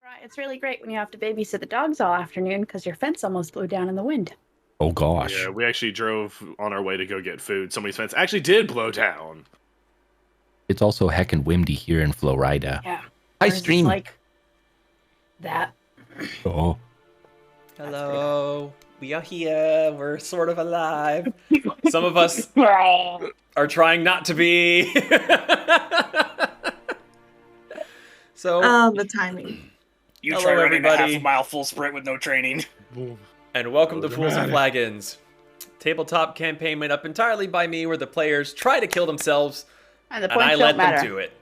Right, it's really great when you have to babysit the dogs all afternoon because your fence almost blew down in the wind. Oh gosh. Yeah, we actually drove on our way to go get food. Somebody's fence actually did blow down. It's also heckin' windy here in Florida. Yeah. Hi, Ours is stream. like that. Oh. Hello. We are here. We're sort of alive. Some of us are trying not to be. So. The timing. You Hello, try running a everybody. half-mile full sprint with no training. And welcome to Fools and Flagons. Tabletop campaign made up entirely by me where the players try to kill themselves And the and I points let don't matter. them do it.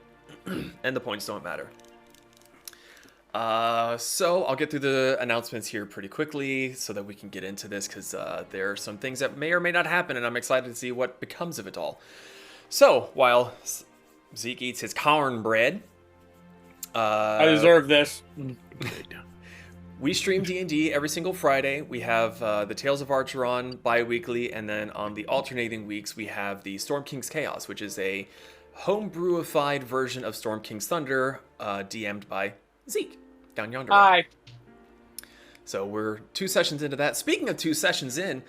And the points don't matter. So I'll get through the announcements here pretty quickly so that we can get into this because there are some things that may or may not happen and I'm excited to see what becomes of it all. So while Zeke eats his cornbread, I deserve this. we stream D&D every single Friday. We have the Tales of Archer on bi-weekly, and then on the alternating weeks, we have the Storm King's Chaos, which is a homebrewified version of Storm King's Thunder, DM'd by Zeke, down yonder. Hi. So we're 2 sessions into that. Speaking of 2 sessions in,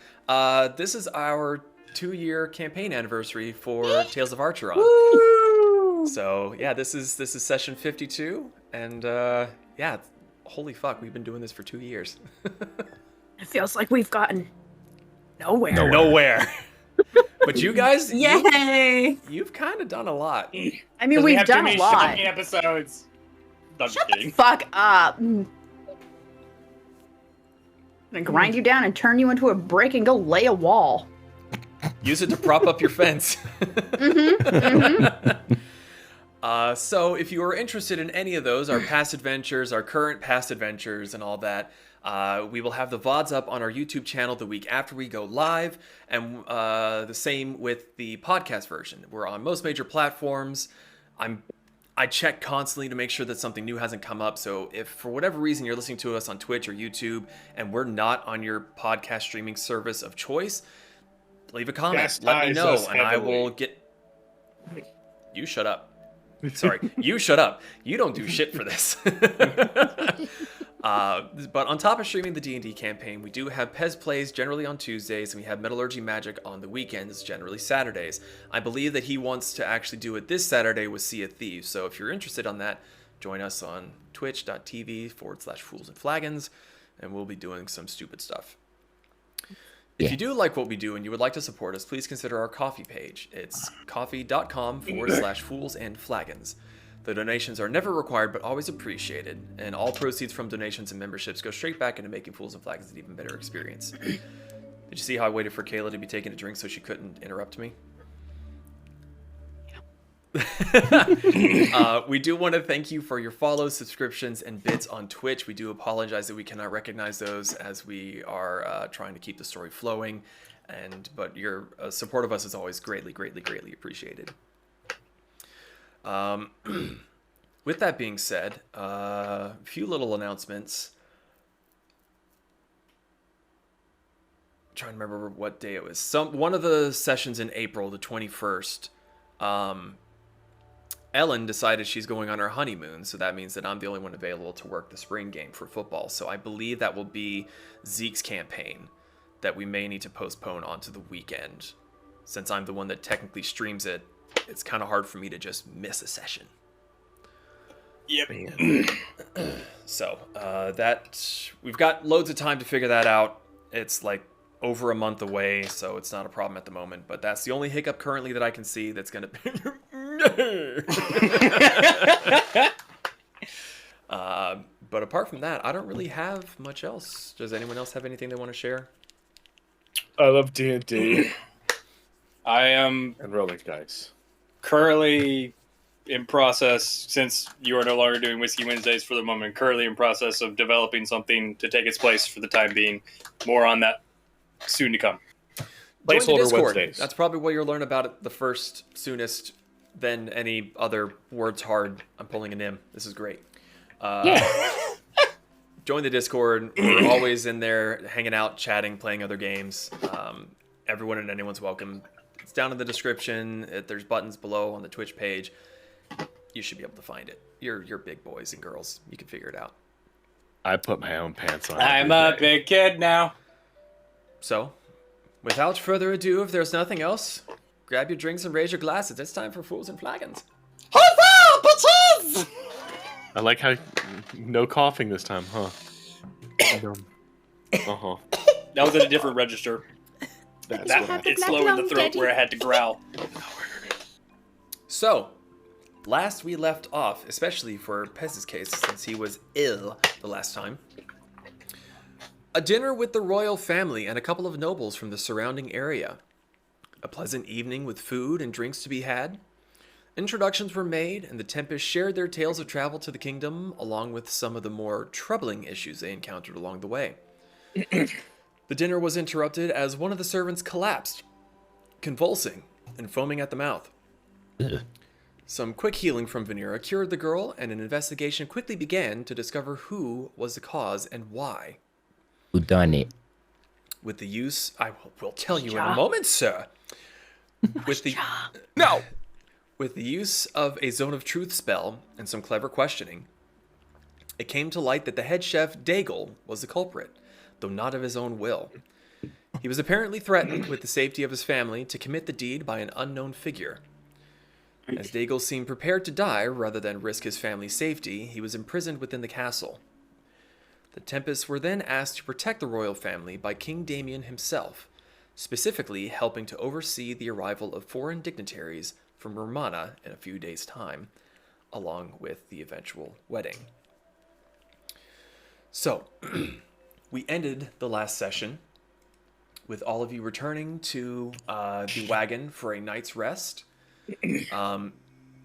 this is our 2-year campaign anniversary for Tales of Archeron. So yeah, this is session 52, and yeah, holy fuck, we've been doing this for 2 years. It feels like we've gotten nowhere. Nowhere. But you guys, Yay! you've kind of done a lot. I mean, we've done a lot. Shocking episodes. I'm Shut kidding. the fuck up. I'm gonna grind you down and turn you into a brick and go lay a wall. Use it to prop up your fence. So if you are interested in any of those, our past adventures, our current past adventures, and all that, we will have the VODs up on our YouTube channel the week after we go live, and the same with the podcast version. We're on most major platforms. I check constantly to make sure that something new hasn't come up, so if for whatever reason you're listening to us on Twitch or YouTube, and we're not on your podcast streaming service of choice, leave a comment, let me know, and I will get... You shut up. Sorry, you shut up. You don't do shit for this. But on top of streaming the D&D campaign, we do have Pez Plays generally on Tuesdays, and we have Metallurgy Magic on the weekends, generally Saturdays. I believe that he wants to actually do it this Saturday with Sea of Thieves, so if you're interested on that, join us on twitch.tv/fools&flagons, and we'll be doing some stupid stuff. If you do like what we do and you would like to support us, please consider our coffee page. It's coffee.com/fools&flagons. The donations are never required but always appreciated, and all proceeds from donations and memberships go straight back into making Fools and Flagons an even better experience. Did you see how I waited for Kayla to be taking a drink so she couldn't interrupt me? We do want to thank you for your follows, subscriptions, and bits on Twitch. We do apologize that we cannot recognize those as we are trying to keep the story flowing, but your support of us is always greatly, greatly, greatly appreciated. With that being said, a few little announcements. I'm trying to remember what day it was. One of the sessions in April, the 21st, Ellen decided she's going on her honeymoon, so that means that I'm the only one available to work the spring game for football. So I believe that will be Zeke's campaign that we may need to postpone onto the weekend. Since I'm the one that technically streams it, it's kind of hard for me to just miss a session. Yep. So that we've got loads of time to figure that out. It's like over a month away, so it's not a problem at the moment. But that's the only hiccup currently that I can see that's going to... But apart from that, I don't really have much else. Does anyone else have anything they want to share? I love D&D I am and rolling dice. currently in process, since you are no longer doing Whiskey Wednesdays for the moment, currently in process of developing something to take its place for the time being. More on that soon to come. Join the Placeholder Discord. Wednesdays. That's probably where you'll learn about it the first, soonest, than any other words hard. I'm pulling an M. This is great. Join the Discord. We're always in there hanging out, chatting, playing other games. Everyone and anyone's welcome. It's down in the description. There's buttons below on the Twitch page. You should be able to find it. You're big boys and girls. You can figure it out. I put my own pants on. I'm every a day. big kid now. So, without further ado, if there's nothing else, grab your drinks and raise your glasses. It's time for Fools and Flagons. Huzzah, bitches! I like how no coughing this time, huh? Uh-huh. That was at a different register. That's That, what it's low in the throat where I had to growl. So, last we left off, especially for Pez's case, since he was ill the last time, a dinner with the royal family and a couple of nobles from the surrounding area. A pleasant evening with food and drinks to be had. Introductions were made, and the Tempests shared their tales of travel to the kingdom, along with some of the more troubling issues they encountered along the way. The dinner was interrupted as one of the servants collapsed, convulsing and foaming at the mouth. Ugh. Some quick healing from Vanera cured the girl, and an investigation quickly began to discover who was the cause and why. Who done it? With the use, I will tell you in a moment, sir. With the No! With the use of a Zone of Truth spell and some clever questioning, it came to light that the head chef Daegal was the culprit, though not of his own will. He was apparently threatened with the safety of his family to commit the deed by an unknown figure. As Daegal seemed prepared to die rather than risk his family's safety, he was imprisoned within the castle. The Tempests were then asked to protect the royal family by King Damian himself, specifically helping to oversee the arrival of foreign dignitaries from Romana in a few days' time, along with the eventual wedding. So, we ended the last session with all of you returning to the wagon for a night's rest.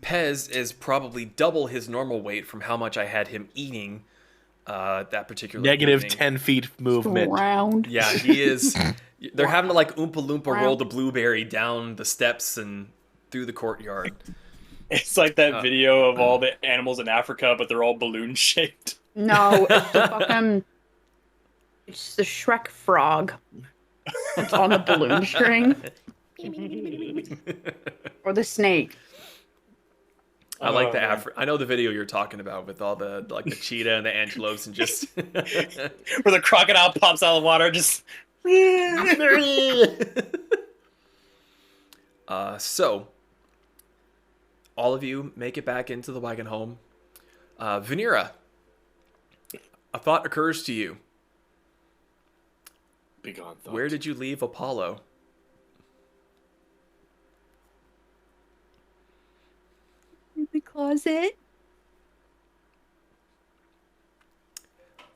Pez is probably double his normal weight from how much I had him eating that particular Negative evening. 10 feet movement. Round. Yeah, he is. They're having to like Oompa Loompa roll the blueberry down the steps and through the courtyard. It's like that video of all the animals in Africa, but they're all balloon shaped. No, it's the fucking. It's the Shrek frog. It's on the balloon string. Or the snake. I like the man. I know the video you're talking about with all the like the cheetah and the antelopes and just Where the crocodile pops out of the water, just. So all of you make it back into the wagon home. Vanera, a thought occurs to you. Begone thought. Where did you leave Apollo? In the closet.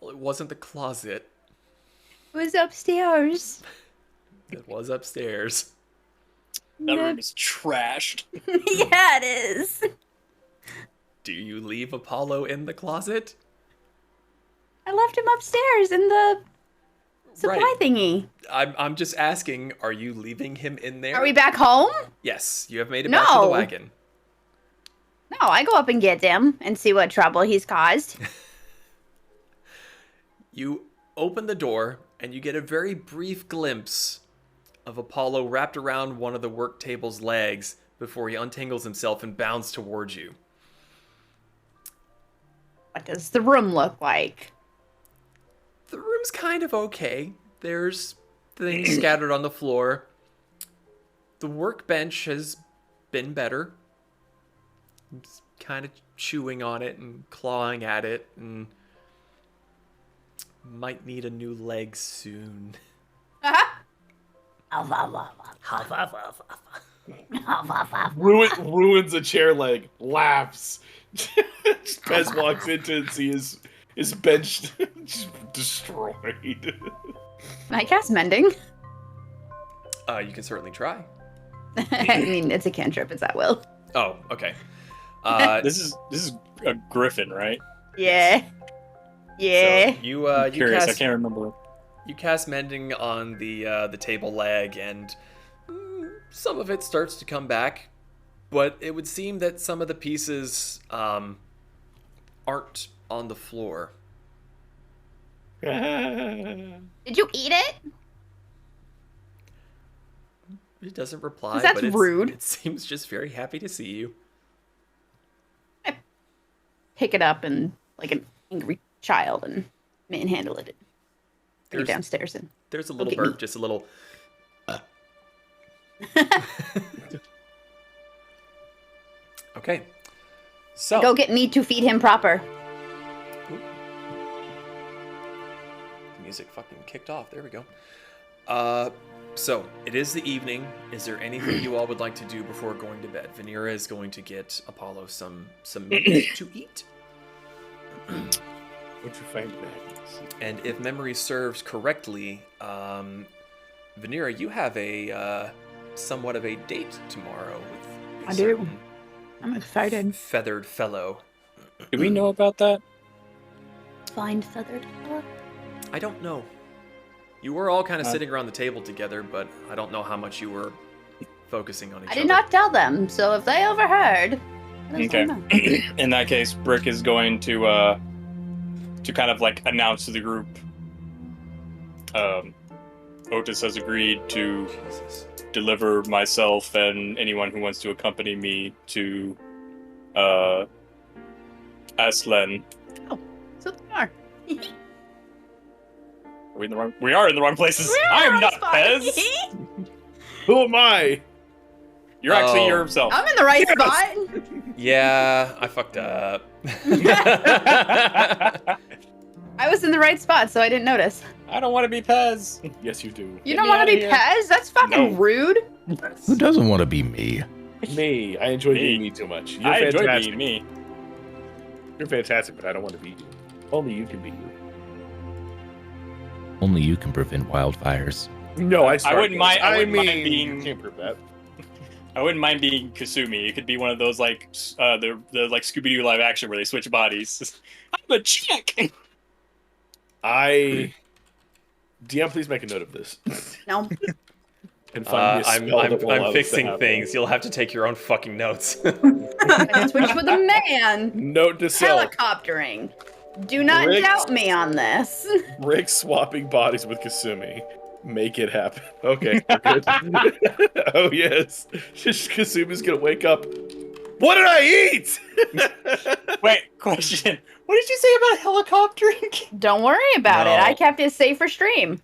Well, it wasn't the closet. It was upstairs. It was upstairs. That room is trashed. Yeah, it is. Do you leave Apollo in the closet? I left him upstairs in the supply thingy. I'm just asking, are you leaving him in there? Are we back home? Yes, you have made it back to the No. wagon. No, I go up and get him and see what trouble he's caused. You open the door and you get a very brief glimpse of Apollo wrapped around one of the work table's legs before he untangles himself and bounds towards you. What does the room look like? The room's kind of okay. There's things scattered on the floor. The workbench has been better. It's kind of chewing on it and clawing at it and might need a new leg soon. Ruins a chair leg. Laughs. Pez walks into and sees his bench just destroyed. Can I cast mending? You can certainly try. I mean, it's a cantrip. It's at will. Oh, okay. This is a griffin, right? Yeah. Yeah. So you Curious, I cast can't remember. you cast mending on the table leg, and some of it starts to come back, but it would seem that some of the pieces aren't on the floor. Did you eat it? It doesn't reply, 'Cause that's but rude. it seems just very happy to see you. Pick it up and like an angry child and manhandle it. Bring it downstairs and There's a little get me. burp, just a little. Okay. So go get me to feed him proper. the music fucking kicked off. There we go. So it is the evening. Is there anything you all would like to do before going to bed? Vanera is going to get Apollo some meat to eat. What'd you find, Magnus? And if memory serves correctly, Vanera, you have a somewhat of a date tomorrow with a I do. certain I'm excited. feathered fellow. Do we know about that? Find feathered. I don't know. You were all kind of sitting around the table together, but I don't know how much you were focusing on each I other. did not tell them, so if they overheard, let us Okay. know. In that case, Brick is going to kind of like announce to the group. Otis has agreed to Jesus. deliver myself and anyone who wants to accompany me to Aslan. So they are. We are in the wrong places. I am not Pez. Who am I? You're actually Oh. yourself. I'm in the right spot. Yeah, I fucked up. I was in the right spot, so I didn't notice. I don't want to be Pez. Yes, you do. You Get don't me want to outta be here. Pez? That's fucking No. rude. Who doesn't want to be me? Me. I enjoy Me. being me too much. You're I enjoy fantastic. being me. You're fantastic, but I don't want to be you. Only you can be you. Only you can prevent wildfires. No, I started wouldn't mind- those. I wouldn't mind mean, being- you can't prove that. I wouldn't mind being Kasumi. It could be one of those like the like Scooby Doo live action where they switch bodies. I'm a chick. DM, please make a note of this. No. And find me a spell that will allow I'm this to fixing happen. things. You'll have to take your own fucking notes. I switch with a man. Note to self: Helicoptering. Do not Rick. doubt me on this. Rick swapping bodies with Kasumi. Make it happen. Okay, we're good. Oh yes, Kasumi's gonna wake up. What did I eat? Wait, question. What did you say about helicoptering? Don't worry about it. No. I kept it safe for stream.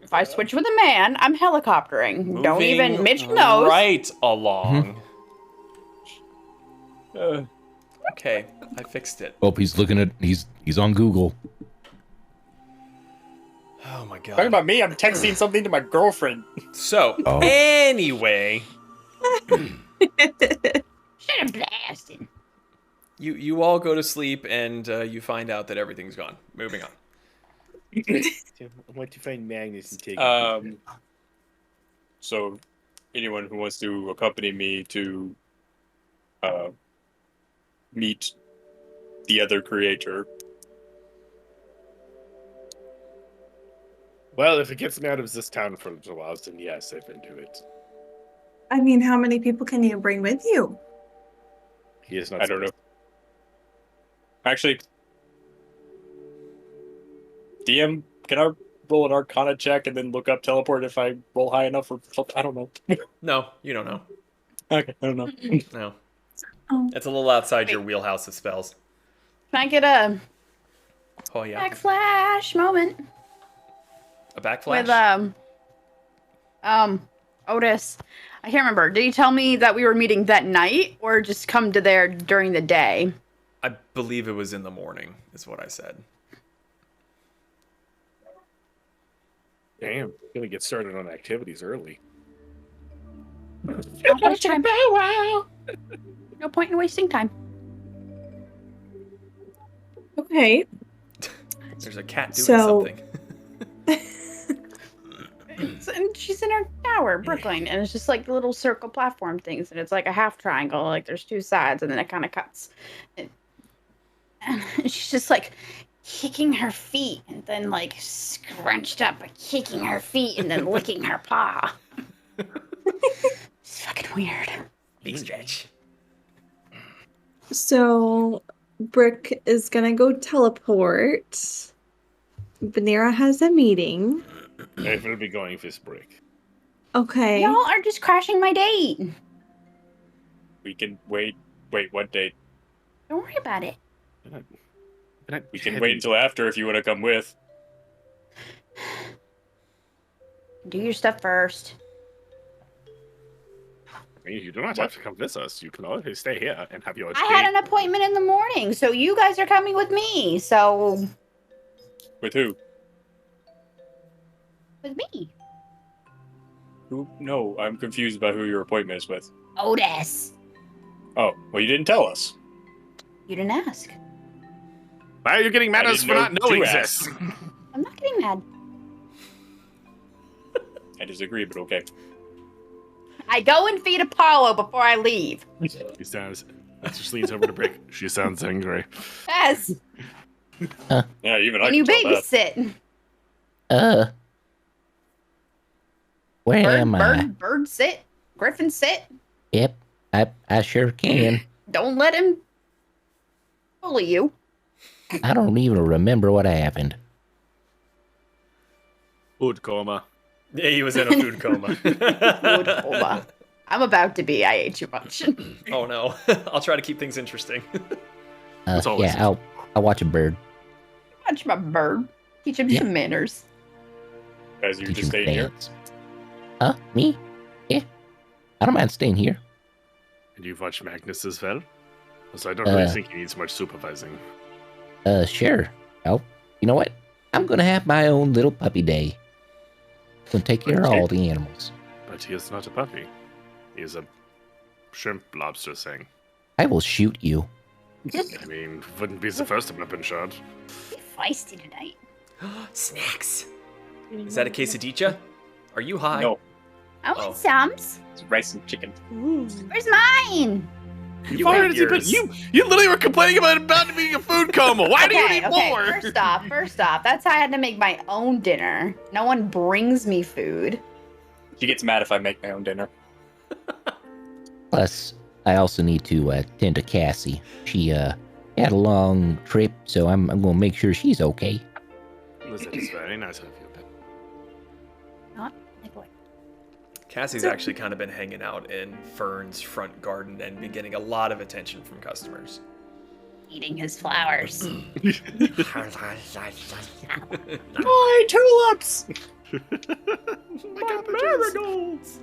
If I switch with a man, I'm helicoptering. Don't even. Moving Mitch knows. Right along. Uh, Okay, I fixed it. Oh, he's looking at he's on Google. Oh my god. talking about me, I'm texting something to my girlfriend. So, Oh. anyway, Should have blasted. you all go to sleep and you find out that everything's gone. Moving on. I want to find Magnus and take So, anyone who wants to accompany me to meet the other creator. Well, if it gets me out of this town for a while, then yes, I've been to it. I mean, how many people can you bring with you? He is not. I don't know. Actually, DM, can I roll an Arcana check and then look up teleport if I roll high enough or something? I don't know. No, you don't know. Okay, I don't know. No. Oh. It's a little outside your wheelhouse of spells. Can I get a Oh yeah. backflash moment A backflash? with Otis? I can't remember. Did he tell me that we were meeting that night or just come to there during the day? I believe it was in the morning, is what I said. Damn, gonna get started on activities early. I'll waste time. No point in wasting time. Okay. There's a cat doing So- something. And she's in her tower, Brooklyn, and it's just like the little circle platform things, and it's like a half triangle. Like there's two sides, and then it kind of cuts. And she's just like kicking her feet, and then like scrunched up, but kicking her feet, and then licking her paw. It's fucking weird. Big stretch. So, Brick is gonna go teleport. Vanera has a meeting. I will be going for this break. Okay. Y'all are just crashing my date. We can wait. Wait, what date? Don't worry about it. We can wait until after if you want to come with. Do your stuff first. I mean, you do not have to come with us. You can always stay here and have your I had an appointment in the morning, so you guys are coming with me. So With who? with me, Who? No, I'm confused about who your appointment is with. Otis. Oh, well, you didn't tell us. You didn't ask. Why are you getting mad at us didn't for know not knowing to this? ask. I'm not getting mad. I disagree, but okay. I go and feed Apollo before I leave. He sounds. Just leans over to Brick. She sounds angry. Yes. Yeah, even I And can you tell that. babysit. Where am I? Bird sit. Griffin sit. Yep, I sure can. Don't let him bully you. I don't even remember what happened. Food coma. Yeah, he was in a food coma. Food coma. I'm about to be. I ate too much. Oh no. I'll try to keep things interesting. That's always Yeah, I'll watch a bird. Watch my bird. Teach him some manners. Guys, you're Teach just him staying here. dance. Me? Yeah, I don't mind staying here. And you've watched Magnus as well? So I don't really think he needs much supervising. Sure. Oh, you know what? I'm gonna have my own little puppy day. Gonna take care of all the animals. But he is not a puppy. He is a shrimp lobster thing. I will shoot you. I mean, wouldn't be the first I've been shot. Be feisty tonight. Snacks. Is that a quesadilla? Are you high? No, I want some. it's rice and chicken. Where's mine? You already ate but yours. you literally were complaining about being a food coma. Why do you need more? First off, that's how I had to make my own dinner. No one brings me food. She gets mad if I make my own dinner. Plus, I also need to tend to Cassie. She had a long trip, so I'm gonna make sure she's okay. Listen, it's very nice of you. Not neglect. Cassie's actually kind of been hanging out in Fern's front garden and been getting a lot of attention from customers. Eating his flowers. My tulips! Marigolds!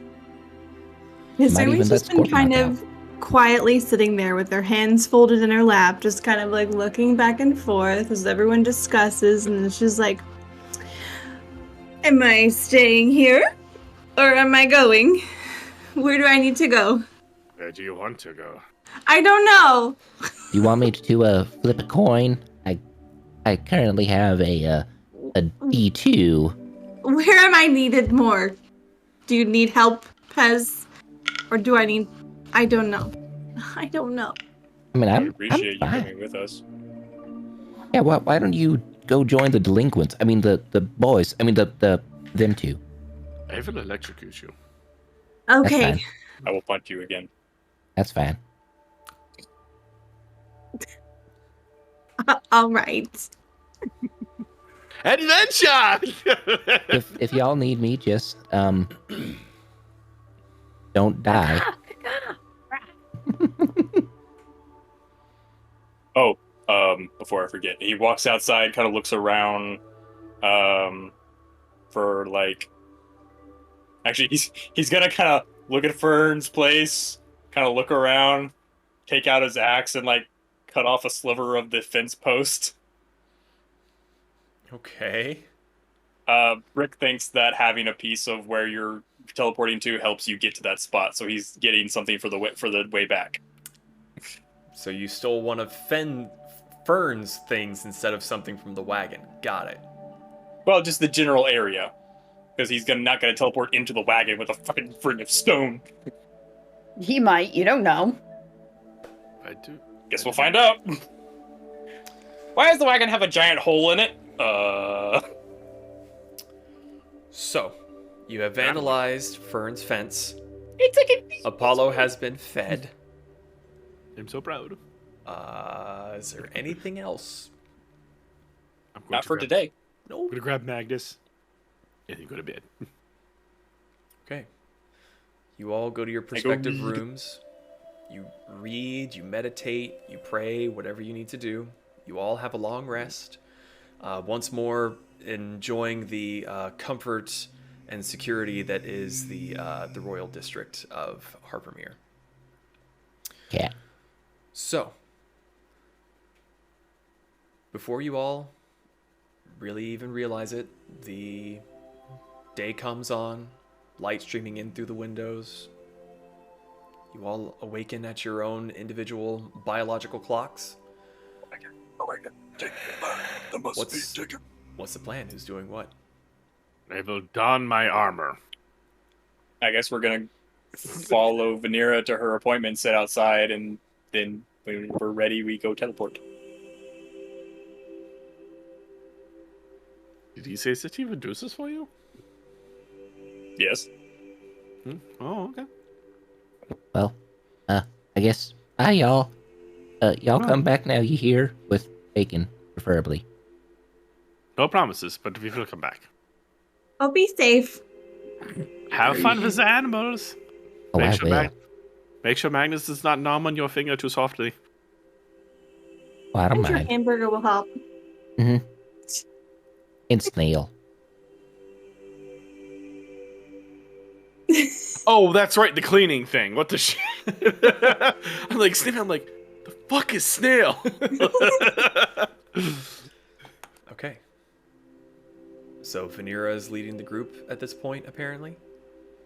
Miss Might even Ernie's just let been Scorpion kind out. of quietly sitting there with her hands folded in her lap, just kind of like looking back and forth as everyone discusses, and then she's like, am I staying here? Or am I going? Where do I need to go? Where do you want to go? I don't know. Do you want me to flip a coin? I currently have a D2. Where am I needed more? Do you need help, Pez? Or do I need... I don't know. I don't know. I mean, I I'm appreciate you fine. coming with us. Yeah, why don't you go join the delinquents? I mean, the boys. I mean, them two. I will electrocute you. Okay. fine. I will punch you again. That's fine. All right. Adventure! If y'all need me, just don't die. Oh, before I forget, he walks outside, kind of looks around, for like. Actually, he's gonna kind of look at Fern's place, kind of look around, take out his axe, and like cut off a sliver of the fence post. Okay. Rick thinks that having a piece of where you're teleporting to helps you get to that spot, so he's getting something for the way back. So you stole one of Fern's things instead of something from the wagon. Got it. Well, just the general area, because he's not gonna teleport into the wagon with a fucking ring of stone. He might. You don't know. I do. Guess we'll find out. Why does the wagon have a giant hole in it? So, you have vandalized Fern's fence. It's like a Apollo has been fed. I'm so proud. Is there anything else? I'm going Not to for grab, today. I'm No. gonna grab Magnus and then go to bed. Okay. You all go to your go prospective read. rooms. You read, you meditate, you pray, whatever you need to do. You all have a long rest. Once more, enjoying the comfort and security that is the royal district of Harpermere. Yeah. So, before you all really even realize it, the day comes on, light streaming in through the windows. You all awaken at your own individual biological clocks. What's the plan? Who's doing what? I will don my armor. I guess we're gonna follow Vanera to her appointment, sit outside, and then when we're ready, we go teleport. Did he say that he would do this for you? Yes. Oh, okay. Well, I guess. Bye, y'all. Y'all Oh. come back now. You hear with bacon, preferably. No promises, but we will come back. I'll be safe. Have fun with the animals. Oh, I will. Make sure Magnus does not nom on your finger too softly. Oh, I don't I'm sure mind. hamburger will help. Mm-hmm. And snail. Oh, that's right, the cleaning thing. What the shit? I'm like, Snail. I'm like, the fuck is Snail? Okay. So Vanera is leading the group at this point, apparently.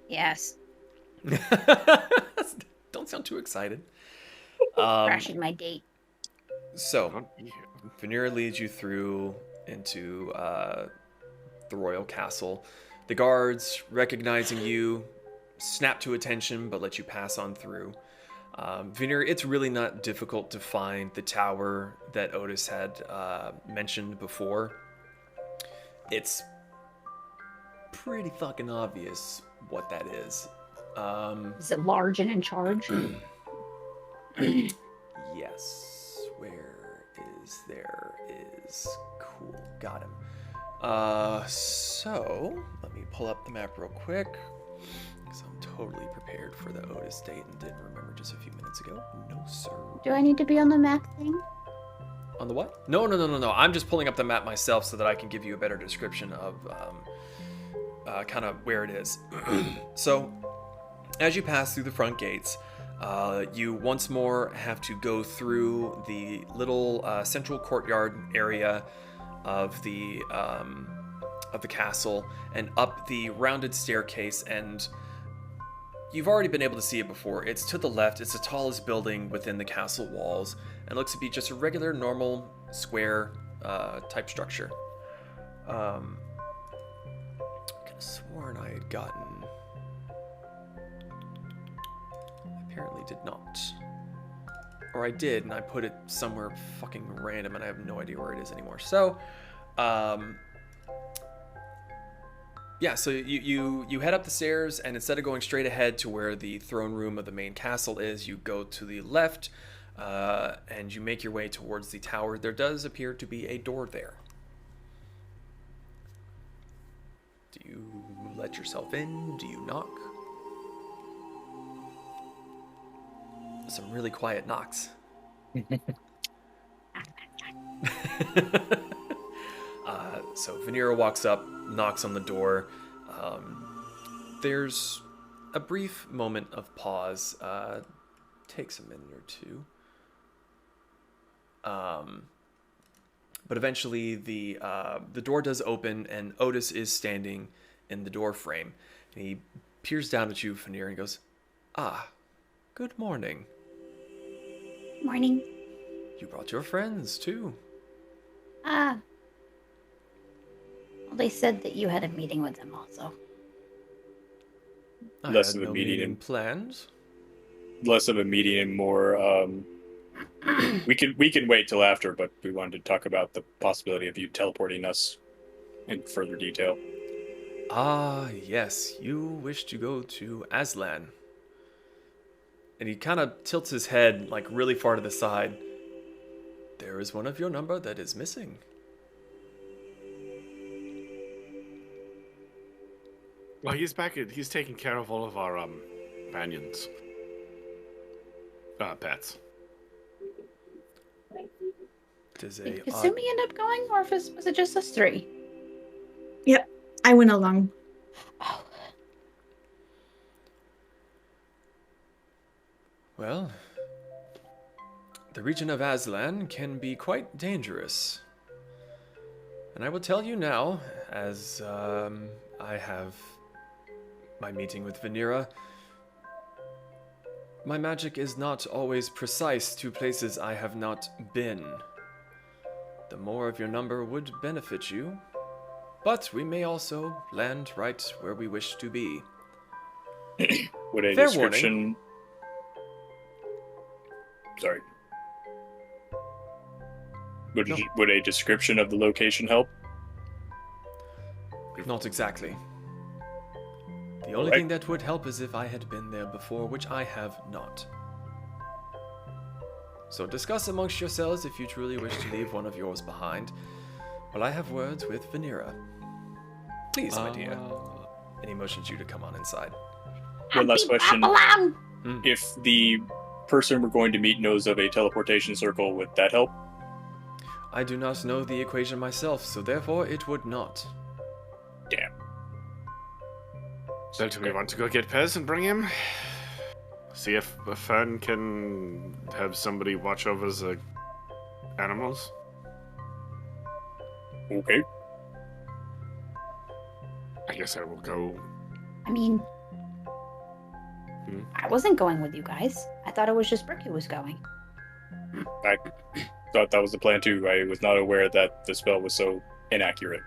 Yes. Don't sound too excited. Crashing my date. So, Vanera leads you through into the royal castle. The guards, recognizing you, snap to attention but let you pass on through. Vanera, it's really not difficult to find the tower that Otis had mentioned before. It's pretty fucking obvious what that is. Is it large and in charge? Yes. Where is there is cool. Got him. So let me pull up the map real quick. Because I'm totally prepared for the Otis date and didn't remember just a few minutes ago. No, sir. Do I need to be on the map thing? On the what? No. I'm just pulling up the map myself so that I can give you a better description of kind of where it is. So, as you pass through the front gates, you once more have to go through the little central courtyard area of the castle and up the rounded staircase, and you've already been able to see it before. It's to the left. It's the tallest building within the castle walls and looks to be just a regular, normal, square type structure. I could have sworn I had gotten... Apparently did not. Or I did, and I put it somewhere fucking random, and I have no idea where it is anymore. So, yeah, so you head up the stairs, and instead of going straight ahead to where the throne room of the main castle is, you go to the left, and you make your way towards the tower. There does appear to be a door there. Do you let yourself in? Do you knock? Some really quiet knocks. So Vanera walks up, knocks on the door. There's a brief moment of pause. Takes a minute or two. But eventually the door does open, and Otis is standing in the door frame. And he peers down at you, Vanera, and goes, "Ah, good morning. Morning. You brought your friends, too." Well, they said that you had a meeting with them also. I Less had of a no meeting. planned. Less of a meeting and more. We can wait till after, but we wanted to talk about the possibility of you teleporting us in further detail. Ah, yes, you wish to go to Aslan. And he kind of tilts his head like really far to the side. There is one of your number that is missing. Well, he's back. He's taking care of all of our companions, pets. It is Did a Kasumi end up going, or was it just us three? I went along. Oh, Well, the region of Aslan can be quite dangerous. And I will tell you now, as I have my meeting with Vanera, my magic is not always precise to places I have not been. The more of your number would benefit you, but we may also land right where we wish to be. Would a Fair description... warning. Sorry. Would, No. would a description of the location help? Not exactly. The only Alright. thing that would help is if I had been there before, which I have not. So discuss amongst yourselves if you truly wish to leave one of yours behind, while I have words with Vanera. Please, my dear. And he motions you to come on inside. One last question. Along. If the person we're going to meet knows of a teleportation circle, would that help? I do not know the equation myself, so therefore it would not. Damn. So do we want to go get Pez and bring him? See if Fern can have somebody watch over the animals? Okay. I guess I will go. I mean, Hmm? I wasn't going with you guys. I thought it was just Brick who was going. I thought that was the plan too. I was not aware that the spell was so inaccurate.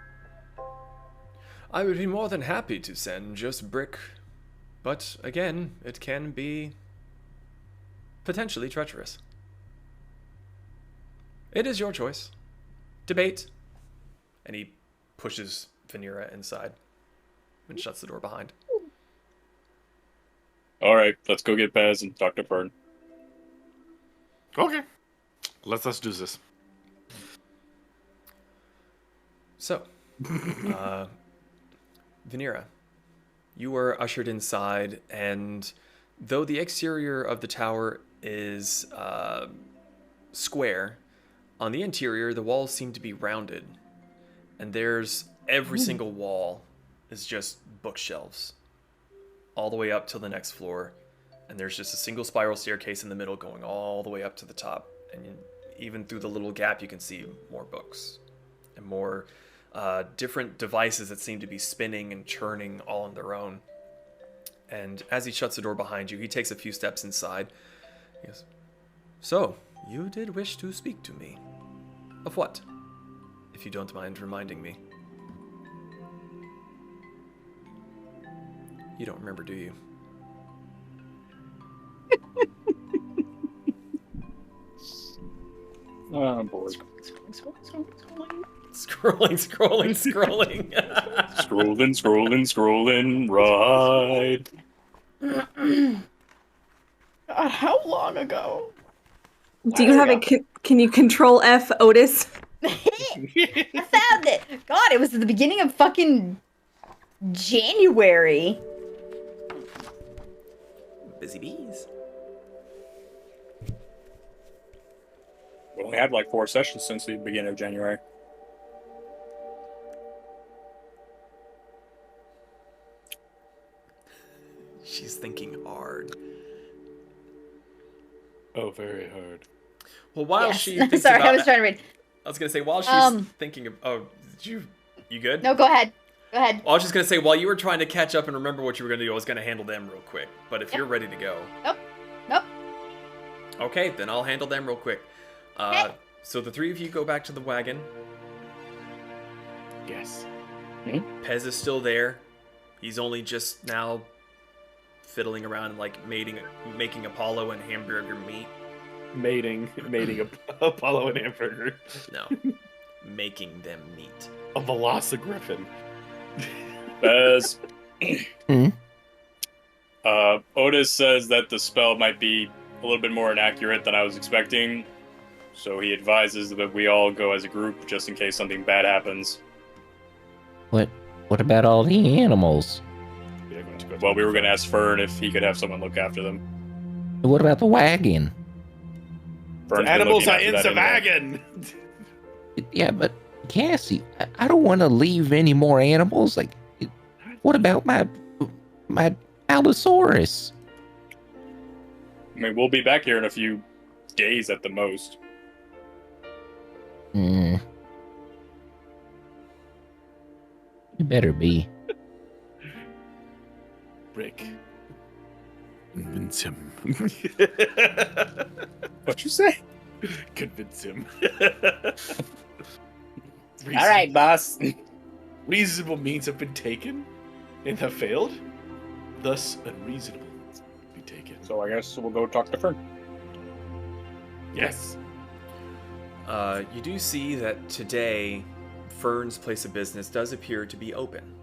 I would be more than happy to send just Brick, but again, it can be potentially treacherous. It is your choice. Debate. And he pushes Vanera inside and shuts the door behind. Alright, let's go get Paz and Dr. Fern. Okay. Let us do this. So, Vanera, you were ushered inside, and though the exterior of the tower is square, on the interior the walls seem to be rounded, and there's every single wall is just bookshelves all the way up to the next floor, and there's just a single spiral staircase in the middle going all the way up to the top, and even through the little gap you can see more books and more different devices that seem to be spinning and churning all on their own. And as he shuts the door behind you, he takes a few steps inside. He goes, "So, you did wish to speak to me. Of what? If you don't mind reminding me." You don't remember, do you? Oh, boy. Scrolling. Scrolling, right. God, how long ago? Do you have a? Can you control F, Otis? I found it. God, it was at the beginning of fucking January. Busy bees. We only had like 4 sessions since the beginning of January. She's thinking hard. Oh, very hard. Well, while Yes. she thinks Sorry, about I was trying to read. I was gonna say while she's thinking of. Oh, did you good? No, go ahead. Go ahead. Well, I was just gonna say while you were trying to catch up and remember what you were gonna do, I was gonna handle them real quick. But if Yep. you're ready to go, Nope. okay, then I'll handle them real quick. Okay. So the three of you go back to the wagon. Yes. Pez is still there. He's only just now fiddling around and like making Apollo and hamburger meat. Mating Apollo and Hamburger. No, making them meat. A Velocigriffin. Baz. Hmm? Otis says that the spell might be a little bit more inaccurate than I was expecting, so he advises that we all go as a group just in case something bad happens. What about all the animals? We are going to go to Well, we were the going to ask Fern if he could have someone look after them. What about the wagon? Fern's been animals looking are after in that the anyway. wagon. Yeah, but Cassie, I don't want to leave any more animals. Like, what about my Allosaurus? I mean, we'll be back here in a few days at the most. Hmm. You better be. Rick. Convince him. What you say? Convince him. All right, boss. Reasonable means have been taken and have failed. Thus, unreasonable be taken. So I guess we'll go talk to Fern. Yes. You do see that today, Fern's place of business does appear to be open.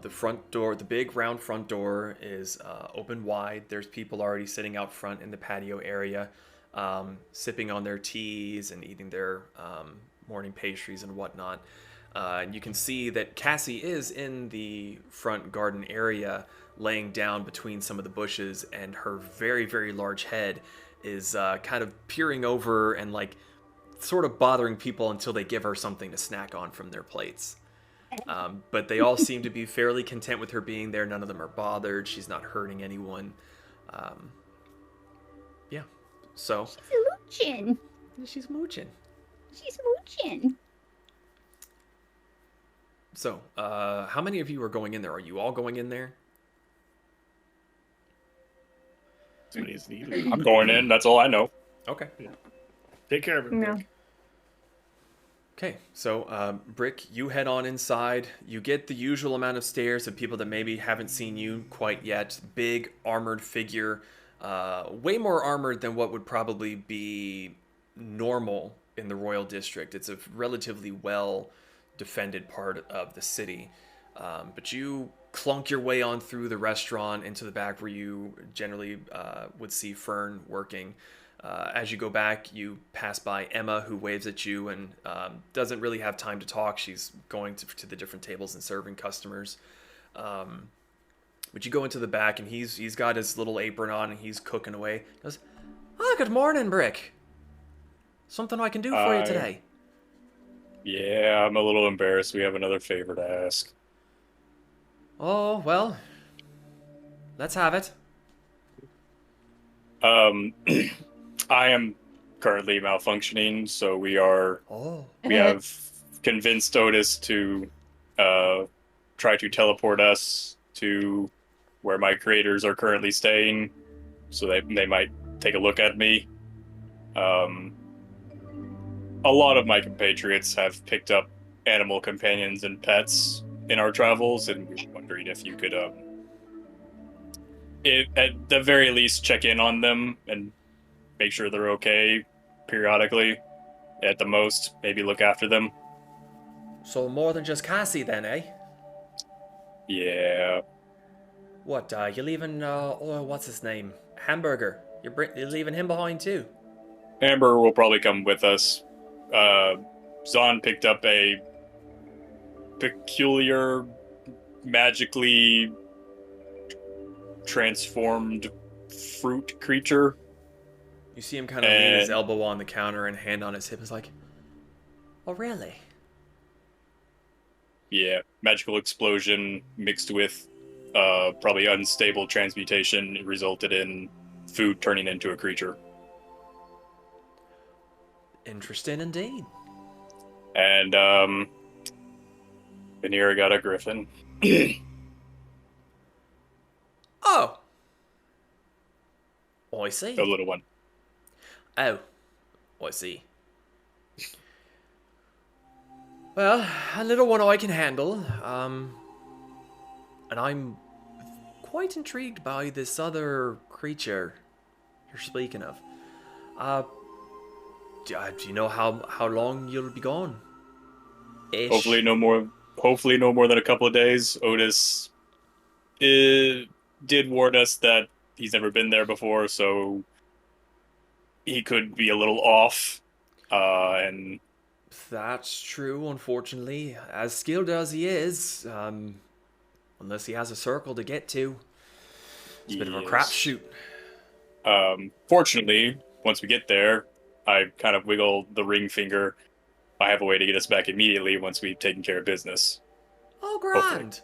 The front door, the big round front door, is open wide. There's people already sitting out front in the patio area, sipping on their teas and eating their morning pastries and whatnot. And you can see that Cassie is in the front garden area, laying down between some of the bushes, and her very, very large head is kind of peering over and like sort of bothering people until they give her something to snack on from their plates. But they all seem to be fairly content with her being there. None of them are bothered. She's not hurting anyone. Yeah. So She's mooching. she's mooching. She's mooching. So, how many of you are going in there? Are you all going in there? As many as needed. I'm going in. That's all I know. Okay. Take care of it. No. Okay, so Brick, you head on inside. You get the usual amount of stares of people that maybe haven't seen you quite yet. Big armored figure, way more armored than what would probably be normal in the Royal District. It's a relatively well defended part of the city. But you clunk your way on through the restaurant into the back where you generally would see Fern working. As you go back, you pass by Emma, who waves at you and doesn't really have time to talk. She's going to the different tables and serving customers. But you go into the back, and he's got his little apron on, and he's cooking away. He goes, "Oh, good morning, Brick. Something I can do for you today?" Yeah, I'm a little embarrassed. We have another favor to ask. "Oh, well, let's have it." I am currently malfunctioning, so we Oh. have convinced Otis to try to teleport us to where my creators are currently staying, so they might take a look at me. A lot of my compatriots have picked up animal companions and pets in our travels, and we were wondering if you could, at the very least, check in on them and make sure they're okay periodically. At the most, maybe look after them. So more than just Cassie then, eh? Yeah. What, you leaving, what's his name? Hamburger. You're leaving him behind too? Amber will probably come with us. Zahn picked up a peculiar, magically transformed fruit creature. You see him kind of lean his elbow on the counter and hand on his hip. Is like, "Oh, really?" Yeah, magical explosion mixed with probably unstable transmutation resulted in food turning into a creature. Interesting indeed. And Vanera got a griffin. Oh. I see. A little one. Oh. I see. Well, a little one I can handle. And I'm quite intrigued by this other creature you're speaking of. Do you know how long you'll be gone? Ish. Hopefully no more than a couple of days. Otis did warn us that he's never been there before, so he could be a little off. And That's true, unfortunately. As skilled as he is, unless he has a circle to get to, it's a bit of a crapshoot. Fortunately, once we get there, I kind of wiggle the ring finger. I have a way to get us back immediately once we've taken care of business. Oh, grand.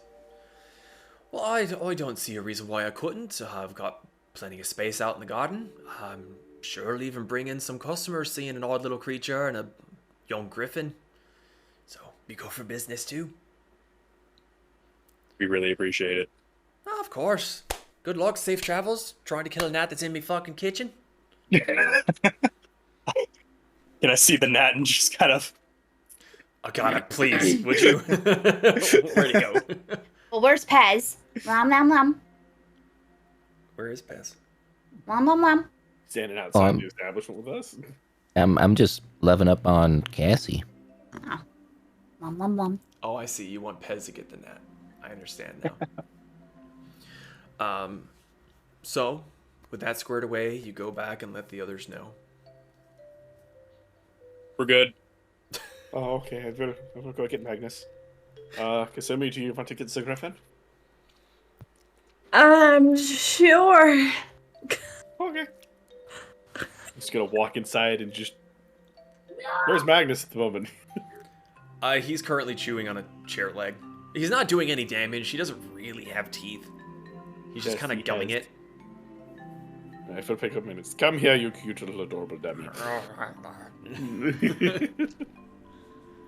Well, I don't see a reason why I couldn't. I've got plenty of space out in the garden. I'm sure I'll even bring in some customers seeing an odd little creature and a young griffin. So, we go for business too. We really appreciate it. Oh, of course. Good luck, safe travels. Trying to kill a gnat that's in me fucking kitchen. Can I see the gnat and just kind of... Oh, God, please, would you? Where'd he go? Well, where's Pez? Nom nom nom. Where is Pez? Nom nom nom. Standing outside the establishment with us. I'm just loving up on Cassie. Oh. Nom nom nom. Oh, I see. You want Pez to get the gnat. I understand now. So, with that squared away, you go back and let the others know. We're good. Oh, okay. I'm gonna go get Magnus. Kasumi, do you want to get the Griffin? Sure. Okay. Just gonna walk inside and just. Where's Magnus at the moment? He's currently chewing on a chair leg. He's not doing any damage. He doesn't really have teeth. He's just Yes, kind of he gumming has. it. If it'll pick up minutes. Come here, you cute little adorable Damian.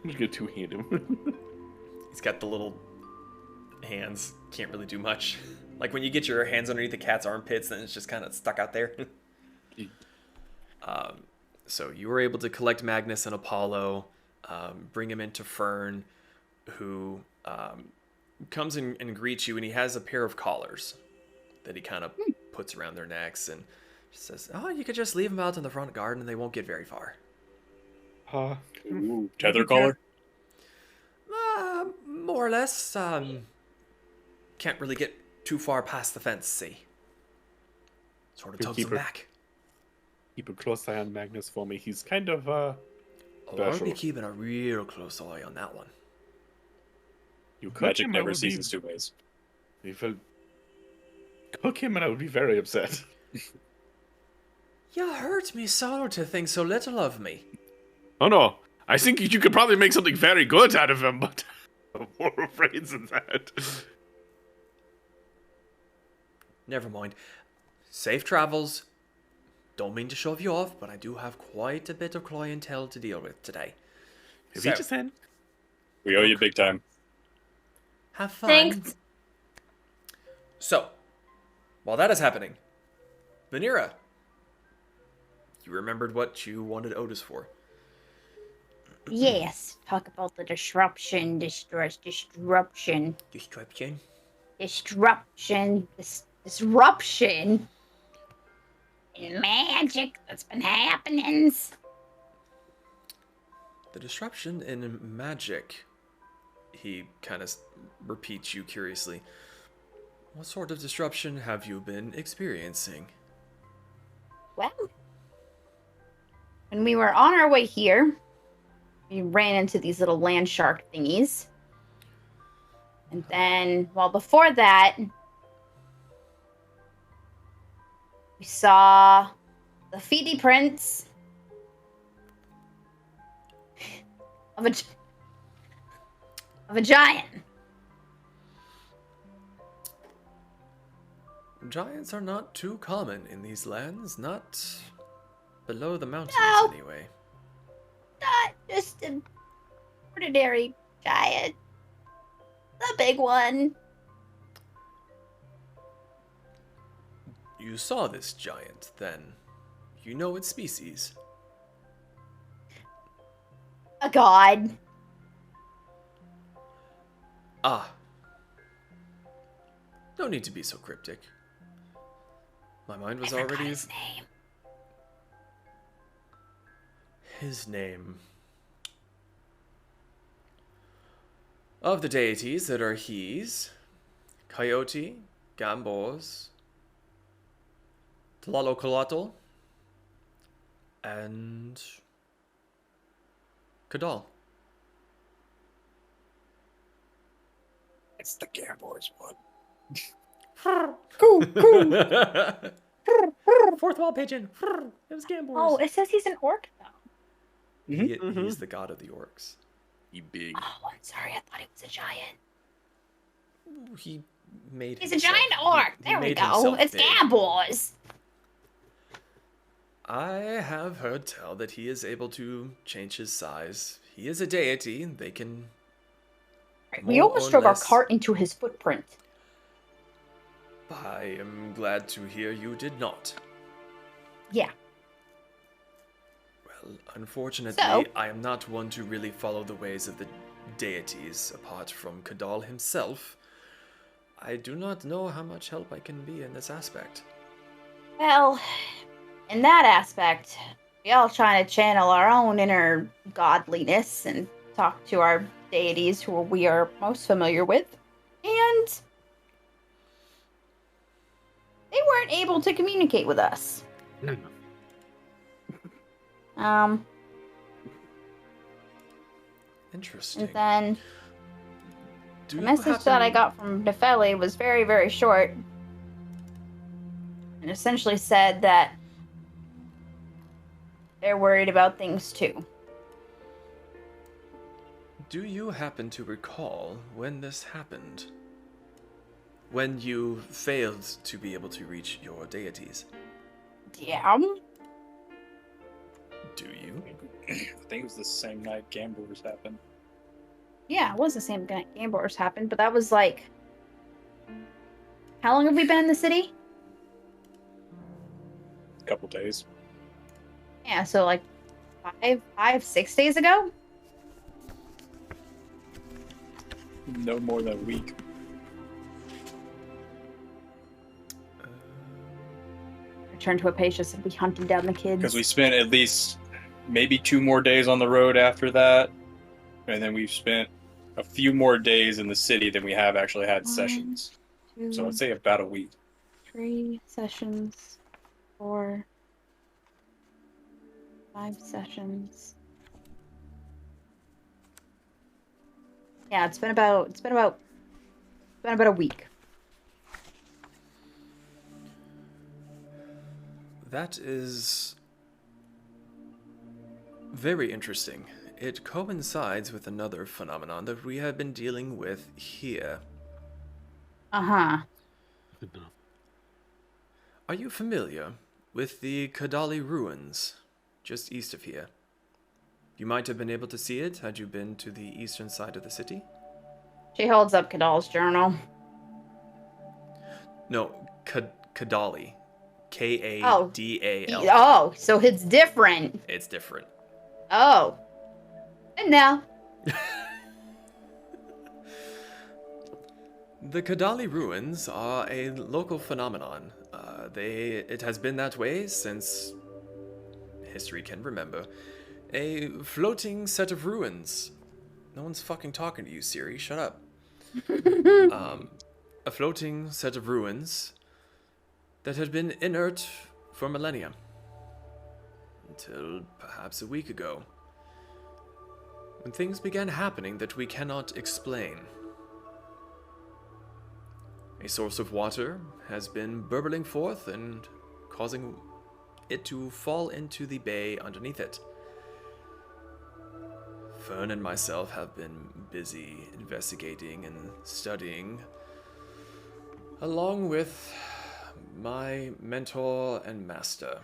I'm just gonna two-hand him. He's got the little hands. Can't really do much. Like when you get your hands underneath the cat's armpits, then it's just kind of stuck out there. So you were able to collect Magnus and Apollo, bring him into Fern, who comes in and greets you, and he has a pair of collars that he kind of puts around their necks and says, "Oh, you could just leave them out in the front garden, and they won't get very far." Ooh, tether collar? More or less. Can't really get too far past the fence, see. Sort of tugs them back. Keep a close eye on Magnus for me. He's kind of, I'll be special. keeping a real close eye on that one. You cook Magic him, I never would seasons two ways. If I cook him, and I would be very upset. You hurt me so to think so little of me. Oh no, I think you could probably make something very good out of him, but I'm more afraid than that. Never mind. Safe travels. Don't mean to shove you off, but I do have quite a bit of clientele to deal with today. Have So, you just had? We owe you big time. have fun. Thanks. So, while that is happening, Vanera, you remembered what you wanted Otis for. Yes. Talk about the disruption. Disruption. In magic that's been happening. The disruption in magic. He kind of repeats you curiously. What sort of disruption have you been experiencing? Well, when we were on our way here, we ran into these little land shark thingies. And then, well, before that, we saw the feety prints of a giant. Giants are not too common in these lands, not below the mountains No. anyway. Not just an ordinary giant. The big one. You saw this giant, then. You know its species. A god. Ah. No need to be so cryptic. My mind was I forgot already... his name. His name. Of the deities that are he's, Coyote, Gambos, Tlalocolotl, and Kadal. It's the Gamblers one. Fourth wall pigeon. It was Gambos. Oh, it says he's an orc, though. He's the god of the orcs. You big. Oh, I'm sorry. I thought he was a giant. He made He's a himself- giant orc. he There we made go. himself It's big. Gambles. I have heard tell that he is able to change his size. He is a deity. They can. We more almost or drove our less- cart into his footprint. I am glad to hear you did not. Yeah. Well, unfortunately, So- I am not one to really follow the ways of the deities apart from Caegal himself. I do not know how much help I can be in this aspect. Well, in that aspect, we all trying to channel our own inner godliness and talk to our deities who we are most familiar with. And they weren't able to communicate with us. Interesting. And then Do the you message that I happen- got from Nefeli was very, very short. And essentially said that they're worried about things too. Do you happen to recall when this happened? When you failed to be able to reach your deities? Yeah. Do you? I think it was the same night gamblers happened. Yeah, it was the same Game Wars happened, but that was like. How long have we been in the city? A couple days. Yeah, so like 6 days ago? No more than a week. Return to Apacia and be hunting down the kids. Because we spent at least maybe 2 more days on the road after that. And then we've spent a few more days in the city than we have actually had sessions. So I'd say about a week. 3 sessions, 4, 5 sessions. Yeah, it's been about a week. That is very interesting. It coincides with another phenomenon that we have been dealing with here. Uh-huh. Are you familiar with the Kadali ruins just east of here? You might have been able to see it had you been to the eastern side of the city. She holds up Kadal's journal. No, Kadali. Kadal. Oh, so it's different. It's different. Oh. And now. The Kadali ruins are a local phenomenon. It has been that way since history can remember. A floating set of ruins. No one's fucking talking to you, Siri. Shut up. A floating set of ruins that had been inert for millennia. Until perhaps a week ago. When things began happening that we cannot explain. A source of water has been burbling forth and causing it to fall into the bay underneath it. Fern and myself have been busy investigating and studying, along with my mentor and master.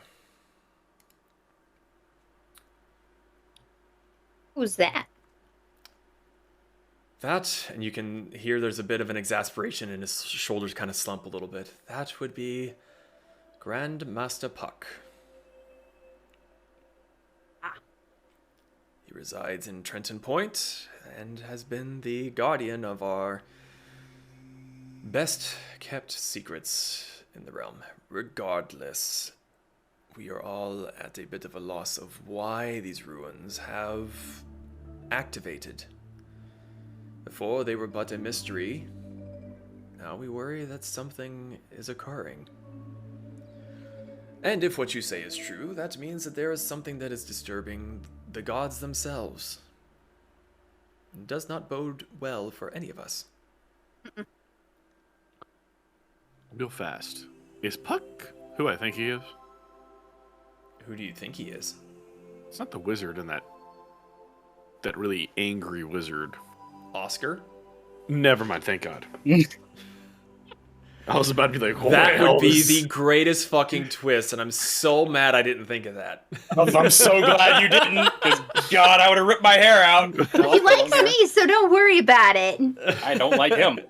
Who's that? That, and you can hear there's a bit of an exasperation and his shoulders kind of slump a little bit. That would be Grand Master Puck. He resides in Trenton Point and has been the guardian of our best kept secrets in the realm. Regardless, we are all at a bit of a loss of why these ruins have activated. Before they were but a mystery, now we worry that something is occurring. And if what you say is true, that means that there is something that is disturbing the gods themselves. It does not bode well for any of us. Real fast. Is Puck who I think he is? Who do you think he is? It's not the wizard in that that really angry wizard. Oscar? Never mind, thank God. I was about to be like, That would be Wales. the greatest fucking twist, and I'm so mad I didn't think of that. I'm so glad you didn't, because God, I would have ripped my hair out. He likes me, so don't worry about it. I don't like him.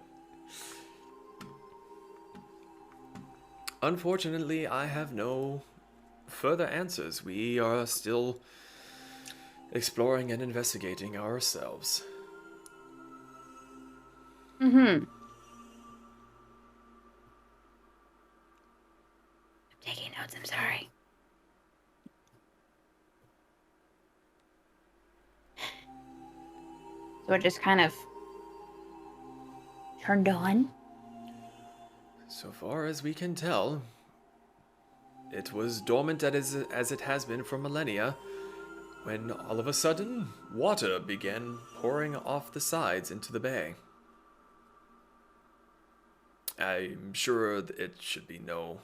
Unfortunately, I have no further answers. We are still exploring and investigating ourselves. Mm-hmm. I'm taking notes, I'm sorry. So it just kind of turned on. So far as we can tell, it was dormant as it has been for millennia, when all of a sudden, water began pouring off the sides into the bay. I'm sure it should be no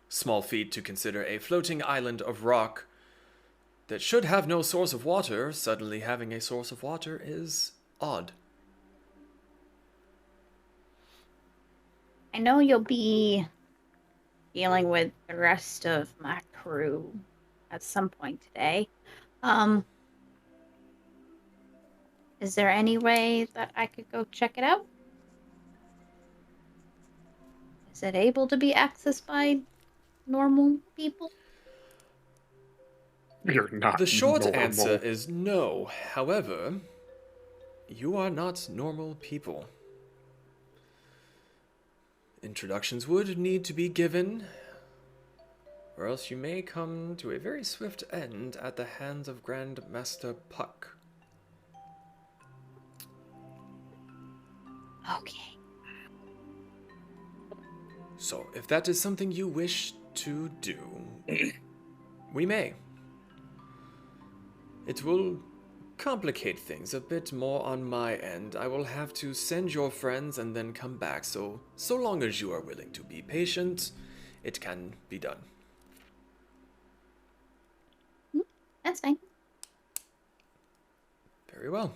small feat to consider a floating island of rock that should have no source of water suddenly having a source of water is odd. I know you'll be dealing with the rest of my crew at some point today. Is there any way that I could go check it out? Is it able to be accessed by normal people? You're not The short normal. answer is no. However, you are not normal people. Introductions would need to be given, or else you may come to a very swift end at the hands of Grand Master Puck. Okay. So, if that is something you wish to do, we may. It will complicate things a bit more on my end. I will have to send your friends and then come back, so long as you are willing to be patient, it can be done. That's fine. Very well.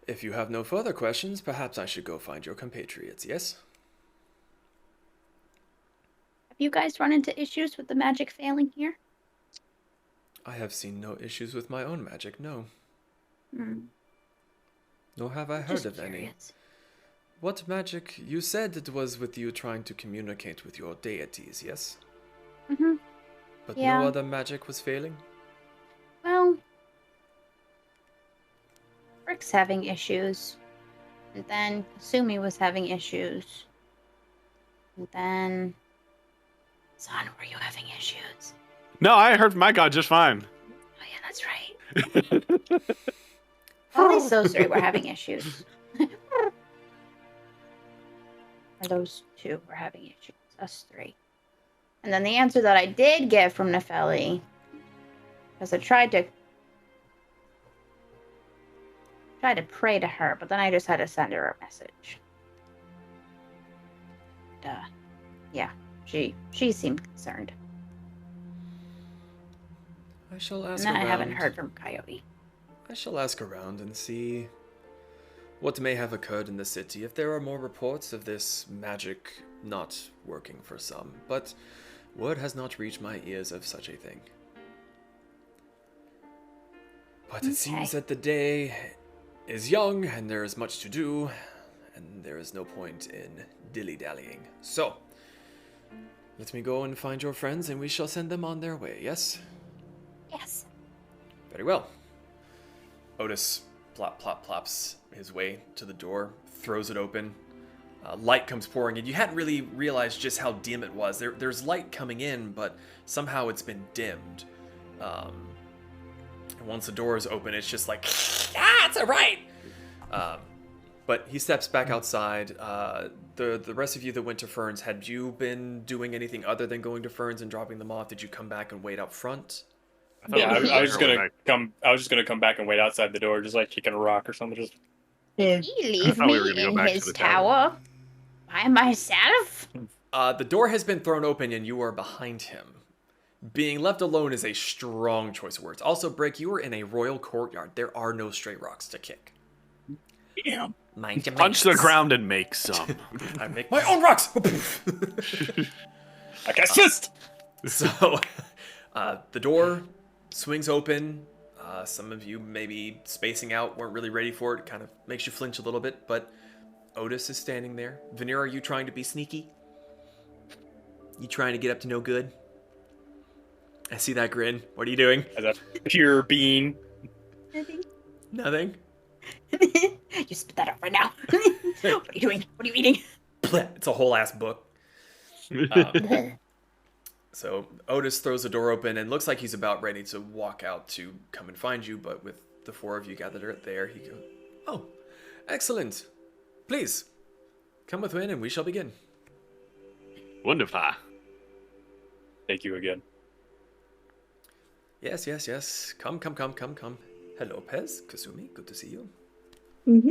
If you have no further questions, perhaps I should go find your compatriots, yes? Have you guys run into issues with the magic failing here? I have seen no issues with my own magic, no. Nor have I heard of any. What magic? You said it was with you trying to communicate with your deities, yes? Mm-hmm. But Yeah. no other magic was failing? Well, Rick's having issues. And then Kasumi was having issues. And then... Son, were you having issues? No, I heard from my god just fine. Oh yeah, that's right. At least those three were having issues. Or those two were having issues. Us three. And then the answer that I did get from Nefeli, because I tried to pray to her, but then I just had to send her a message. Yeah, she seemed concerned. I shall ask And then around. I haven't heard from Coyote. I shall ask around and see what may have occurred in the city, if there are more reports of this magic not working for some, but word has not reached my ears of such a thing. But it seems that the day is young, and there is much to do, and there is no point in dilly-dallying. So, let me go and find your friends, and we shall send them on their way, yes? Yes. Very well. Otis plops his way to the door, throws it open. Light comes pouring in. You hadn't really realized just how dim it was. There's light coming in, but somehow it's been dimmed. And once the door is open, it's just like, it's all right. But he steps back outside. The rest of you that went to Ferns, had you been doing anything other than going to Ferns and dropping them off? Did you come back and wait out front? Yeah, I was just gonna come back and wait outside the door, just like kicking a rock or something. Just He leave thought we were me gonna go in back to his the tower. tower by myself? The door has been thrown open and you are behind him. Being left alone is a strong choice of words. Also, Brick, you are in a royal courtyard. There are no stray rocks to kick. Damn. Mind your Punch the manners. ground and make some. I make my own rocks. I cast fist. So, the door swings open. Some of you maybe spacing out, weren't really ready for it. Kind of makes you flinch a little bit, but Otis is standing there. Vanera, are you trying to be sneaky? You trying to get up to no good? I see that grin. What are you doing? As a pure being. Nothing? You spit that out right now. What are you doing? What are you eating? It's a whole ass book. So Otis throws the door open and looks like he's about ready to walk out to come and find you, but with the four of you gathered there, he goes, "Oh, excellent. Please, come within and we shall begin." Wonderful. Thank you again. Yes. Come. Hello, Pez. Kasumi, good to see you.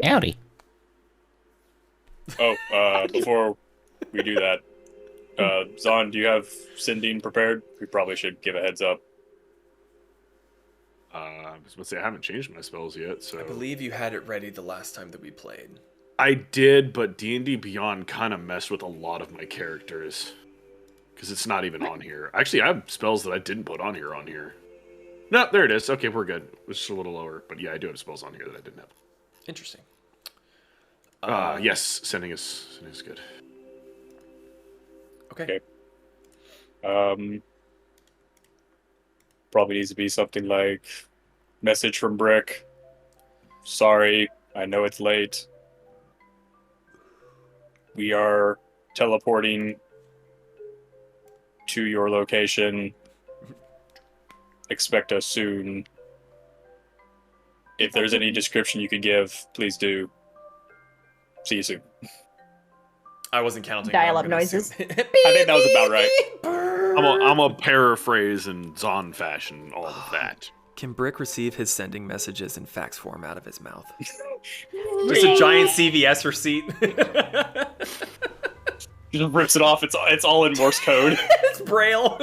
Howdy. Oh, before we do that, Zahn, do you have sending prepared? We probably should give a heads up. I was going to say, I haven't changed my spells yet, so... I believe you had it ready the last time that we played. I did, but D&D Beyond kind of messed with a lot of my characters. Because it's not even on here. Actually, I have spells that I didn't put on here. No, there it is. Okay, we're good. It was just a little lower. But yeah, I do have spells on here that I didn't have. Interesting. Yes, sending is good. Okay. Probably needs to be something like message from Brick. Sorry, I know it's late. We are teleporting to your location. Expect us soon. If there's any description you could give, please do. See you soon. I wasn't counting. Dial-up noises. I think that was about right. I'm a paraphrase in Zahn fashion, all of that. Can Brick receive his sending messages in fax form out of his mouth? Just a giant CVS receipt. He just rips it off. It's all in Morse code. It's Braille.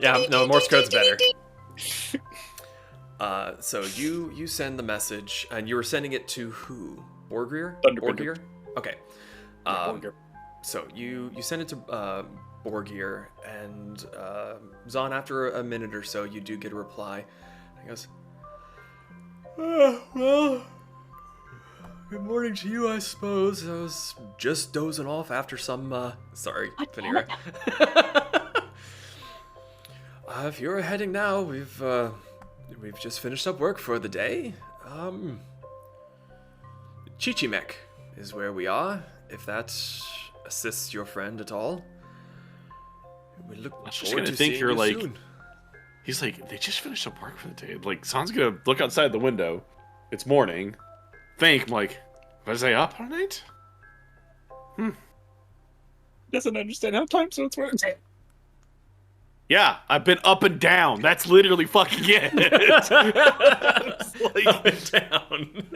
Yeah, no, Morse code's better. So you send the message, and you were sending it to who? Borgir? Thunderbender. Okay. Borgir. So you send it to Borgir, and Zahn, after a minute or so, you do get a reply. He goes, well, good morning to you, I suppose. I was just dozing off after some, sorry, Vanera. If you're heading now, we've just finished up work for the day. Chichimec is where we are, if that assists your friend at all. We look I was just forward gonna to think seeing you're you like, soon. he's like, they just finished up work for the day. Like, Zahn's gonna look outside the window. It's morning. I'm like, was I up all night? Doesn't understand how time zones work. Yeah, I've been up and down. That's literally fucking it. Like, Up and down.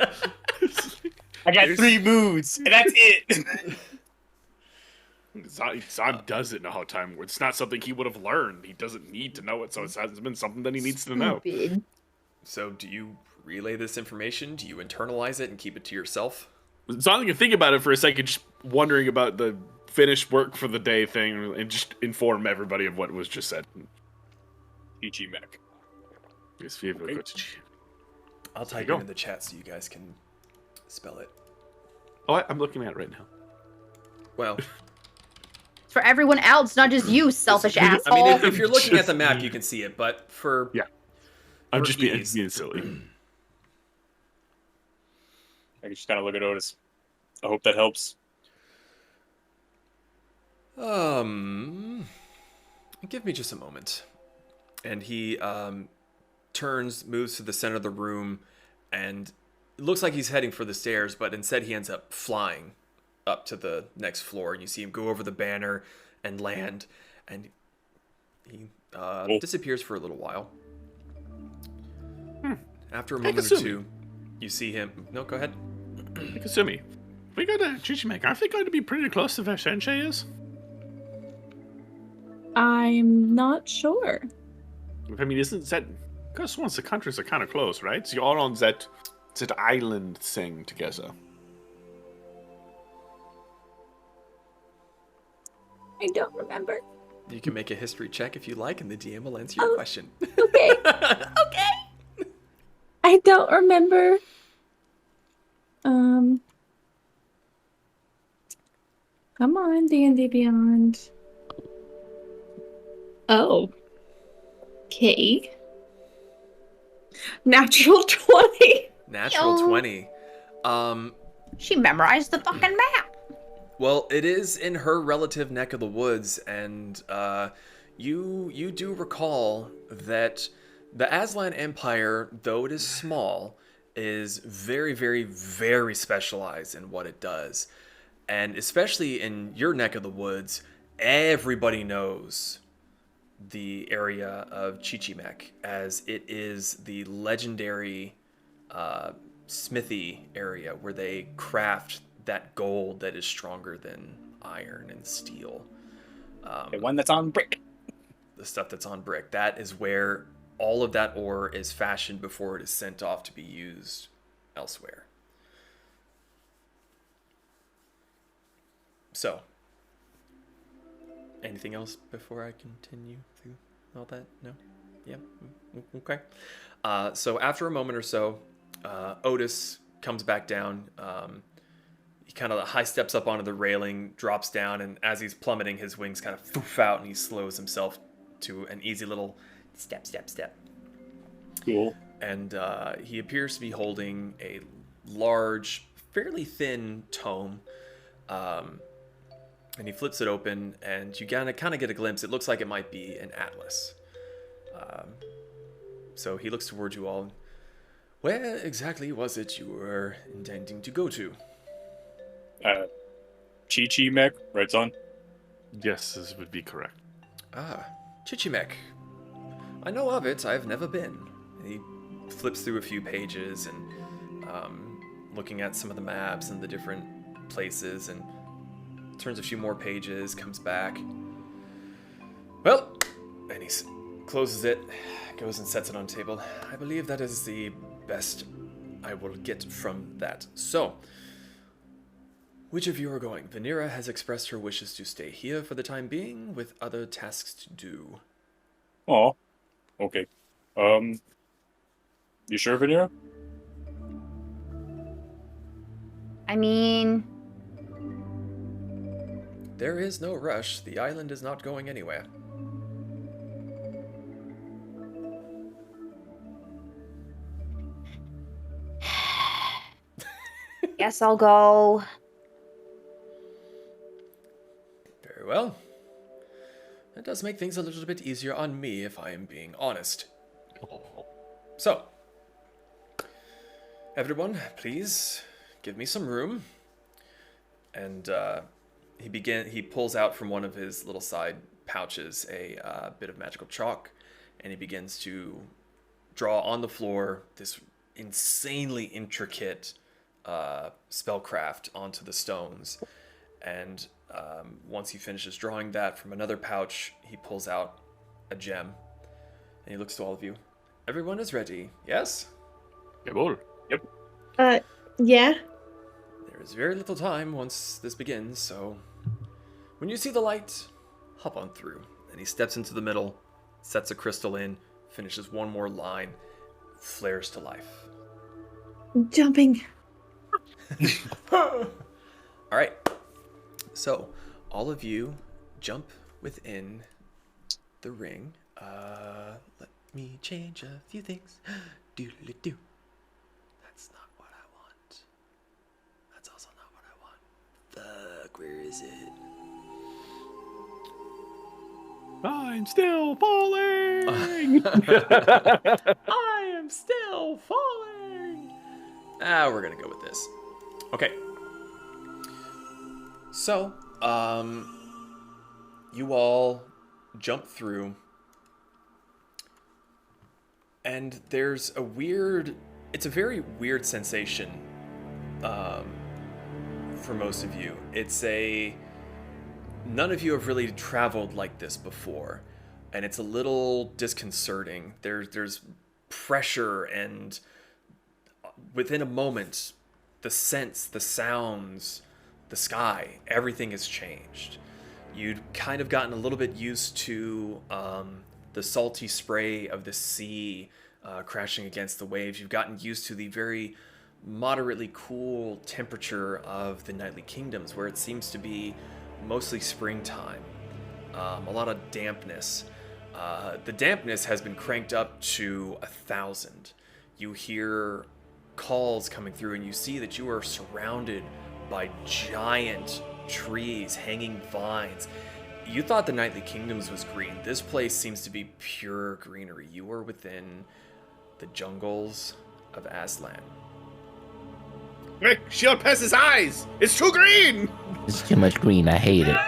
I got 3 moods, and that's it. Zahn doesn't know how time works. It's not something he would have learned. He doesn't need to know it, so it hasn't been something that he needs to know. Stupid. So do you relay this information? Do you internalize it and keep it to yourself? Zahn can think about it for a second, just wondering about the finished work for the day thing, and just inform everybody of what was just said. Chichimec. I'll type it in the chat so you guys can spell it. Oh, I'm looking at it right now. Well, It's for everyone else, not just you, selfish asshole. I mean, if you're looking at the map, you can see it, but for... Yeah. I'm for just being ease. silly. I can just kind of look at Otis. I hope that helps. Give me just a moment. And he moves to the center of the room, and it looks like he's heading for the stairs, but instead he ends up flying up to the next floor, and you see him go over the banner and land, and he disappears for a little while. After a moment or two, you see him... No, go ahead. Kasumi, we got a Chichimec. Aren't they going to be pretty close to where Sensei is? I'm not sure. I mean, isn't that... Because once the countries are kind of close, right? So you're all on that island thing together. I don't remember. You can make a history check if you like, and the DM will answer your question. Okay. Okay. I don't remember. Come on, D&D Beyond. Oh. Okay. Natural 20. Natural Yo. 20. She memorized the fucking map. Well, it is in her relative neck of the woods, and you do recall that the Aslan Empire, though it is small, is very, very, very specialized in what it does. And especially in your neck of the woods, everybody knows the area of Chichimec, as it is the legendary smithy area where they craft that gold that is stronger than iron and steel. The one that's on brick. The stuff that's on brick. That is where all of that ore is fashioned before it is sent off to be used elsewhere. So, anything else before I continue through all that? No? Yeah? Okay. So after a moment or so, Otis comes back down. He kind of high steps up onto the railing, drops down, and as he's plummeting, his wings kind of poof out, and he slows himself to an easy little step. Cool. And he appears to be holding a large, fairly thin tome. And he flips it open, and you kind of get a glimpse. It looks like it might be an atlas. So he looks towards you all. Where exactly was it you were intending to go to? Chichimec, right, son? Yes, this would be correct. Ah, Chichimec. I know of it. I've never been. And he flips through a few pages and looking at some of the maps and the different places, and turns a few more pages, comes back. Well, and he closes it, goes and sets it on the table. I believe that is the best I will get from that. So, which of you are going? Vanera has expressed her wishes to stay here for the time being, with other tasks to do. Oh, okay. You sure, Vanera? I mean, There is no rush. The island is not going anywhere. guess I'll go. Very well. That does make things a little bit easier on me, if I am being honest. So, everyone, please give me some room. And he pulls out from one of his little side pouches a bit of magical chalk, and he begins to draw on the floor this insanely intricate spellcraft onto the stones. And once he finishes drawing that from another pouch, he pulls out a gem, and he looks to all of you. Everyone is ready, yes? Jawohl. Yeah. There is very little time once this begins, so when you see the light, hop on through. And he steps into the middle, sets a crystal in, finishes one more line, flares to life. Jumping. All right. So, all of you jump within the ring. Let me change a few things. Doodly-doo. That's not what I want. That's also not what I want. Fuck, where is it? I'm still falling! I am still falling! We're gonna go with this. Okay. So, you all jump through, and there's it's a very weird sensation, for most of you. It's none of you have really traveled like this before, and it's a little disconcerting. There's pressure, and within a moment, the scents, the sounds, the sky, everything has changed. You'd kind of gotten a little bit used to the salty spray of the sea crashing against the waves. You've gotten used to the very moderately cool temperature of the Nightly Kingdoms, where it seems to be mostly springtime. A lot of dampness. The dampness has been cranked up to 1,000. You hear calls coming through, and you see that you are surrounded by giant trees, hanging vines. You thought the Nightly Kingdoms was green. This place seems to be pure greenery. You are within the jungles of Aslan. Quick, shield past his eyes! It's too green! It's too much green. I hate it.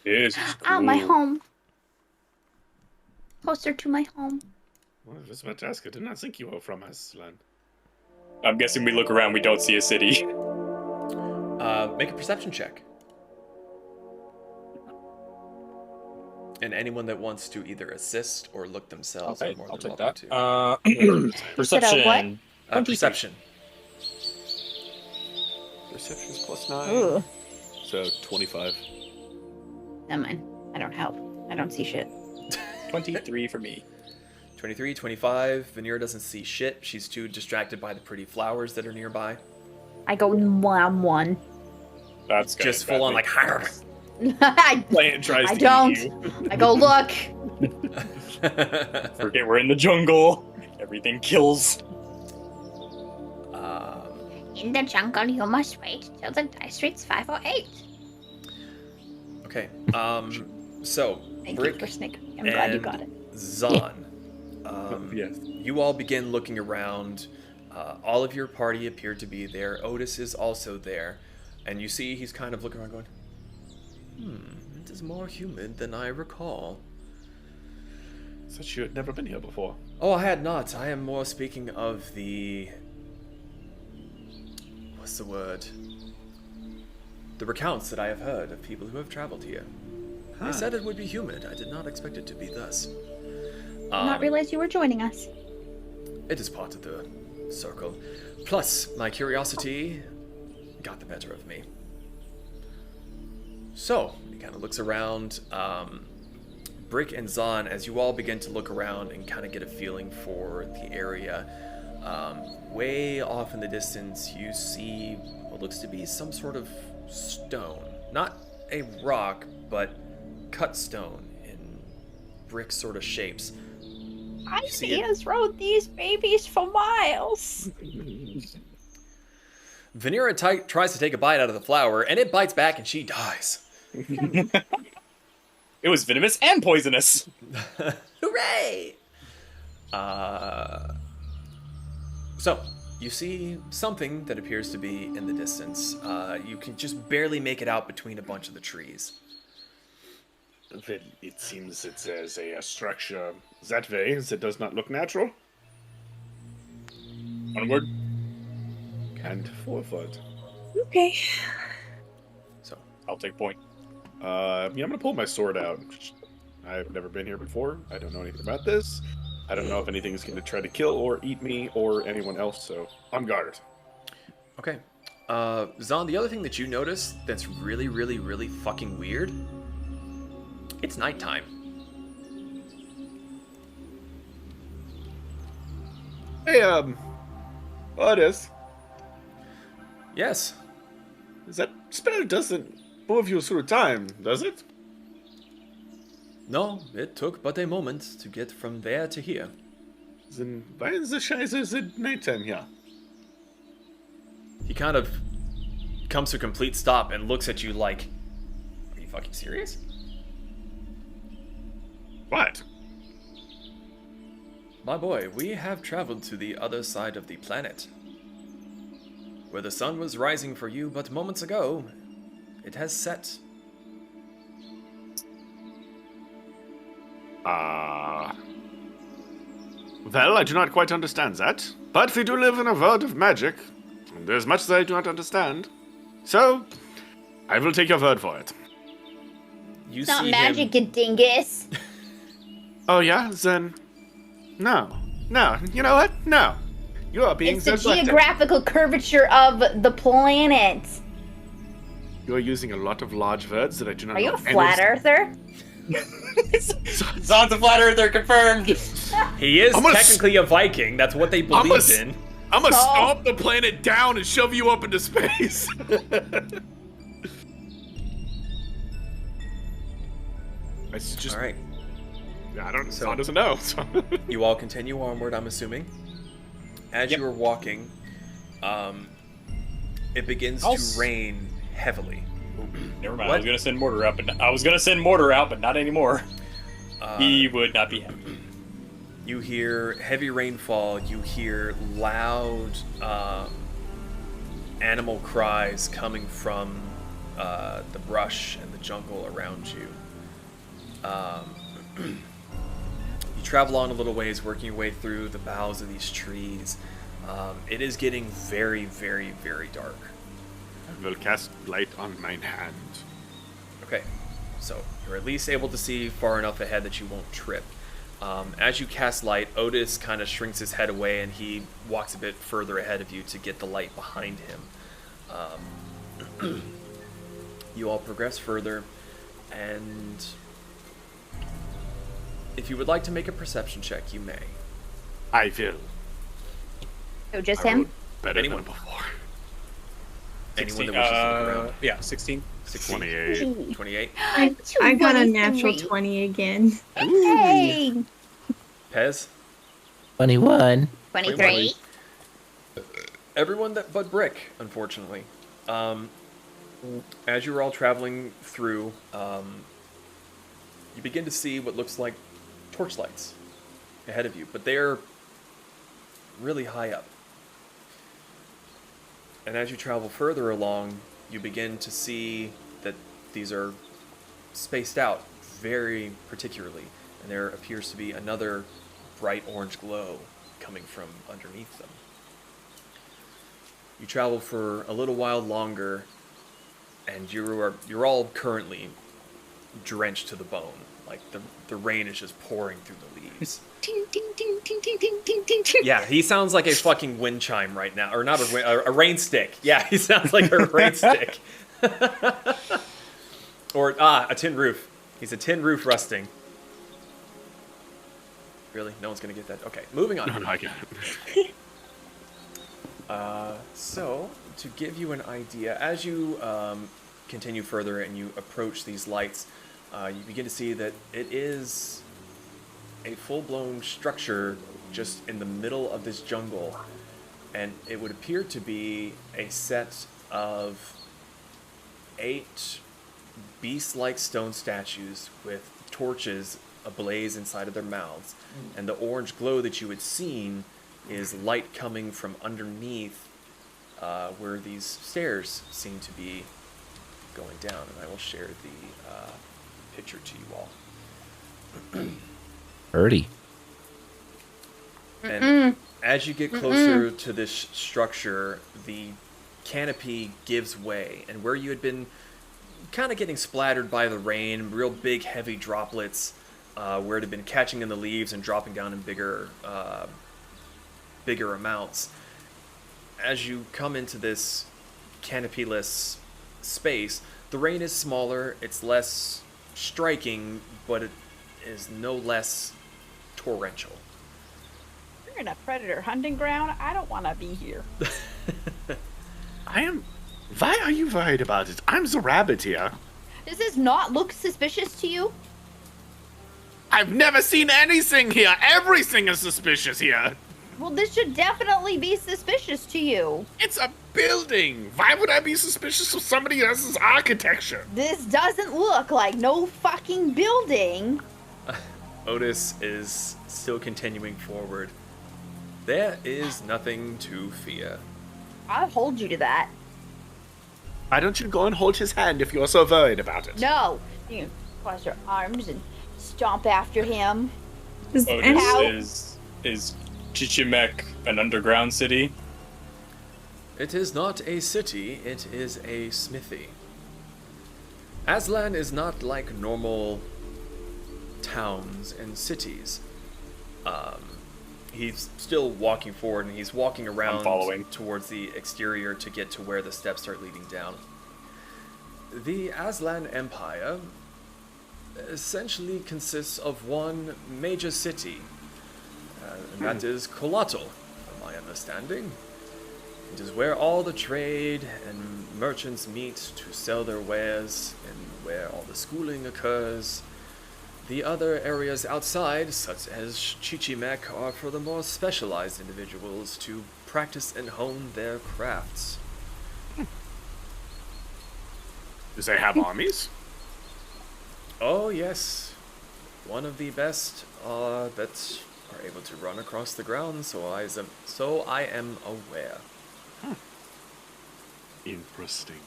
Yes. My home. Closer to my home. Well, I was about to ask, I did not think you were from Aslan. I'm guessing we look around, we don't see a city. Make a perception check. And anyone that wants to either assist or look themselves are more I'll than take welcome that. to. Perception. Perception. Perception's +9. Ooh. So 25. Never mind. I don't help. I don't see shit. 23 for me. 23, 25. Vanera doesn't see shit. She's too distracted by the pretty flowers that are nearby. I go 1-1. That's good. Just full on like. Plant tries I to don't. eat you. I go look. Forget we're in the jungle. Everything kills. In the jungle, you must wait till the dice reads 5 or 8. Okay. So Thank Brick you for snickering. I'm glad you and got it. Zahn. Yes. You all begin looking around. All of your party appear to be there. Otis is also there. And you see he's kind of looking around going, it is more humid than I recall. Such you had never been here before. Oh, I had not. I am more speaking of the... What's the word? The recounts that I have heard of people who have traveled here. They said it would be humid. I did not expect it to be thus. Did not realize you were joining us. It is part of the circle. Plus, my curiosity got the better of me. So, he kind of looks around. Brick and Zahn, as you all begin to look around and kind of get a feeling for the area, way off in the distance, you see what looks to be some sort of stone. Not a rock, but cut stone in brick sort of shapes. I see us rode these babies for miles. Vanera tries to take a bite out of the flower, and it bites back and she dies. It was venomous and poisonous. Hooray! So, you see something that appears to be in the distance. You can just barely make it out between a bunch of the trees. Well, it seems that there's a structure that way that does not look natural. Onward. And forward. Okay. So, I'll take point. I'm gonna pull my sword out. I've never been here before. I don't know anything about this. I don't know if anything's gonna try to kill or eat me or anyone else, so on guard. okay. Zahn, the other thing that you notice that's really, really, really fucking weird, it's nighttime. Hey, Otis, Yes. that spell doesn't move you through time, does it? No, it took but a moment to get from there to here. Then why is the Scheiße at nighttime here? He kind of comes to a complete stop and looks at you like, are you fucking serious? What? My boy, we have traveled to the other side of the planet. Where the sun was rising for you but moments ago, it has set. Well, I do not quite understand that. But we do live in a world of magic, and there's much that I do not understand. So, I will take your word for it. You It's not see magic, him. you dingus. Oh yeah, then no. You know what? No, you are being It's the selective. geographical curvature of the planet. You are using a lot of large words that I do not Are know. you a flat earther? Zon's a flat earther, confirmed. He is I'm gonna technically a Viking. That's what they I'm believed a- in. I'm gonna Oh. stomp the planet down and shove you up into space. It's just, All right. I don't. So- Zon doesn't know. So. You all continue onward, I'm assuming. As Yep. you are walking, it begins to rain heavily. Never mind. What? I was gonna send mortar out, but not anymore. He would not be happy. You hear heavy rainfall. You hear loud animal cries coming from the brush and the jungle around you. You travel on a little ways, working your way through the boughs of these trees. It is getting very, very, very dark. I will cast light on mine hand. Okay, so you're at least able to see far enough ahead that you won't trip. As you cast light, Otis kind of shrinks his head away and he walks a bit further ahead of you to get the light behind him. You all progress further, and if you would like to make a perception check, you may. I will. So just I him? rolled better Anyone. than before. Anyone that wishes to look around. Yeah, 16. 16, 28. 28. I got a natural 20 again. Hey! Pez? 21. 23. Everyone but Brick, unfortunately. As you're all traveling through, you begin to see what looks like torchlights ahead of you, but they're really high up. And as you travel further along, you begin to see that these are spaced out very particularly, and there appears to be another bright orange glow coming from underneath them. You travel for a little while longer, and you're all currently drenched to the bone. Like the rain is just pouring through the leaves. Ting, ting, ting, ting, ting, ting, ting, ting, ting. Yeah, he sounds like a fucking wind chime right now, or not a rain stick. Yeah, he sounds like a rain stick. Or a tin roof. He's a tin roof rusting. Really? No one's gonna get that? Okay, moving on. No, I got it. So, to give you an idea, as you continue further and you approach these lights, you begin to see that it is a full-blown structure just in the middle of this jungle. And it would appear to be a set of 8 beast-like stone statues with torches ablaze inside of their mouths. And the orange glow that you had seen is light coming from underneath where these stairs seem to be going down. And I will share the picture to you all. Birdie. And as you get closer to this structure, the canopy gives way. And where you had been kind of getting splattered by the rain, real big heavy droplets, where it had been catching in the leaves and dropping down in bigger amounts. As you come into this canopyless space, the rain is smaller, it's less striking, but it is no less torrential. You're in a predator hunting ground. I don't want to be here. I am. Why are you worried about it? I'm the rabbit here. Does this not look suspicious to you? I've never seen anything here. Everything is suspicious here. Well, this should definitely be suspicious to you. It's a building. Why would I be suspicious of somebody else's architecture? This doesn't look like no fucking building. Otis is still continuing forward. There is nothing to fear. I'll hold you to that. Why don't you go and hold his hand if you're so worried about it? No. You cross your arms and stomp after him. Otis is Chichimek an underground city? It is not a city, it is a smithy. Aslan is not like normal towns and cities. He's still walking forward, and he's walking around following. towards the exterior to get to where the steps start leading down. The Aslan Empire essentially consists of one major city, and that is Colatl, from my understanding. It is where all the trade and merchants meet to sell their wares, and where all the schooling occurs. The other areas outside, such as Chichimek, are for the more specialized individuals to practice and hone their crafts. Does they have armies? Oh yes, one of the best that are able to run across the ground, so I am aware. Interesting.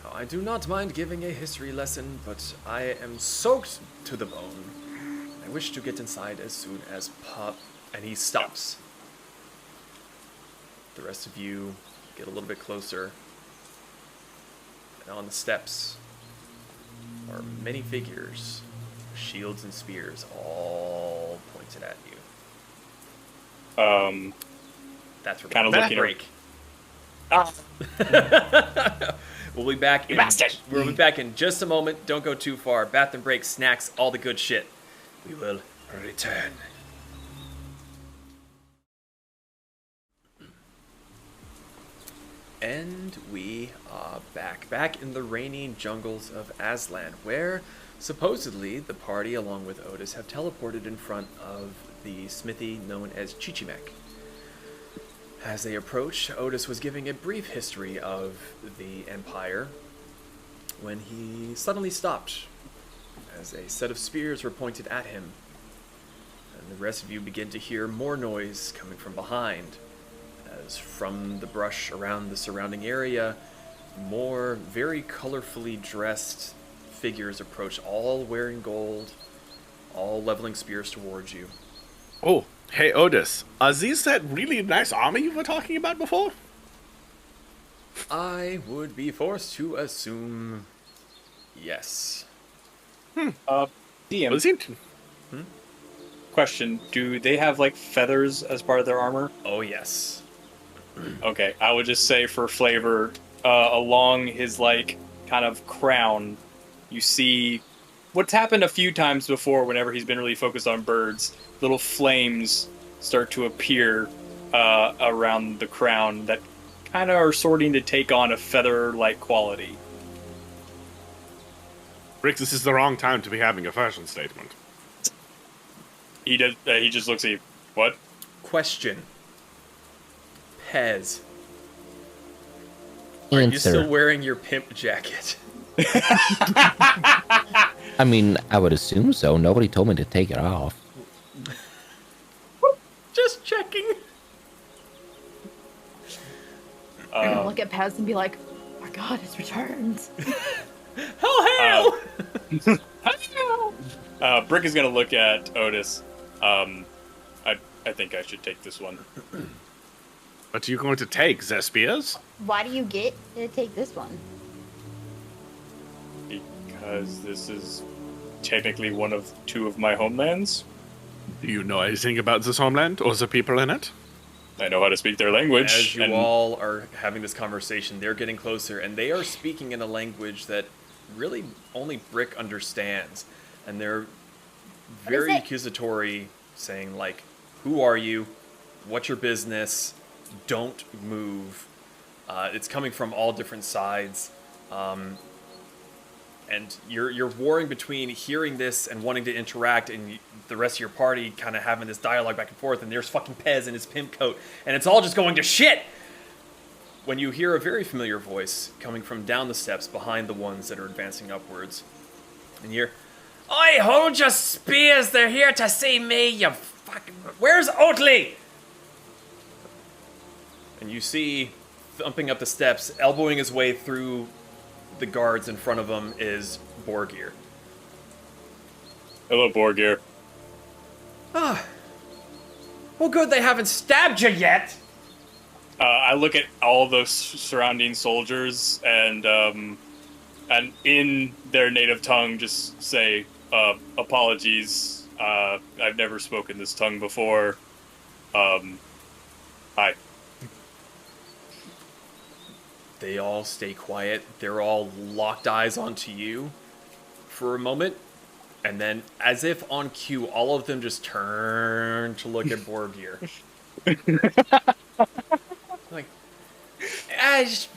Now, I do not mind giving a history lesson, but I am soaked to the bone. I wish to get inside as soon as and he stops. The rest of you get a little bit closer. And on the steps are many figures, shields and spears, all pointed at you. That's where Kinda we're looking break. We'll be back. We'll be back in just a moment. Don't go too far. Bath and break, snacks, all the good shit. We will return. And we are back in the rainy jungles of Aslan, where supposedly the party, along with Otis, have teleported in front of the smithy known as Chichimek. As they approached, Otis was giving a brief history of the Empire when he suddenly stopped as a set of spears were pointed at him. And the rest of you begin to hear more noise coming from behind, as from the brush around the surrounding area, more very colorfully dressed figures approach, all wearing gold, all leveling spears towards you. Oh, hey Otis, are these that really nice army you were talking about before? I would be forced to assume yes. DM, Was it? question: do they have like feathers as part of their armor? Oh yes. Okay, I would just say for flavor, along his like kind of crown, you see what's happened a few times before. Whenever he's been really focused on birds, little flames start to appear around the crown that kind of are sorting to take on a feather-like quality. Rick, this is the wrong time to be having a fashion statement. He does. He just looks at you. What? Question. Pez. Are you still Answer. wearing your pimp jacket? I mean, I would assume so. Nobody told me to take it off. Just checking. You're gonna look at Pez and be like, oh my god, it's returned. Oh hell! Brick is gonna look at Otis. I think I should take this one. What are you going to take, the spears? Why do you get to take this one? Because this is technically one of two of my homelands. Do you know anything about this homeland or the people in it? I know how to speak their language. As you and all are having this conversation, they're getting closer, and they are speaking in a language that really only Brick understands. And they're very is it? accusatory, saying like, who are you? What's your business? Don't move. It's coming from all different sides. And you're warring between hearing this and wanting to interact, and the rest of your party kind of having this dialogue back and forth, and there's fucking Pez in his pimp coat, and it's all just going to shit! When you hear a very familiar voice coming from down the steps behind the ones that are advancing upwards, and you're, "Oi, hold your spears! They're here to see me, you fucking... Where's Oatley?" And you see, thumping up the steps, elbowing his way through the guards in front of him, is Borgir. hello, Borgir. Ah. Well, good they haven't stabbed you yet! I look at all those surrounding soldiers, and and in their native tongue, just say, apologies. I've never spoken this tongue before. Hi. They all stay quiet. They're all locked eyes onto you for a moment. And then, as if on cue, all of them just turn to look at Borgir. Like,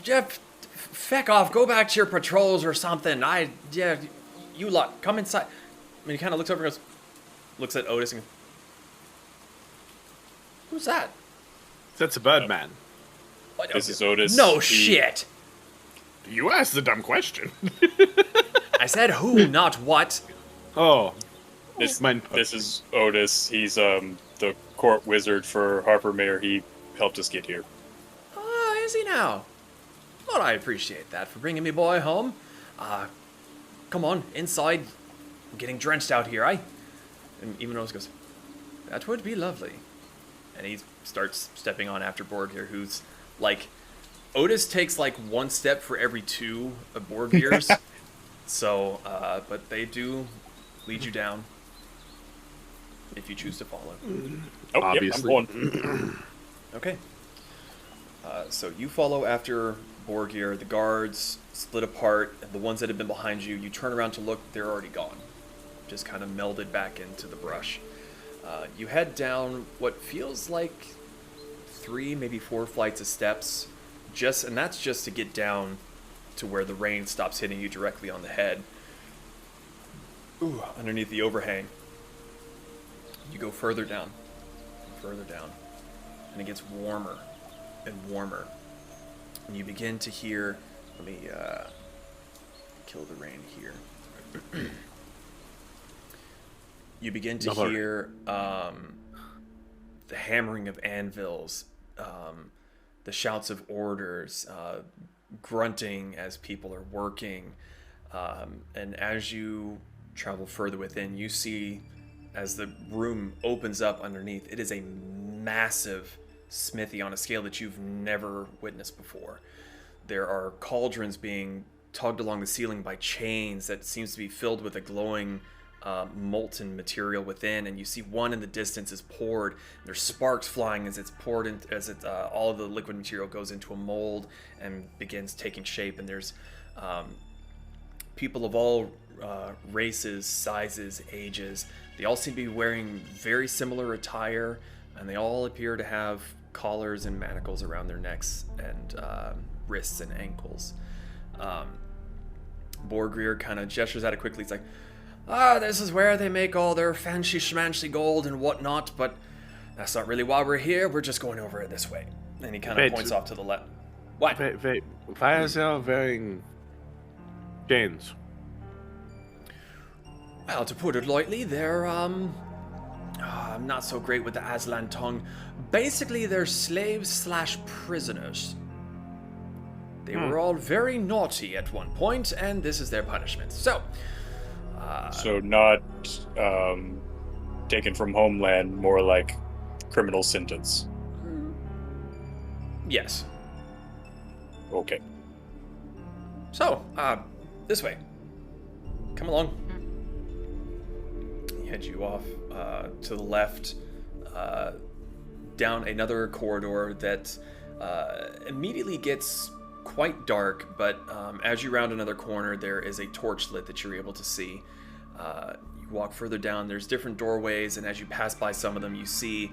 Jeff, feck off. Go back to your patrols or something. You lot, come inside. And he kind of looks over and goes, looks at Otis and goes, who's that? That's a bird man. What? This is Otis. No shit. You asked the dumb question. I said who, not what. Oh. This is Otis. He's the court wizard for Harper Mayor. He helped us get here. Oh, is he now? Well, I appreciate that for bringing me boy home. Come on, inside. I'm getting drenched out here, And even Otis goes, that would be lovely. And he starts stepping on after Borgir, who's like, Otis takes like one step for every two of Borgir's. So, but they do lead you down if you choose to follow. Oh, obviously. Yep, I'm going. Okay. So you follow after Borgir. The guards split apart, and the ones that have been behind you, you turn around to look, they're already gone. Just kind of melded back into the brush. You head down what feels like 3, maybe 4 flights of steps, and that's just to get down to where the rain stops hitting you directly on the head. Ooh, underneath the overhang. You go further down, and it gets warmer and warmer. And you begin to hear, let me kill the rain here. You begin to hear the hammering of anvils, the shouts of orders, grunting as people are working. And as you travel further within, you see, as the room opens up underneath, it is a massive smithy on a scale that you've never witnessed before. There are cauldrons being tugged along the ceiling by chains that seems to be filled with a glowing molten material within, and you see one in the distance is poured. There's sparks flying as it's poured in, all of the liquid material goes into a mold and begins taking shape. And there's people of all races, sizes, ages. They all seem to be wearing very similar attire, and they all appear to have collars and manacles around their necks and wrists and ankles. Borgir kind of gestures at it quickly. It's like, this is where they make all their fancy schmancy gold and whatnot, but that's not really why we're here. We're just going over it this way. And he kind of points off to the left. What? Wait. Why is they wearing chains? Well, to put it lightly, they're, I'm not so great with the Aslan tongue. Basically, they're slaves/prisoners. They were all very naughty at one point, and this is their punishment. So not Taken from homeland, more like criminal sentence. Yes. Okay. So, this way. Come along. He heads you off to the left, down another corridor that immediately gets quite dark, but as you round another corner, there is a torch lit that you're able to see. You walk further down, there's different doorways, and as you pass by some of them, you see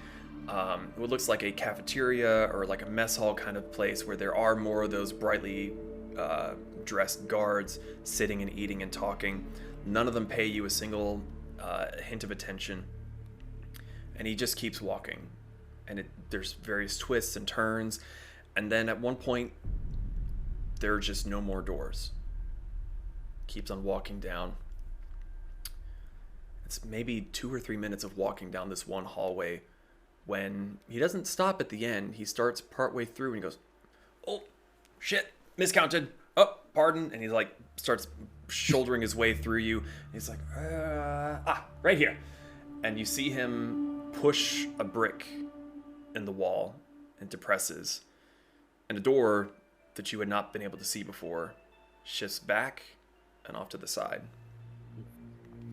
what looks like a cafeteria or like a mess hall kind of place where there are more of those brightly dressed guards sitting and eating and talking. None of them pay you a single hint of attention, and he just keeps walking. And there's various twists and turns, and then at one point, there are just no more doors. Keeps on walking down. It's maybe 2 or 3 minutes of walking down this one hallway when he doesn't stop at the end. He starts partway through and he goes, "Oh, shit, miscounted. Oh, pardon." And he like starts shouldering his way through you. And he's like, right here. And you see him push a brick in the wall and depresses. And a door that you had not been able to see before shifts back and off to the side.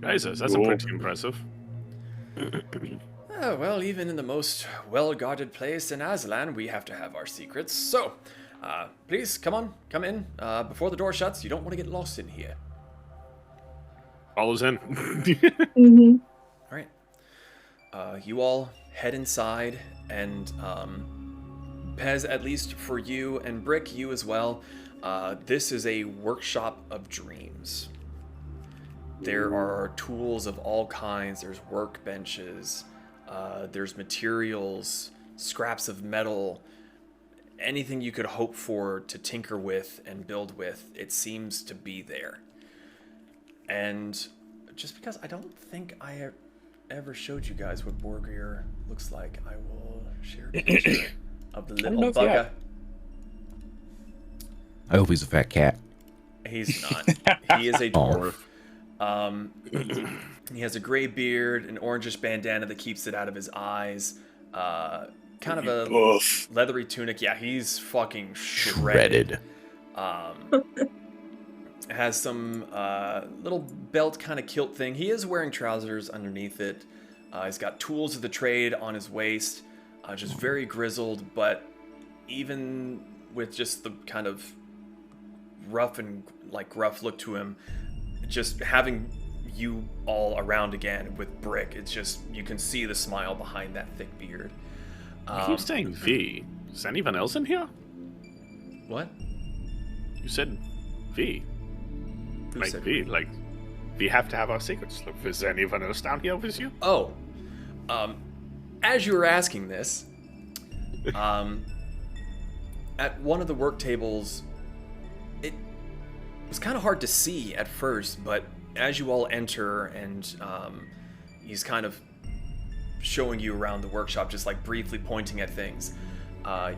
Jesus, that's Cool. pretty impressive. Oh, well, even in the most well-guarded place in Aslan, we have to have our secrets. So, please, come in. Before the door shuts, you don't want to get lost in here. Follows in. Mm-hmm. All right. You all head inside, and Pez, at least for you, and Brick, you as well, this is a workshop of dreams. There are tools of all kinds. There's workbenches. There's materials, scraps of metal, anything you could hope for to tinker with and build with. It seems to be there. And just because I don't think I ever showed you guys what Borgir looks like, I will share a picture of the don't know little if you bugger. have. I hope he's a fat cat. He's not. He is a dwarf. He has a gray beard, an orangish bandana that keeps it out of his eyes, kind of a Oof. leathery tunic. Yeah, he's fucking shredded. Has some little belt kind of kilt thing. He is wearing trousers underneath it. He's got tools of the trade on his waist, just very grizzled, but even with just the kind of rough look to him, just having you all around again with Brick, it's just, you can see the smile behind that thick beard. You keep saying V. Is anyone else in here? What? You said V. Who Like said V. Like, we have to have our secrets. Look, is there anyone else down here with you? Oh, as you were asking this, at one of the work tables, it was kind of hard to see at first, but as you all enter and he's kind of showing you around the workshop, just like briefly pointing at things,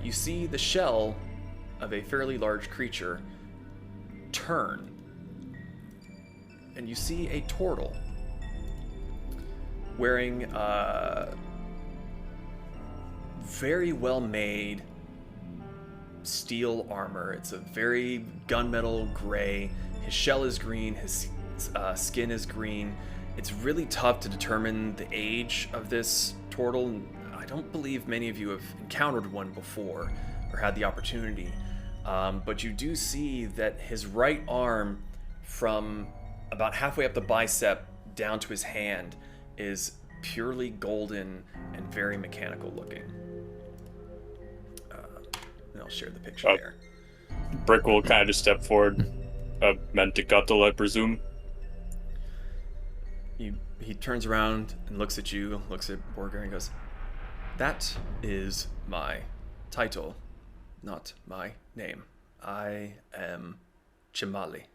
you see the shell of a fairly large creature turn, and you see a turtle wearing very well made steel armor. It's a very gunmetal gray. His shell is green, his skin is green. It's really tough to determine the age of this turtle. I don't believe many of you have encountered one before or had the opportunity, but you do see that his right arm, from about halfway up the bicep down to his hand, is purely golden and very mechanical looking. And I'll share the picture there. Brick will kind of just step forward. Mendicato, I presume. He turns around and looks at you, looks at Borger, and goes, "That is my title, not my name. I am Chimali.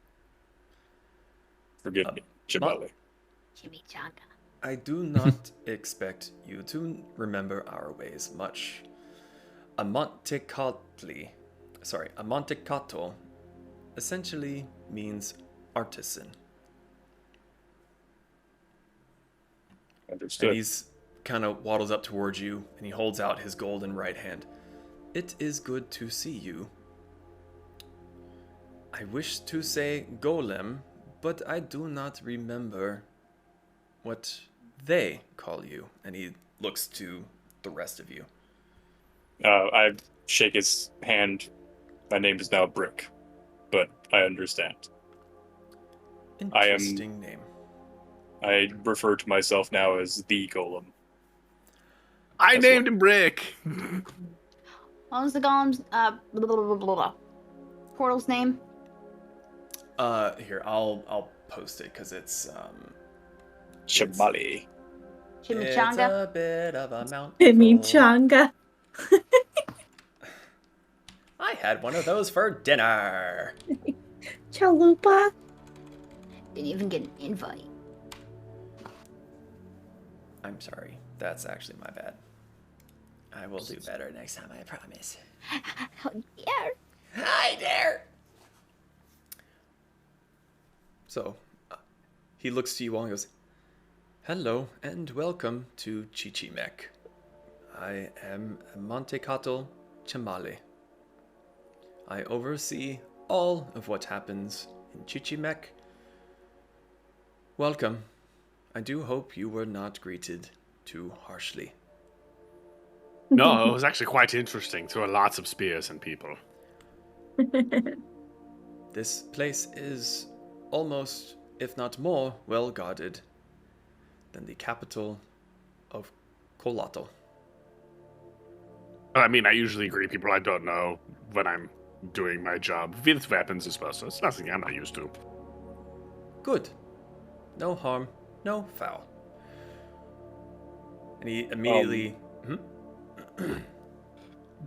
Forgive me, Chimali. Chimichanga. I do not expect you to remember our ways much. A Montecato essentially means artisan." Understood. And he's kind of waddles up towards you, and he holds out his golden right hand. "It is good to see you. I wish to say golem, but I do not remember what they call you." And he looks to the rest of you. I shake his hand. My name is now Brick, but I understand. Interesting name. I refer to myself now as the Golem. I That's named him Brick. What was the golem's portal's name? Here, I'll post it because it's Chimali. It's Chimichanga. a bit of a mouthful. Chimichanga. I had one of those for dinner. Chalupa. Didn't even get an invite. I'm sorry. That's actually my bad. I will do better next time, I promise. Yeah. Hi there! So, he looks to you all and goes, "Hello and welcome to Chichimek. I am Montecato Chimali. I oversee all of what happens in Chichimek, Welcome. I do hope you were not greeted too harshly. No, it was actually quite interesting. There were lots of spears and people. This place is almost, if not more, well guarded than the capital of Colato. I mean, I usually greet people I don't know when I'm doing my job with weapons as well, so it's nothing I'm not used to. Good. No harm, no foul. And he immediately...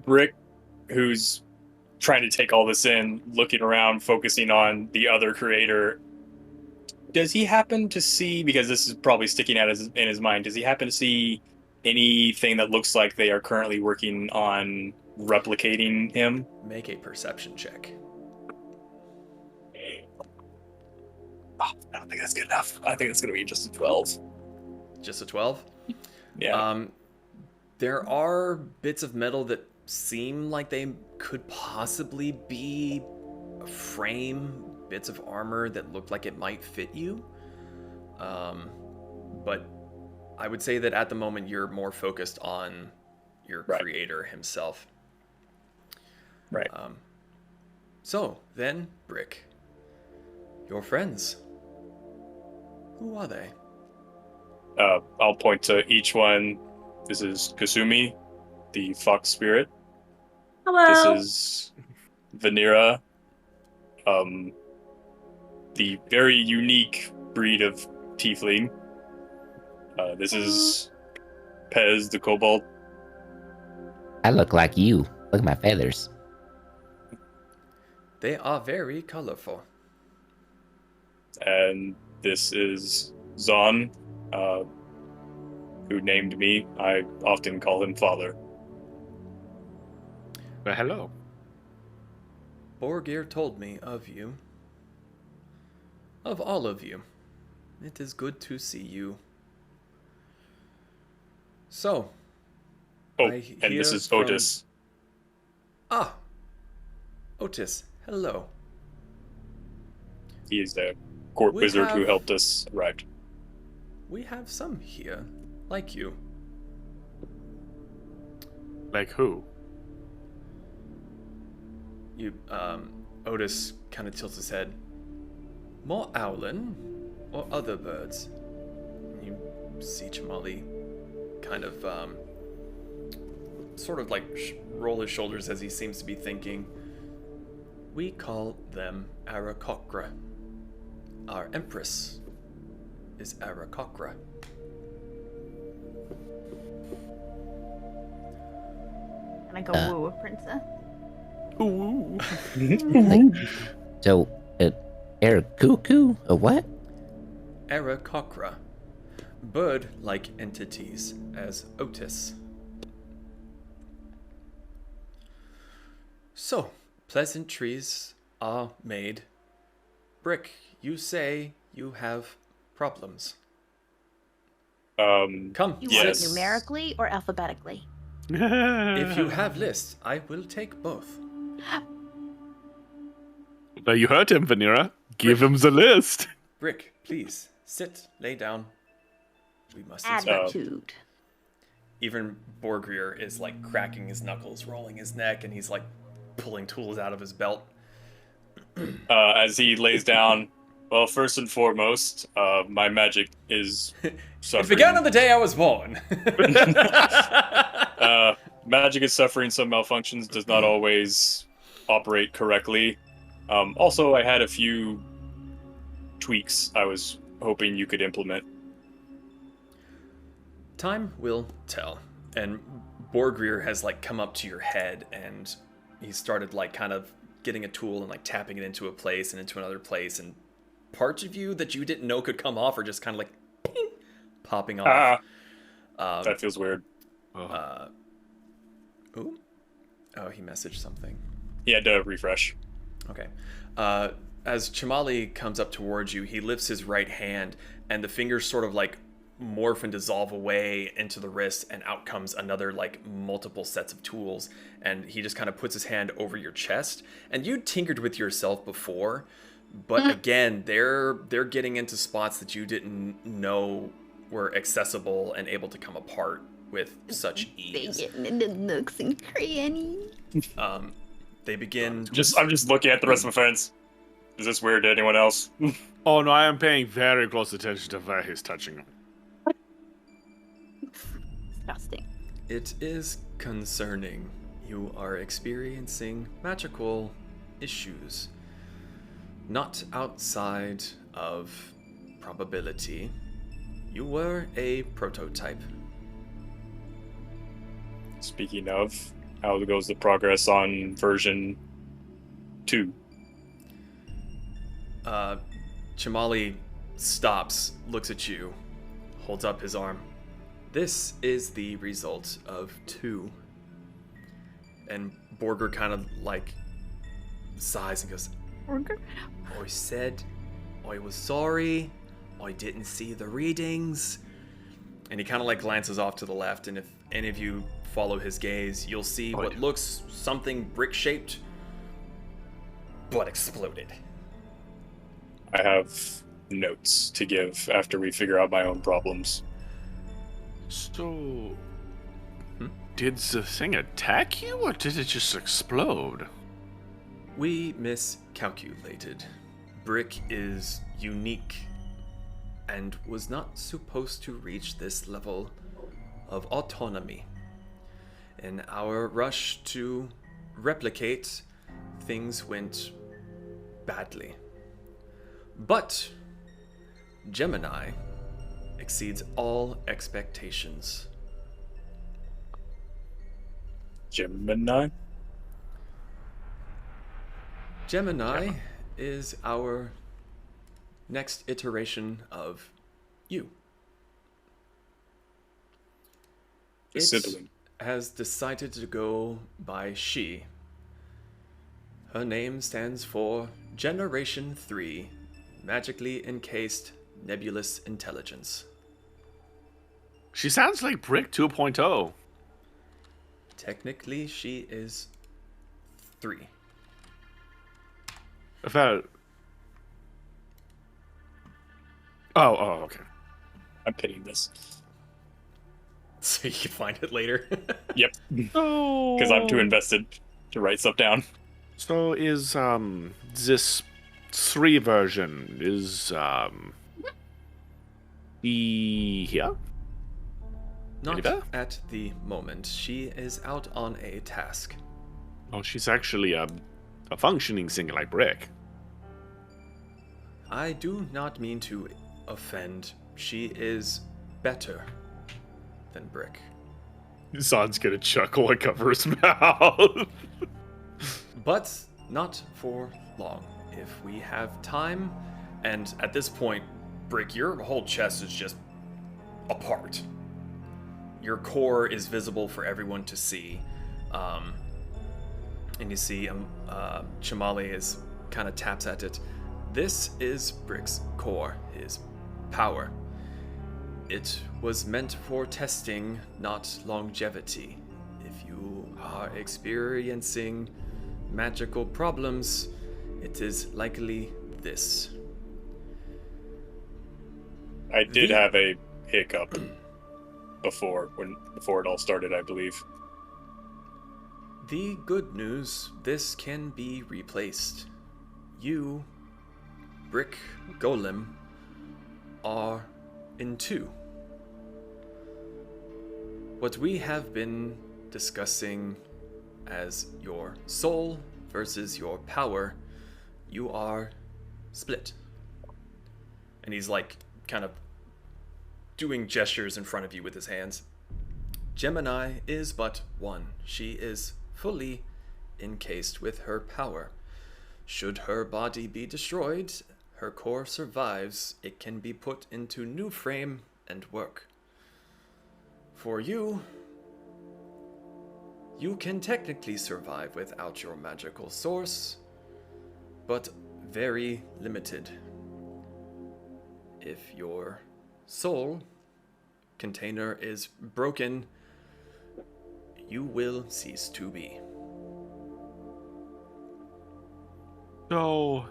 Brick, who's trying to take all this in, looking around, focusing on the other creator, does he happen to see, because this is probably sticking out in his mind, does he happen to see anything that looks like they are currently working on replicating him? Make a perception check. Oh, I don't think that's good enough. I think it's going to be just a 12. Just a 12? Yeah. There are bits of metal that seem like they could possibly be a frame, bits of armor that look like it might fit you. But I would say that at the moment you're more focused on your creator himself. Right. So then, Brick, your friends, who are they? I'll point to each one. This is Kasumi, the fox spirit. Hello. This is Vanera, the very unique breed of tiefling. This is Pez, the kobold. I look like you. Look at my feathers. They are very colorful. And this is Zon, who named me. I often call him father. Well, hello. Borgir told me of you. Of all of you. It is good to see you. So. Oh, I and this hear is from- Otis. Ah. Otis, hello. He is the court We wizard who have- helped us arrive. We have some here, like you. Like who? You, Otis kind of tilts his head. More owlin or other birds? You see Chamali kind of, sort of like roll his shoulders as he seems to be thinking. We call them Arakokra. Our empress is Arakokra. Can I go woo a princess? So, Eric Cuckoo? A what? Arakokra. Bird-like entities as Otis. So, pleasantries are made. Brick, you say you have problems. Um, Come, You Yes. want it numerically or alphabetically? if you have lists, I will take both. Now you heard him, Vanera. Give him the list. Brick, please, sit, lay down. We must Attitude. Even Borgir is like cracking his knuckles, rolling his neck, and he's like pulling tools out of his belt. as he lays down, well, first and foremost, my magic is It suffering. began on the day I was born. Magic is suffering some malfunctions, does not always operate correctly. Also, I had a few tweaks I was hoping you could implement. Time will tell. And Borgir has like come up to your head and he started like kind of getting a tool and like tapping it into a place and into another place, and parts of you that you didn't know could come off are just kind of like ping, popping off. That feels weird. Ooh. Oh, he messaged something. He had to refresh. Okay. As Chamali comes up towards you, he lifts his right hand, and the fingers sort of like morph and dissolve away into the wrist, and out comes another like multiple sets of tools. And he just kind of puts his hand over your chest. And you tinkered with yourself before, But again, they're getting into spots that you didn't know were accessible and able to come apart with such They ease. getting into nooks and crannies. They begin. I'm just looking at the rest of the fence. Is this weird to anyone else? Oh no, I am paying very close attention to where he's touching him. Disgusting. It is concerning. You are experiencing magical issues. Not outside of probability. You were a prototype. Speaking of, how goes the progress on version 2? Chamali stops, looks at you, holds up his arm. This is the result of 2. And Borger kind of like sighs and goes, Borger? I said I was sorry, I didn't see the readings. And he kind of like glances off to the left, and if any of you follow his gaze, you'll see what looks something brick-shaped, but exploded. I have notes to give after we figure out my own problems. So, did the thing attack you, or did it just explode? We miscalculated. Brick is unique and was not supposed to reach this level of autonomy. In our rush to replicate, things went badly. But Gemini exceeds all expectations. Gemini? Gemini is our next iteration of you. The It sibling. has decided to go by she. Her name stands for Generation 3, Magically Encased Nebulous Intelligence. She sounds like Brick 2.0. Technically, she is 3. About... Oh, okay. I'm pitying this. So you can find it later. Yep. Oh. Because I'm too invested to write stuff down. So is, this 3 version, is, he here? Not Eva? at the moment. She is out on a task. Oh, she's actually a functioning thing like Brick. I do not mean to offend. She is better than Brick. Zan's gonna chuckle and cover his mouth. But not for long. If we have time, and at this point, Brick, your whole chest is just apart. Your core is visible for everyone to see. And you see Chamali is kind of taps at it. This is Brick's core, his power. It was meant for testing, not longevity. If you are experiencing magical problems, it is likely this. I did have a hiccup before it all started, I believe. The good news, this can be replaced. You, Brick Golem, are in 2. What we have been discussing as your soul versus your power, you are split. And he's like kind of doing gestures in front of you with his hands. Gemini is but 1. She is fully encased with her power. Should her body be destroyed, her core survives. It can be put into new frame and work. For you, you can technically survive without your magical source, but very limited. If your soul container is broken, you will cease to be. So,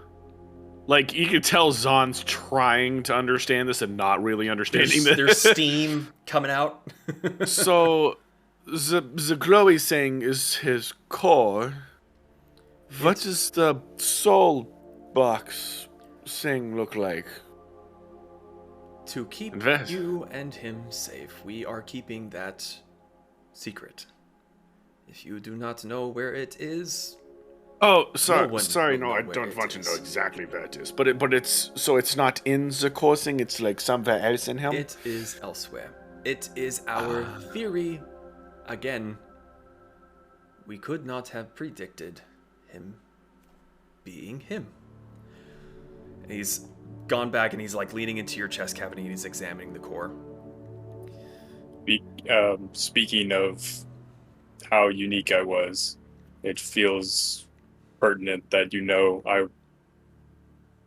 Like, you could tell Zon's trying to understand this and not really understanding this. There's steam coming out. So, the glowy thing is his core. What does the soul box thing look like? To keep Invest. you and him safe, we are keeping that secret. If you do not know where it is, Oh, No sorry, one sorry, will no, know I where don't it want to is. know exactly where it is. But it's not in the core thing. It's like somewhere else in him. it is elsewhere. It is our theory. Again, we could not have predicted him being him. And he's gone back and he's like leaning into your chest cavity and he's examining the core. Speaking of how unique I was, it feels pertinent that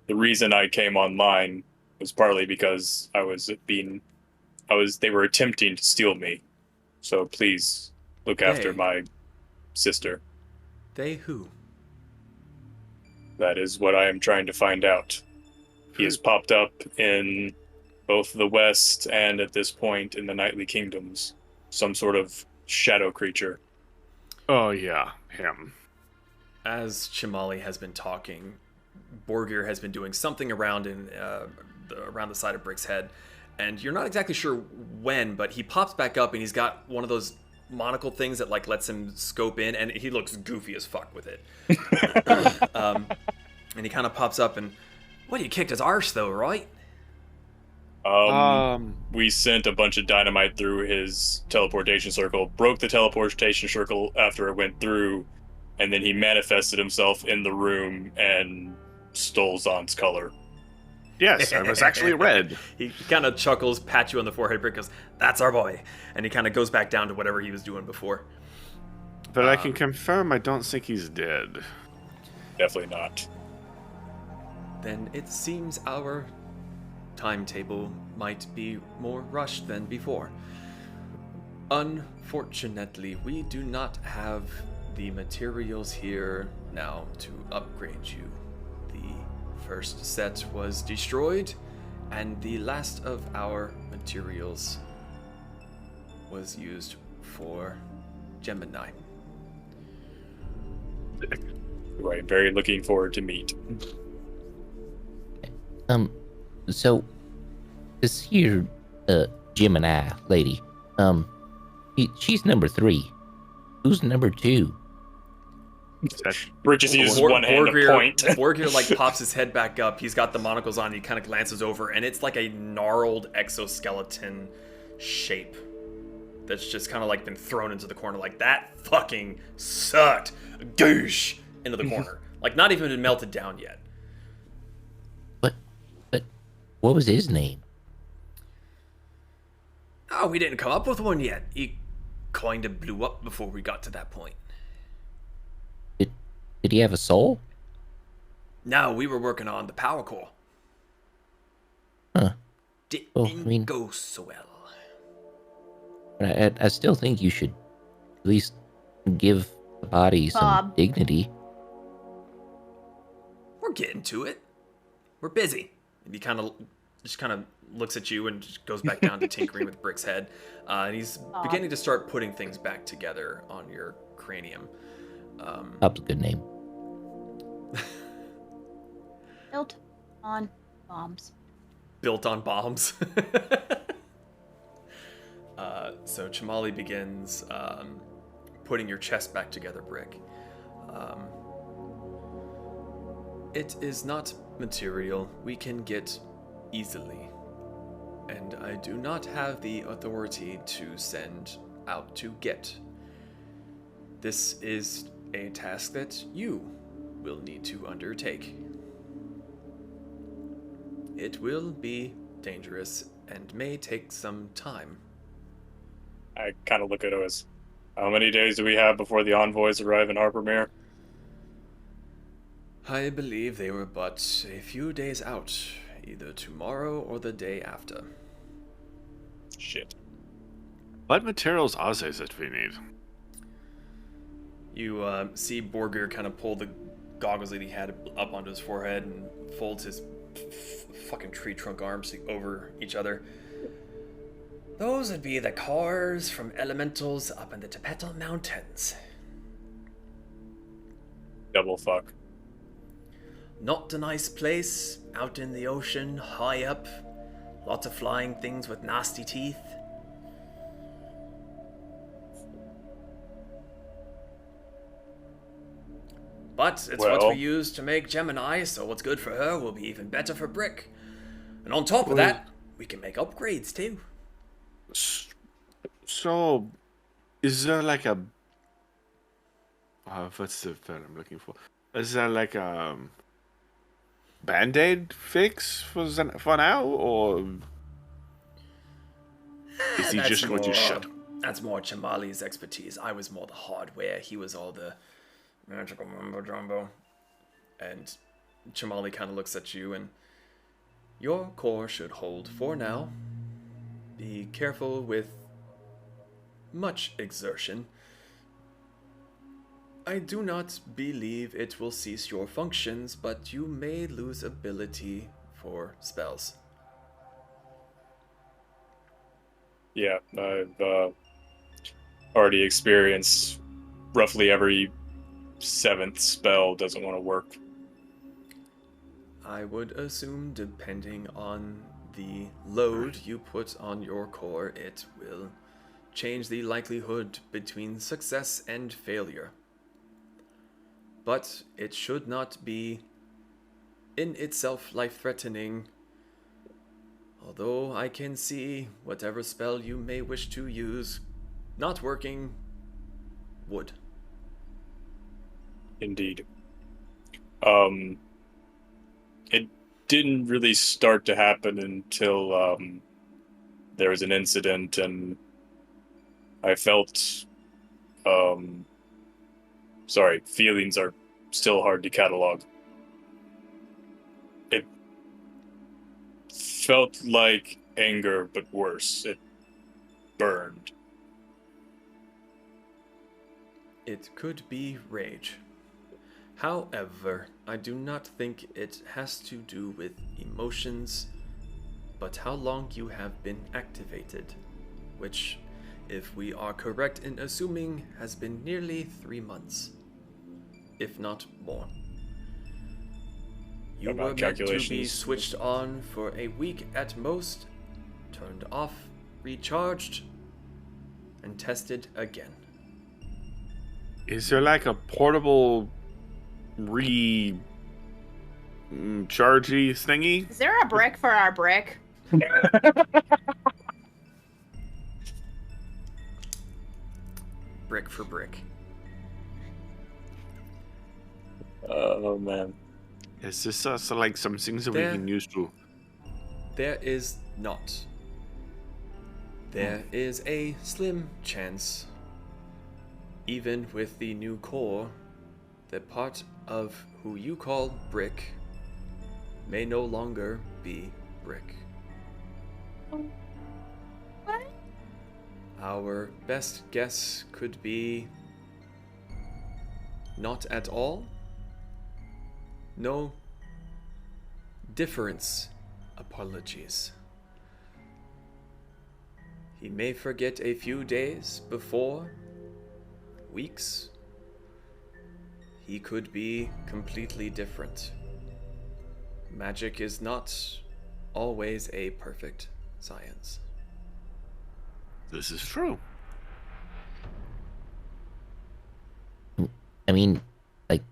the reason I came online was partly because they were attempting to steal me. So please look after They. my sister. They who? That is what I am trying to find out. He has popped up in both the West and at this point in the Nightly Kingdoms. Some sort of shadow creature. Oh yeah, him. As Chimali has been talking, Borgir has been doing something around around the side of Brick's head, and you're not exactly sure when, but he pops back up and he's got one of those monocle things that like lets him scope in, and he looks goofy as fuck with it. And he kind of pops up and, what, you kicked his arse though, right? We sent a bunch of dynamite through his teleportation circle, broke the teleportation circle after it went through, and then he manifested himself in the room and stole Zon's color. Yes, I was actually red. He kind of chuckles, pats you on the forehead, Brick goes, that's our boy. And he kind of goes back down to whatever he was doing before. But I can confirm I don't think he's dead. Definitely not. Then it seems our timetable might be more rushed than before. Unfortunately, we do not have the materials here now to upgrade you. The first set was destroyed, and the last of our materials was used for Gemini. Who I'm very looking forward to meet. So this here Gemini lady, she's number 3. Who's number 2? Brick just uses one hand to point. Borgir like pops his head back up. He's got the monocles on. He kind of glances over, and it's like a gnarled exoskeleton shape that's just kind of like been thrown into the corner. Like, that fucking sucked. Goosh into the corner. Like, not even been melted down yet. But what was his name? Oh, we didn't come up with one yet. He kind of blew up before we got to that point. Did he have a soul? No, we were working on the power core. Huh. Didn't go so well. But I still think you should at least give the body some Bob. dignity. We're getting to it. We're busy. And he kind of looks at you and just goes back down to tinkering with Brick's head. And he's beginning to start putting things back together on your cranium. Bob's a good name. Built on bombs. Built on bombs. So Chimali begins putting your chest back together, Brick. It is not material we can get easily, and I do not have the authority to send out to get. This is a task that you will need to undertake. It will be dangerous and may take some time. I kind of look at Oz. How many days do we have before the envoys arrive in Harpermere? I believe they were but a few days out, either tomorrow or the day after. Shit. What materials are those that we need? You see Borgir kind of pull the goggles that he had up onto his forehead and folds his fucking tree trunk arms over each other. Those would be the cores from elementals up in the Tibetan Mountains. Double fuck. Not a nice place, out in the ocean, high up. Lots of flying things with nasty teeth. But it's what Well. we use to make Gemini, so what's good for her will be even better for Brick. And on top of that, we can make upgrades too. So, is there like a... what's the word I'm looking for? Is there like a Band-Aid fix for now, or is he just going to shut? That's more Chamali's expertise. I was more the hardware. He was all the magical mumbo jumbo. And Chamali kind of looks at you, and your core should hold for now. Be careful with much exertion. I do not believe it will cease your functions, but you may lose ability for spells. Yeah, I've already experienced roughly every 7th spell doesn't want to work. I would assume, depending on the load you put on your core, it will change the likelihood between success and failure. But it should not be in itself life-threatening, although I can see whatever spell you may wish to use not working would. Indeed. It didn't really start to happen until there was an incident, and I felt feelings are still hard to catalog. It felt like anger, but worse. It burned. It could be rage. However, I do not think it has to do with emotions, but how long you have been activated, which, if we are correct in assuming, has been nearly 3 months, if not more. You About were meant to be calculations. switched on for a week at most, turned off, recharged, and tested again. Is there like a portable chargey thingy? Is there a brick for our brick? Brick for brick. Oh man. Is this also like some things that we There- can use to? There is not. There is a slim chance, even with the new core, that part of who you call Brick may no longer be Brick. What? Our best guess could be not at all. No difference. Apologies. He may forget a few days before, weeks. He could be completely different. Magic is not always a perfect science. This is true. I mean, like,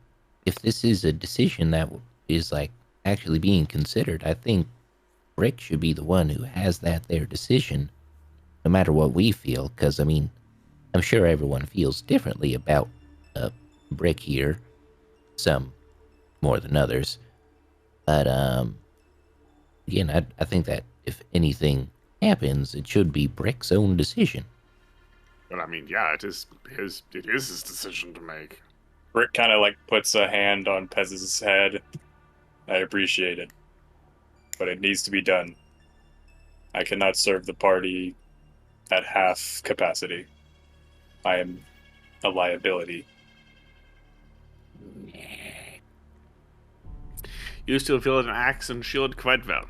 if this is a decision that is, like, actually being considered, I think Brick should be the one who has that there decision, no matter what we feel, because, I mean, I'm sure everyone feels differently about Brick here, some more than others, but, again, I think that if anything happens, it should be Brick's own decision. But I mean, yeah, it is his decision to make. Brick kind of like puts a hand on Pez's head. I appreciate it, but it needs to be done. I cannot serve the party at half capacity. I am a liability. You still wield an axe and shield quite well.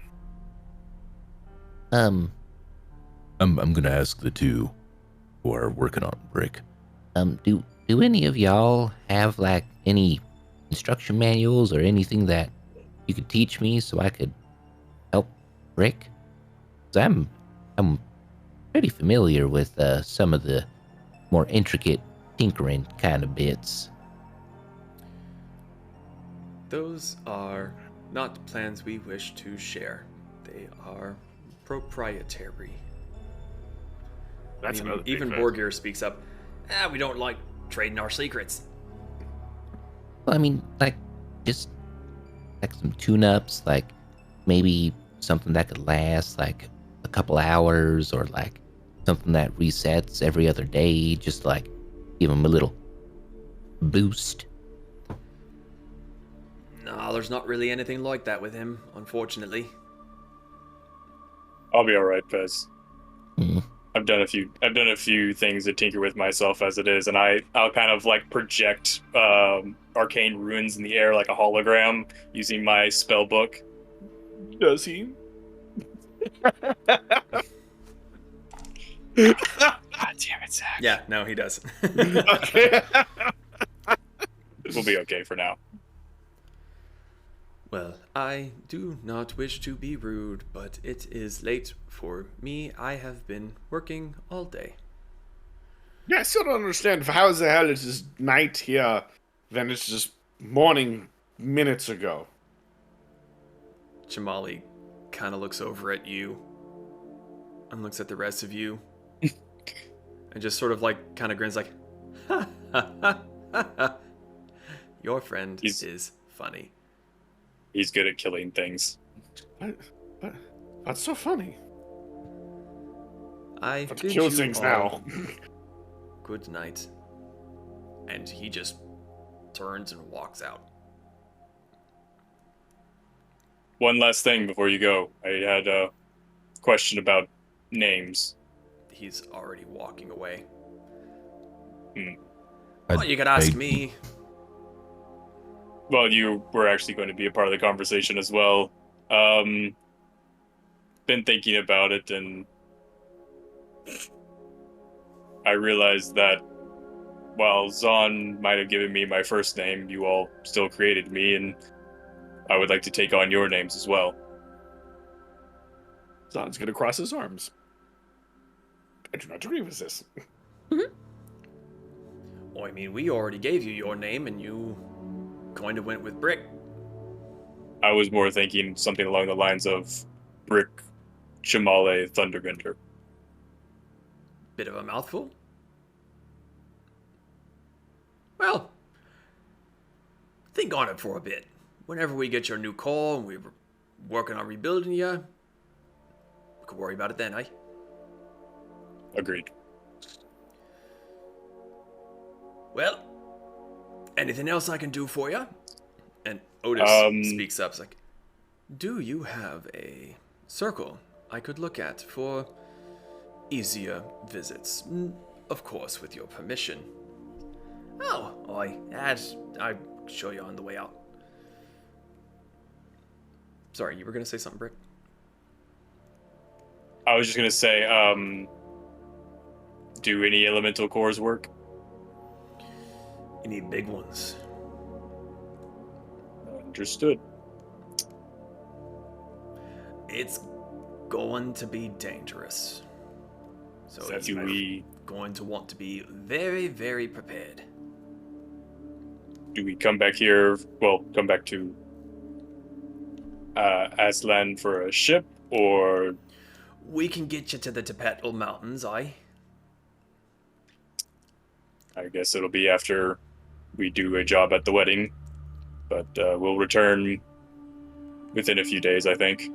Um, I'm gonna ask the two who are working on brick. do any of y'all have like any instruction manuals or anything that you could teach me so I could help Rick? 'Cause I'm pretty familiar with some of the more intricate tinkering kind of bits. Those are not plans we wish to share. They are proprietary. That's another even big Borgir speaks up. We don't like trading our secrets. Well, I mean, like, just like some tune-ups, like maybe something that could last like a couple hours, or like something that resets every other day, just like give them a little boost. No, there's not really anything like that with him, unfortunately. I'll be all right, Pez. Mm. I've done a few things to tinker with myself as it is, and I'll kind of like project arcane runes in the air like a hologram using my spell book. Does he? God damn it, Zach. Yeah, no, he does. Okay. We'll be okay for now. Well, I do not wish to be rude, but it is late for me. I have been working all day. Yeah, I still don't understand how the hell it is night here, then it's just morning minutes ago. Jamali kind of looks over at you and looks at the rest of you and just sort of like kind of grins like, ha ha ha ha ha. Your friend is funny. He's good at killing things. What's so funny? I Let's bid kill you things all now. good night. And he just turns and walks out. One last thing before you go. I had a question about names. He's already walking away. Hmm. Well, you could ask me. Well, you were actually going to be a part of the conversation as well. Been thinking about it, and I realized that while Zahn might have given me my first name, you all still created me, and I would like to take on your names as well. Zahn's gonna cross his arms. I do not agree with this. Well, I mean, we already gave you your name, and you kind of went with Brick. I was more thinking something along the lines of Brick Chamale Thunderbender. Bit of a mouthful. Well, think on it for a bit. Whenever we get your new call and we're working on rebuilding you, we could worry about it then, eh? Agreed. Well, anything else I can do for you? And Otis speaks up. It's like, do you have a circle I could look at for easier visits? Of course, with your permission. Oh, I'll show you on the way out. Sorry, you were going to say something, Brick? I was just going to say, do any elemental cores work? Any big ones? Understood. It's going to be dangerous. So That you're we going to want to be very, very prepared. do we come back here? Well, come back to Aslan for a ship, or We can get you to the Tempests Mountains, I guess it'll be after we do a job at the wedding. But we'll return within a few days, I think.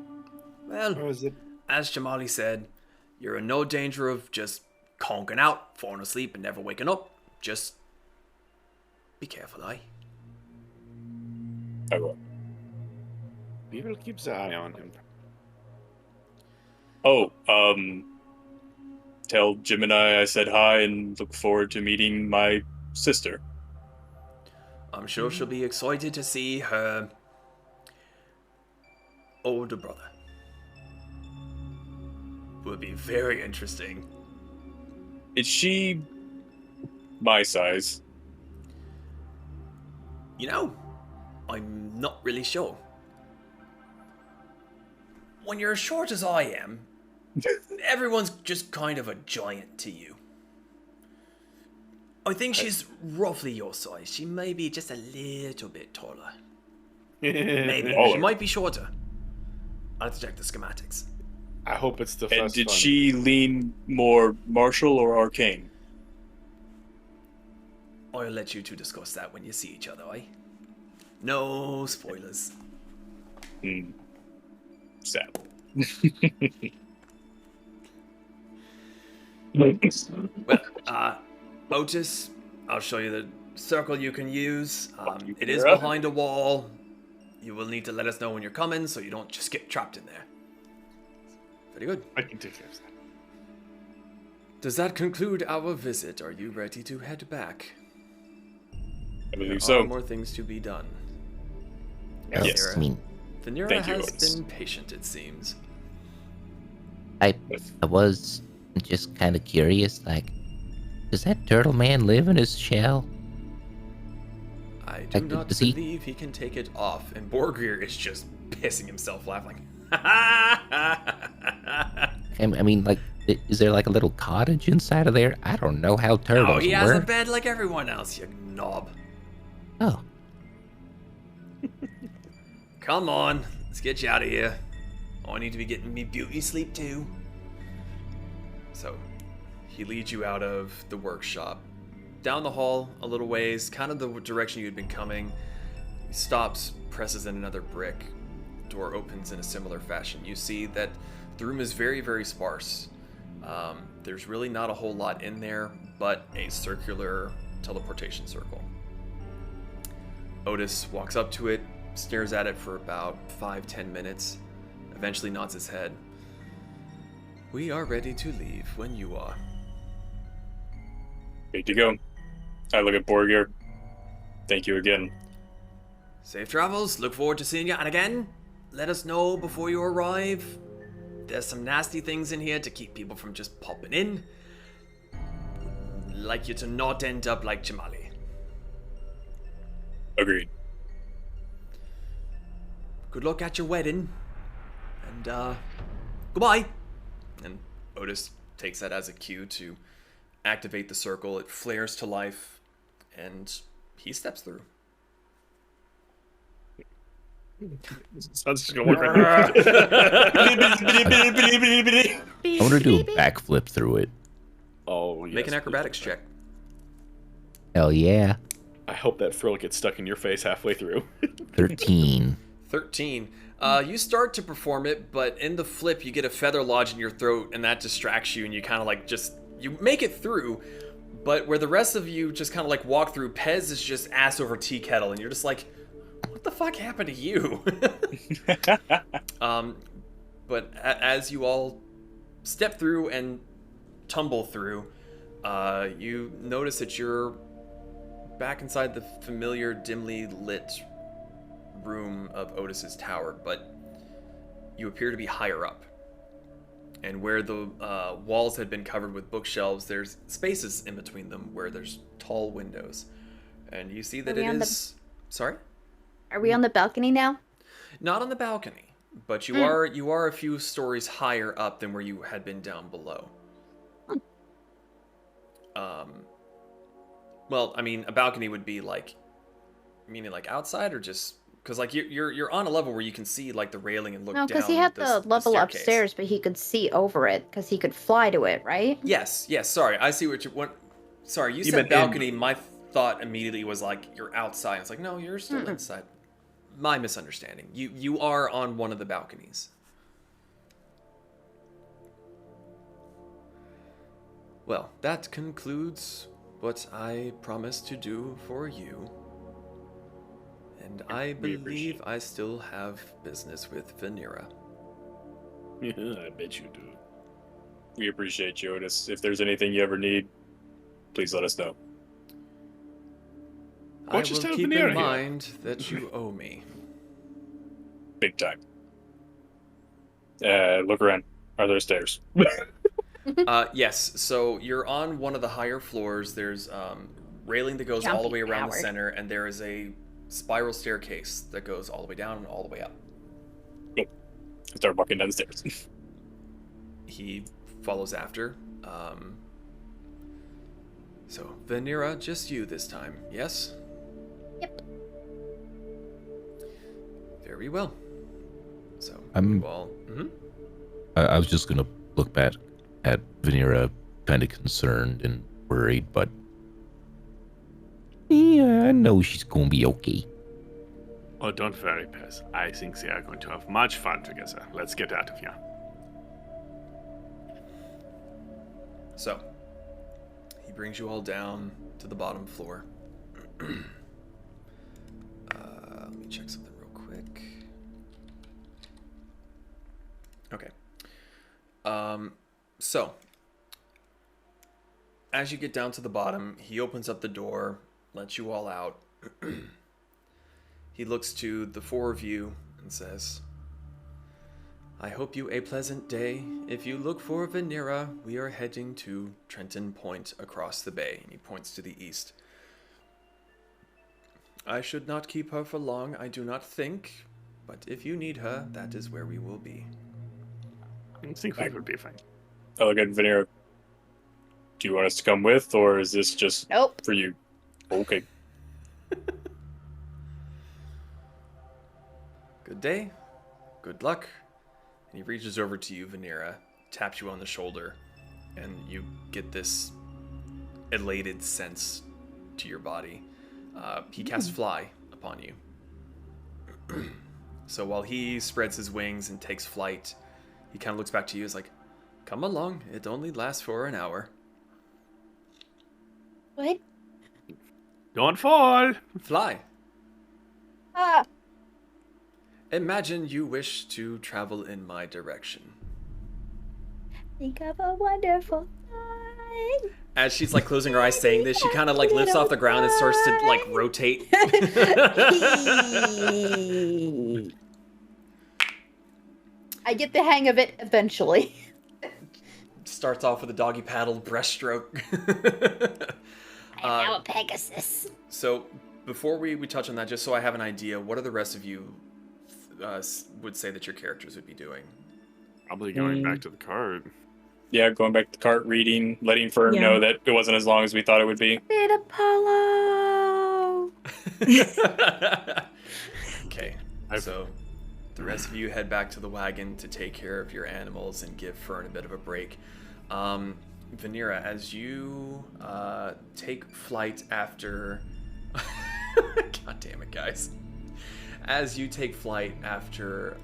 Well, Or is it? as Jamali said, you're in no danger of just conking out, falling asleep, and never waking up. Just be careful, eh? I will. We will keep the eye on him. Oh, tell Gemini I said hi and look forward to meeting my sister. I'm sure she'll be excited to see her older brother. Would be very interesting. Is she my size? You know, I'm not really sure. When you're as short as I am, everyone's just kind of a giant to you. I think she's roughly your size. She may be just a little bit taller. Maybe. She might be shorter. I'll have to check the schematics. I hope it's the And first did one. she lean more martial or arcane? I'll let you two discuss that when you see each other, eh? No spoilers. Sad. Well, Otis, I'll show you the circle you can use. It is behind a wall. You will need to let us know when you're coming so you don't just get trapped in there. Very good. I can take care of that. Does that conclude our visit? Are you ready to head back? I believe There so. are more things to be done. Yes, I mean, Vanera Thank you, has Otis. been patient, it seems. I was just kind of curious, like, does that turtle man live in his shell? I do Like, not does he- believe he can take it off, and Borgir is just pissing himself laughing. I mean, like, is there like a little cottage inside of there? I don't know how turtles Oh, he has a work. bed like everyone else, you knob. Oh, Come on, let's get you out of here. I need to be getting me beauty sleep too. So, he leads you out of the workshop. Down the hall, a little ways, kind of the direction you had been coming. He stops, presses in another brick. Door opens in a similar fashion. You see that the room is very, very sparse. There's really not a whole lot in there, but a circular teleportation circle. Otis walks up to it, stares at it for about 5-10 minutes, eventually nods his head. We are ready to leave when you are. Good to go. I look at Borgir. Thank you again. Safe travels, look forward to seeing you, and again, let us know before you arrive. There's some nasty things in here to keep people from just popping in. Like you to not end up like Jamali. Agreed. Good luck at your wedding. And, goodbye. And Otis takes that as a cue to activate the circle. It flares to life, and he steps through. Sounds just gonna work right now. I want to do a backflip through it. Oh, yes, Make an please. acrobatics check. hell yeah. I hope that frill gets stuck in your face halfway through. 13. 13. You start to perform it, but in the flip, you get a feather lodge in your throat, and that distracts you, and you kind of like you make it through, but where the rest of you just kind of like walk through, Pez is just ass over tea kettle, and you're just like, what the fuck happened to you? But as you all step through and tumble through, you notice that you're back inside the familiar, dimly lit room of Otis's tower, but you appear to be higher up. And where the walls had been covered with bookshelves, there's spaces in between them where there's tall windows. And you see that Are we it on is... Sorry? Are we on the balcony now? Not on the balcony, but you are a few stories higher up than where you had been down below. Well, I mean, a balcony would be like, meaning like outside or just because like you're on a level where you can see like the railing and look No, down. because he had the level staircase. upstairs, but he could see over it because he could fly to it, right? Yes. Sorry, I see what you want. Sorry, you said meant balcony. My thought immediately was like you're outside. It's like no, you're still inside. My misunderstanding. You are on one of the balconies. Well, that concludes what I promised to do for you. And I believe I still have business with Vanera. Yeah, I bet you do. We appreciate you, Otis. If there's anything you ever need, please let us know. Why I don't you will just have keep Vanera in here? mind that you owe me. Big time. Look around. Are there stairs? Yes. So you're on one of the higher floors. There's railing that goes all the way around the center, and there is a spiral staircase that goes all the way down and all the way up. Cool. I start walking down the stairs. He follows after. So, Vanera, just you this time, yes? Yep. Very well. So, I'm- you all... Mhm. I was just gonna look back at Vanera, kind of concerned and worried, but yeah, I know she's gonna be okay. Oh, don't worry, Pez. I think they are going to have much fun together. Let's get out of here. So, he brings you all down to the bottom floor. Let me check something real quick. Okay. So, as you get down to the bottom, he opens up the door, lets you all out. He looks to the four of you and says, I hope you a pleasant day. If you look for Vanera, we are heading to Trenton Point across the bay. And he points to the east. I should not keep her for long, I do not think. But if you need her, that is where we will be. I think we would be fine. Oh, again, Vanera. Do you want us to come with, or is this just Nope. for you? Okay. Good day. Good luck. And he reaches over to you, Vanera, taps you on the shoulder, and you get this elated sense to your body. He casts Fly upon you. So while he spreads his wings and takes flight, he kind of looks back to you as like, come along, it only lasts for an hour. What? Don't fall! Fly. Ah. Imagine you wish to travel in my direction. Think of a wonderful time. As she's like closing her eyes saying this, she kind of like lifts off the ground and starts to like rotate. I get the hang of it eventually. Starts off with a doggy paddle breaststroke. I'm now a Pegasus. So before we touch on that, just so I have an idea, what are the rest of you would say that your characters would be doing? Probably going back to the cart. Yeah, going back to the cart, reading, letting Fern Yeah. know that it wasn't as long as we thought it would be. Bit Apollo. Okay, so the rest of you head back to the wagon to take care of your animals and give Fern a bit of a break. Vanera, as you take flight after... God damn it, guys. As you take flight after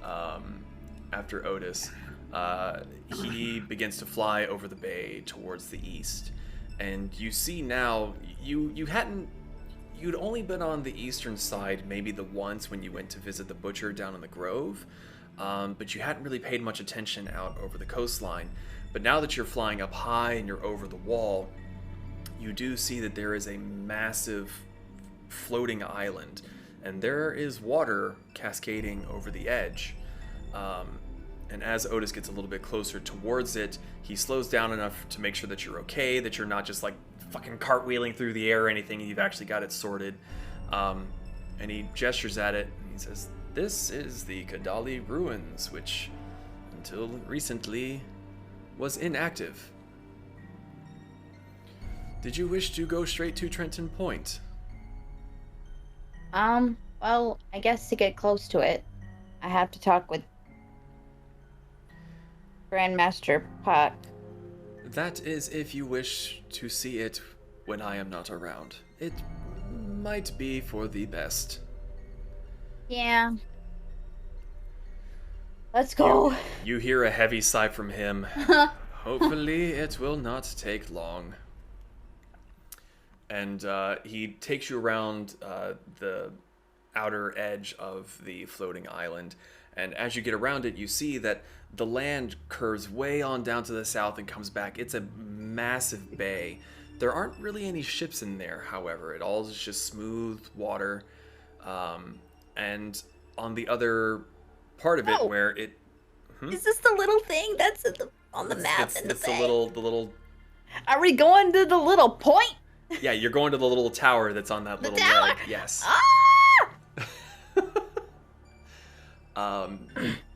Otis, he begins to fly over the bay towards the east. And you see now, you'd only been on the eastern side maybe the once when you went to visit the butcher down in the grove, but you hadn't really paid much attention out over the coastline. But now that you're flying up high and you're over the wall, you do see that there is a massive floating island, and there is water cascading over the edge. And as Otis gets a little bit closer towards it, he slows down enough to make sure that you're okay, that you're not just like fucking cartwheeling through the air or anything, and you've actually got it sorted. And he gestures at it, and he says, "This is the Kadali Ruins, which, until recently, was inactive. Did you wish to go straight to Trenton Point?" Well, I guess to get close to it, I have to talk with Grandmaster Puck. That is if you wish to see it when I am not around. It might be for the best. Yeah. Let's go. You hear a heavy sigh from him. Hopefully it will not take long. And he takes you around the outer edge of the floating island. And as you get around it, you see that the land curves way on down to the south and comes back. It's a massive bay. There aren't really any ships in there, however. It all is just smooth water. And on the other part of it where it... Is this the little thing that's on the map in the It's bay? the little. Are we going to the little point? Yeah, you're going to the little tower that's on that The little tower? leg. Yes. Ah!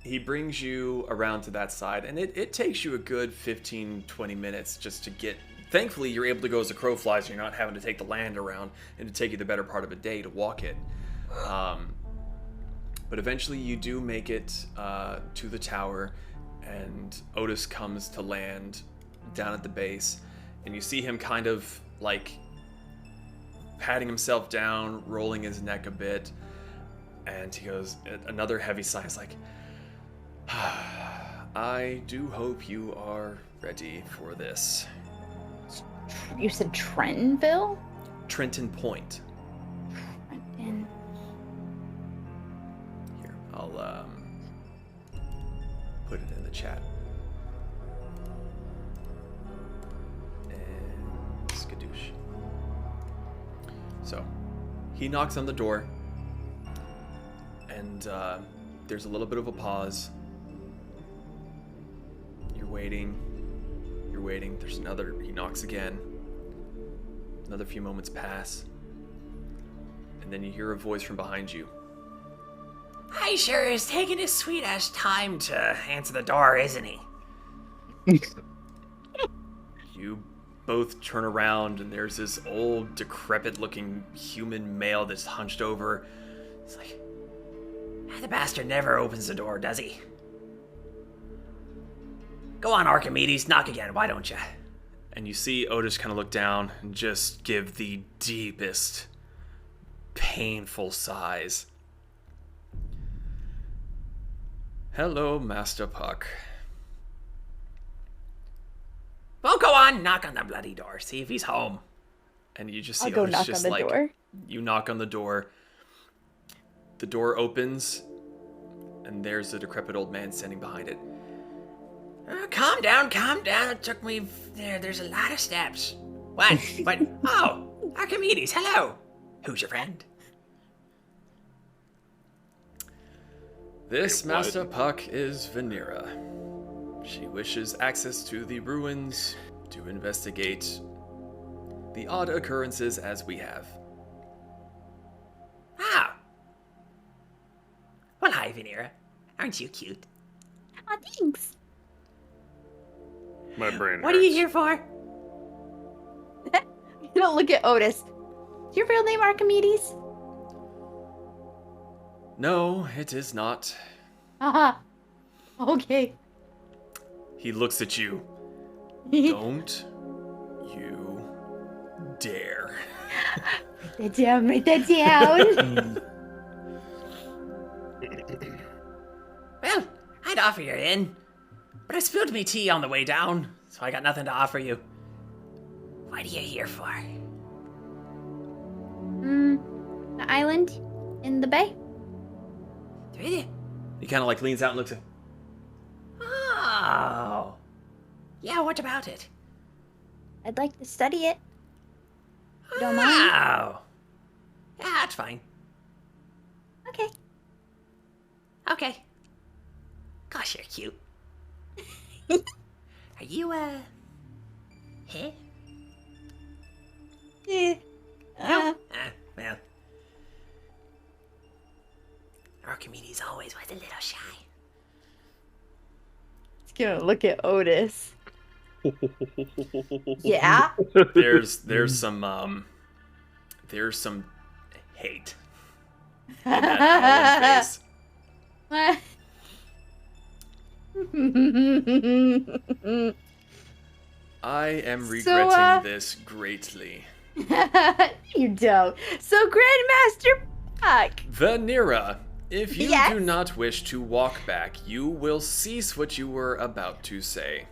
He brings you around to that side, and it takes you a good 15-20 minutes just to get. Thankfully, you're able to go as a crow flies, so you're not having to take the land around, and to take you the better part of a day to walk it. But eventually, you do make it to the tower, and Otis comes to land down at the base, and you see him kind of like patting himself down, rolling his neck a bit, and he goes, another heavy sigh. He's like, I do hope you are ready for this. You said Trentonville? Trenton Point. Trenton. Here, I'll put it in the chat. And skadoosh. So, he knocks on the door, and there's a little bit of a pause. You're waiting. You're waiting. There's another. He knocks again. Another few moments pass. And then you hear a voice from behind you. He sure is taking his sweet ass time to answer the door, isn't he? You both turn around, and there's this old, decrepit-looking human male that's hunched over. It's like, the bastard never opens the door, does he? Go on, Archimedes, knock again, why don't you? And you see Otis kind of look down and just give the deepest, painful sighs. Hello, Master Puck. Well, go on, knock on the bloody door, see if he's home. And you just see I'll go Otis knock just on the like, door. you knock on the door. The door opens, and there's a decrepit old man standing behind it. Calm down, it took me, there's a lot of steps. What? Oh, Archimedes, hello. Who's your friend? This Master Puck is Vanera. She wishes access to the ruins to investigate the odd occurrences as we have. Oh. Well, hi, Vanera. Aren't you cute? Oh, thanks. My brain What are you hurts. here for? You don't look at Otis. Is your real name Archimedes? No, it is not. Haha. Okay. He looks at you. Don't you dare. Write that down, write that down. Well, I'd offer you in, but I spilled me tea on the way down, so I got nothing to offer you. What are you here for? The island in the bay? Really? He kind of like leans out and looks at. Oh. Yeah, what about it? I'd like to study it. You don't mind? Oh. Yeah, that's fine. Okay. Okay. Gosh, you're cute. Are you, huh? Yeah. Well. Archimedes always was a little shy. It's gonna look at Otis. Yeah. There's some hate in that face. I am regretting this greatly. You don't. So, Grandmaster Puck. Vanera, if you Yes? do not wish to walk back, you will cease what you were about to say.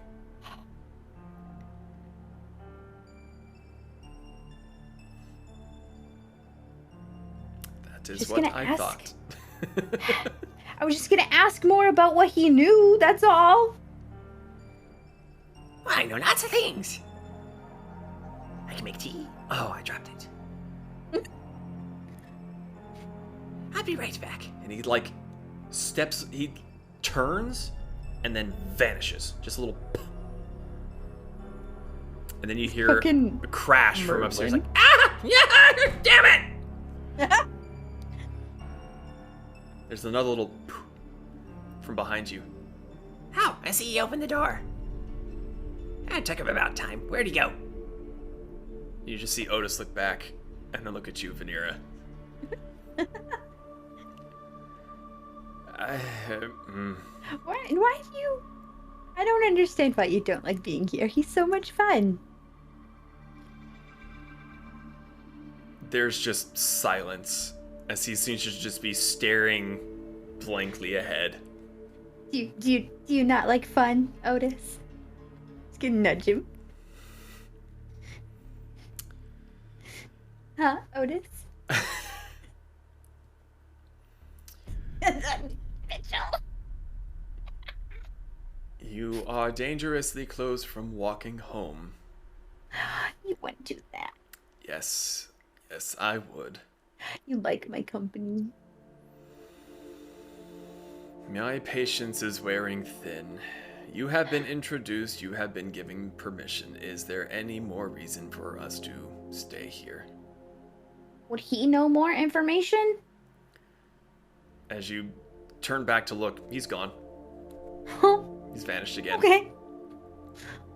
That is Just what gonna I ask. thought. I was just gonna ask more about what he knew, that's all. Well, I know lots of things. I can make tea. Oh, I dropped it. I'll be right back. And he like steps, he turns and then vanishes. Just a little. And then you hear Fucking a crash from upstairs, like, Merlin. Ah! Yeah! Damn it! there's another little from behind you. Oh, I see you opened the door. It took him about time. Where'd he go? You just see Otis look back and then look at you, Vanera. Why do you... I don't understand why you don't like being here. He's so much fun. There's just silence as he seems to just be staring blankly ahead. Do you not like fun, Otis? Just gonna nudge him. Huh, Otis? Mitchell. You are dangerously close from walking home. You wouldn't do that. Yes, I would. You like my company. My patience is wearing thin. You have been introduced, you have been given permission. Is there any more reason for us to stay here? Would he know more information? As you turn back to look, he's gone. Oh, He's vanished again. okay.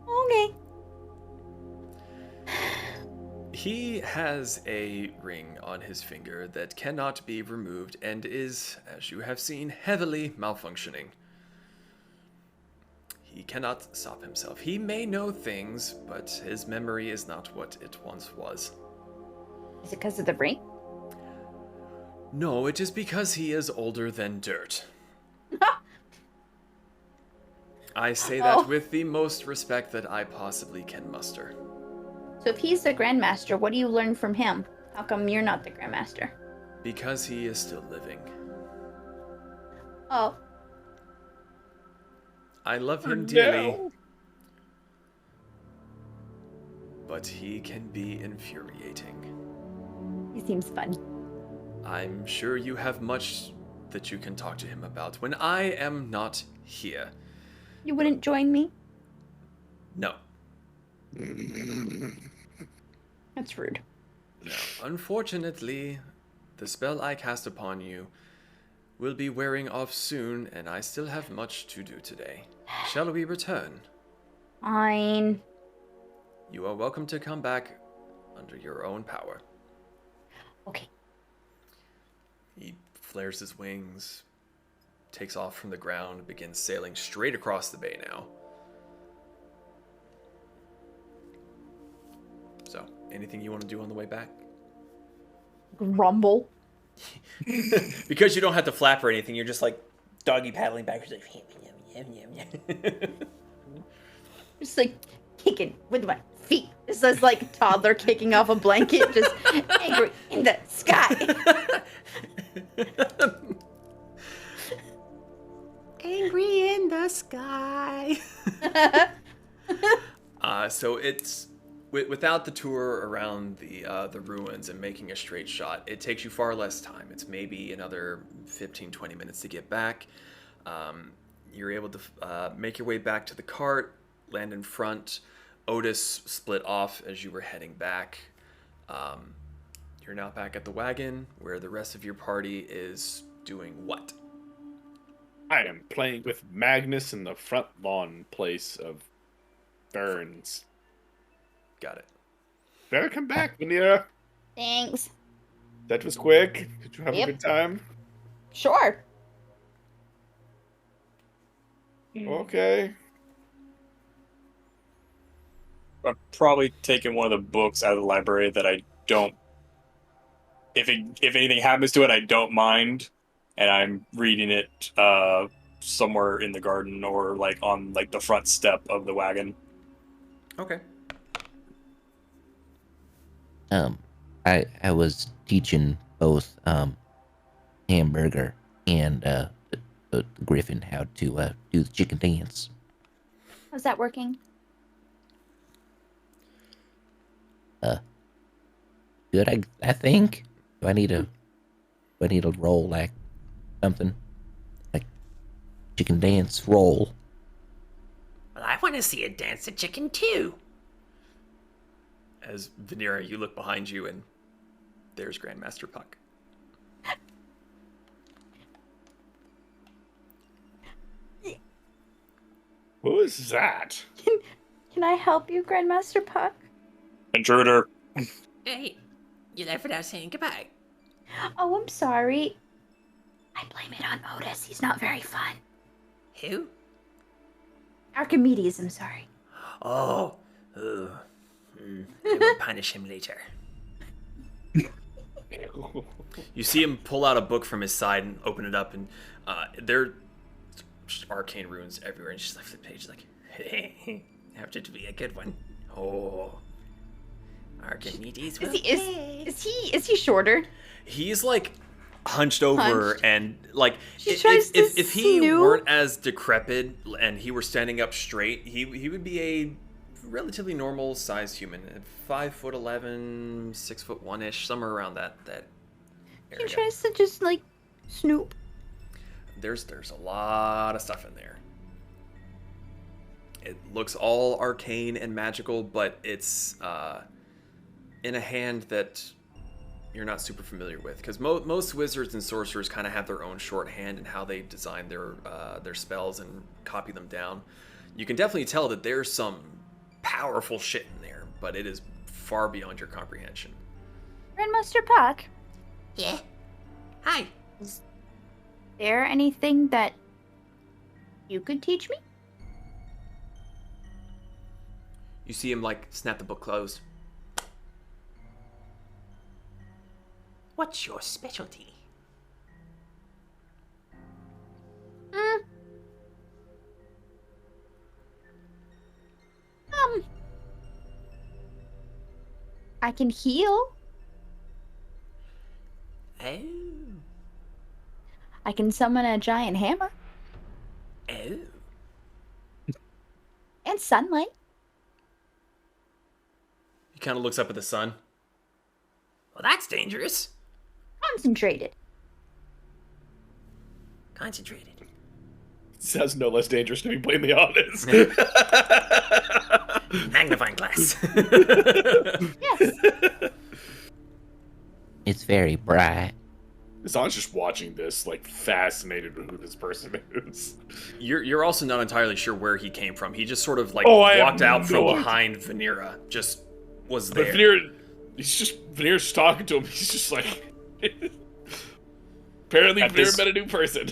Okay. He has a ring on his finger that cannot be removed and is, as you have seen, heavily malfunctioning. He cannot stop himself. He may know things, but his memory is not what it once was. Is it because of the ring? No, it is because he is older than dirt. I say that Oh. with the most respect that I possibly can muster. So if he's the Grandmaster, what do you learn from him? How come you're not the Grandmaster? Because he is still living. Oh. I love him dearly. But he can be infuriating. He seems fun. I'm sure you have much that you can talk to him about when I am not here. You wouldn't join me? No. That's rude. No. Unfortunately, the spell I cast upon you will be wearing off soon, and I still have much to do today. Shall we return? Fine. You are welcome to come back under your own power. Okay. He flares his wings, takes off from the ground, and begins sailing straight across the bay now. So, anything you want to do on the way back? Grumble. Because you don't have to flap or anything, you're just like doggy paddling backwards. Just like kicking with my feet. This is like toddler kicking off a blanket, just angry in the sky. Angry in the sky. So it's without the tour around the ruins and making a straight shot, it takes you far less time. It's maybe another 15-20 minutes to get back. You're able to make your way back to the cart, land in front. Otis split off as you were heading back. You're now back at the wagon, where the rest of your party is doing what? I am playing with Magnus in the front lawn place of Burns. Got it. Better come back, Vanera. Thanks. That was quick. Did you have Yep. a good time? Sure. Okay. I'm probably taking one of the books out of the library that I don't. If anything happens to it, I don't mind, and I'm reading it somewhere in the garden or like on like the front step of the wagon. Okay. I was teaching both Hamburger and the Griffin how to do the chicken dance. How's that working? Good, I think. Do I need a roll like something like chicken dance roll? Well, I want to see it dance the chicken too. As Vanera, you look behind you, and there's Grandmaster Puck. Who is that? Can I help you, Grandmaster Puck? Intruder. Hey, you left without saying goodbye. Oh, I'm sorry. I blame it on Otis. He's not very fun. Who? Archimedes, I'm sorry. Oh. I will punish him later. You see him pull out a book from his side and open it up, and there are just arcane runes everywhere. And she's like, the page like, hey, have to be a good one. Oh, Archimedes will pay. Is he shorter? He's like hunched over Hunched. and like She tries to if he snoop. weren't as decrepit and he were standing up straight, he would be a relatively normal sized human, 5'11", 6'1" somewhere around that He area. tries to just like snoop. There's a lot of stuff in there. It looks all arcane and magical, but it's in a hand that you're not super familiar with, because most wizards and sorcerers kind of have their own shorthand and how they design their spells and copy them down. You can definitely tell that there's some powerful shit in there, but it is far beyond your comprehension. Grandmaster Puck, Yeah. Hi. is there anything that you could teach me? You see him like snap the book closed. What's your specialty? I can heal. Oh. I can summon a giant hammer Oh. and sunlight. He kind of looks up at the sun. Well, that's dangerous. Concentrated. Concentrated. Sounds no less dangerous, to be plainly honest. Magnifying glass. Yes. It's very bright. Hassan's just watching this, like, fascinated with who this person is. You're also not entirely sure where he came from. He just sort of like Oh, I have walked out from no idea. behind Vanera. Just was But there. Veneer's just talking to him. He's just like... Apparently, At Veneer this- met a new person.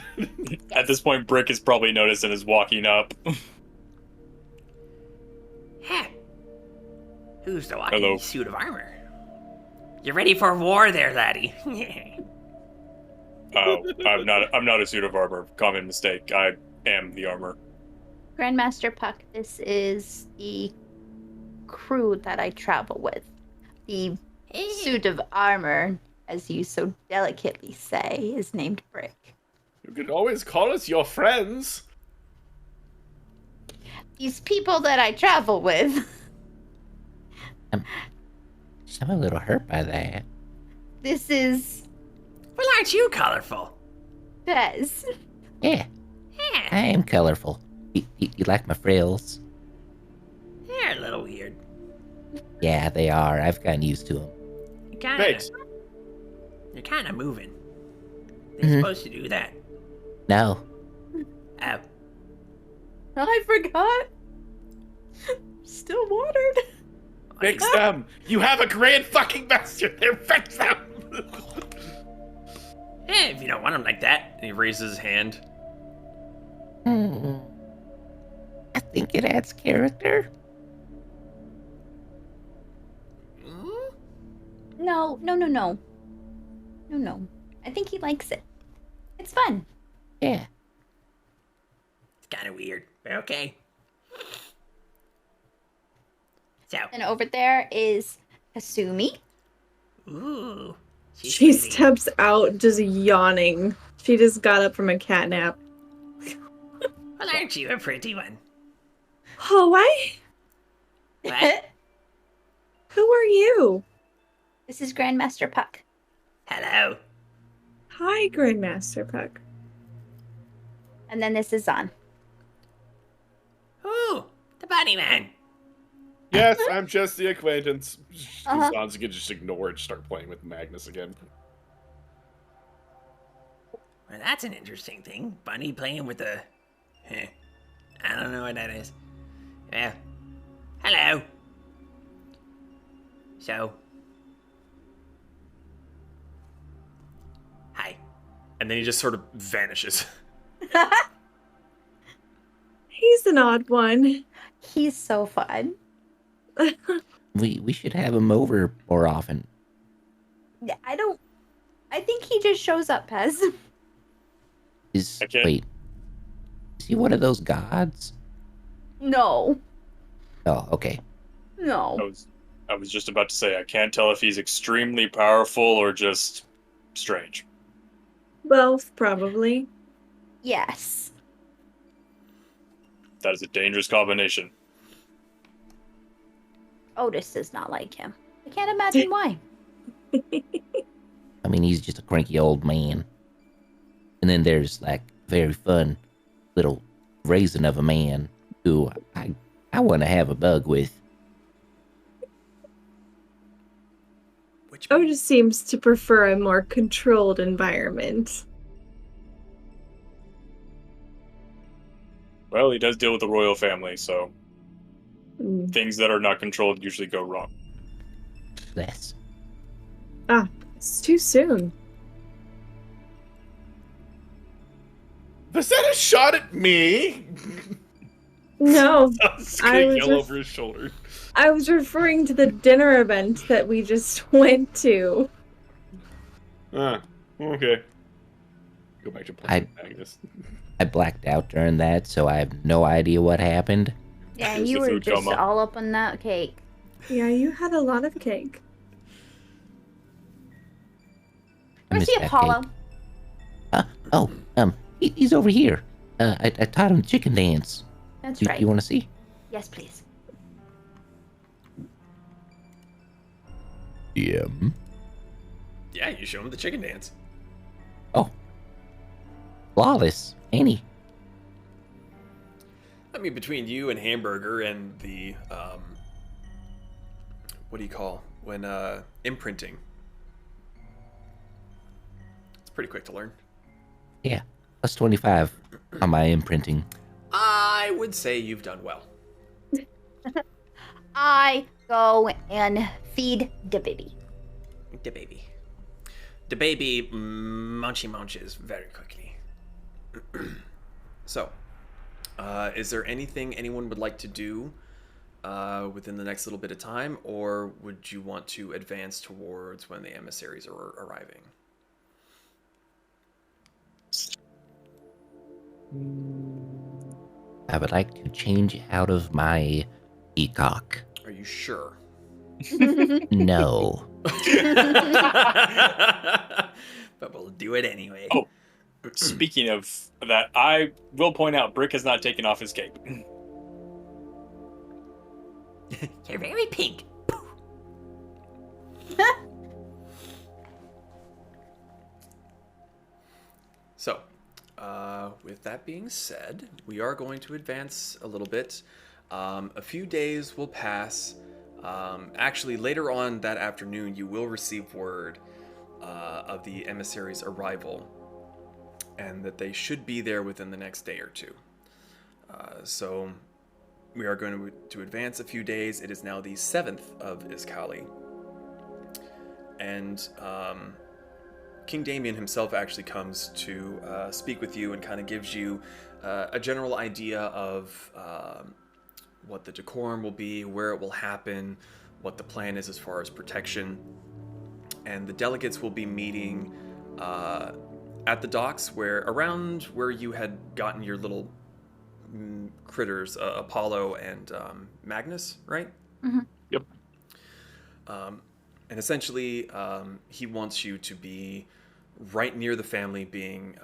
At this point, Brick is probably noticed and is walking up. Huh. Who's the walking Hello. suit of armor? You ready for war there, laddie? Oh, I'm not a suit of armor. Common mistake. I am the armor. Grandmaster Puck, this is the crew that I travel with. The suit of armor, as you so delicately say, is named Brick. You can always call us your friends. These people that I travel with. I'm a little hurt by that. This is Well, aren't you colorful? Bez. Yeah, Yeah. I am colorful. You like my frills? They're a little weird. Yeah, they are. I've gotten used to them. Thanks. You're kind of moving. They're supposed to do that. No. Oh. I forgot. Still watered. Fix them. You have a grand fucking master there. Fix them. Hey, if you don't want them like that. And he raises his hand. I think it adds character. No. No. I think he likes it. It's fun. Yeah. It's kind of weird, but okay. So, And over there is Kasumi. ooh. she's She pretty. steps out just yawning. She just got up from a cat nap. Well, aren't you a pretty one? Oh, What? who are you? This is Grandmaster Puck. Hello. Hi, Grandmaster Puck. And then this is Zon. Ooh, The bunny man. Yes, I'm just the acquaintance. Uh-huh. Zanza can just ignore it, start playing with Magnus again. Well, that's an interesting thing. Bunny playing with the... I don't know what that is. Well, hello. So... Hi. And then he just sort of vanishes. He's an odd one. He's so fun. We should have him over more often. Yeah, I think he just shows up, Pez. Okay. Wait. Is he one of those gods? No. Oh, okay. No. I was just about to say, I can't tell if he's extremely powerful or just strange. Both, probably. Yes. That is a dangerous combination. Otis does not like him. I can't imagine why. I mean, he's just a cranky old man. And then there's, like, very fun little raisin of a man who I want to have a bug with. Which Otis seems to prefer a more controlled environment. Well, he does deal with the royal family, so Mm. things that are not controlled usually go wrong. Yes. It's too soon. Was that a shot at me? No, I was yell ref- over his shoulder. I was referring to the dinner event that we just went to. Okay. Go back to playing with Magnus. I blacked out during that, so I have no idea what happened. Yeah, Here's you the were food just coma. all up on that cake. Yeah, you had a lot of cake. I Where's missed the that Apollo? cake. He's over here. I taught him chicken dance. That's Do right. you want to see? Yes, please. Yeah. Yeah, you show him the chicken dance. Oh. Flawless. Annie. I mean, between you and Hamburger and the, what do you call when, imprinting. It's pretty quick to learn. Yeah. Plus 25 on my imprinting. I would say you've done well. I go and feed the baby. The baby. The baby munches very quickly. So, is there anything anyone would like to do within the next little bit of time, or would you want to advance towards when the emissaries are arriving? I would like to change out of my peacock. Are you sure? No. But we'll do it anyway. Oh. Speaking of that, I will point out Brick has not taken off his cape. You're very pink. So, with that being said, we are going to advance a little bit. A few days will pass. Actually, later on that afternoon, you will receive word of the emissaries' arrival, and that they should be there within the next day or two. So, we are going to advance a few days. It is now the 7th of Iskali. And King Damian himself actually comes to speak with you and kind of gives you a general idea of what the decorum will be, where it will happen, what the plan is as far as protection. And the delegates will be meeting at the docks, around where you had gotten your little critters, Apollo and Magnus, right? Mm-hmm. Yep. And essentially, he wants you to be right near the family, being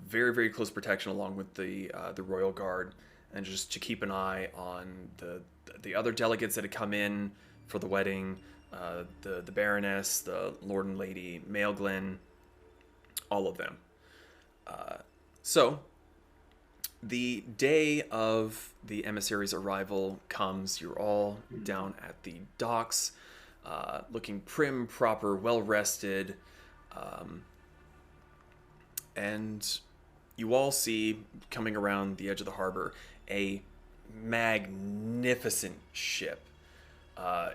very, very close protection along with the royal guard, and just to keep an eye on the other delegates that had come in for the wedding, the Baroness, the Lord and Lady Maelglin, all of them. So, The day of the emissary's arrival comes. You're all down at the docks, looking prim, proper, well rested, and you all see coming around the edge of the harbor a magnificent ship.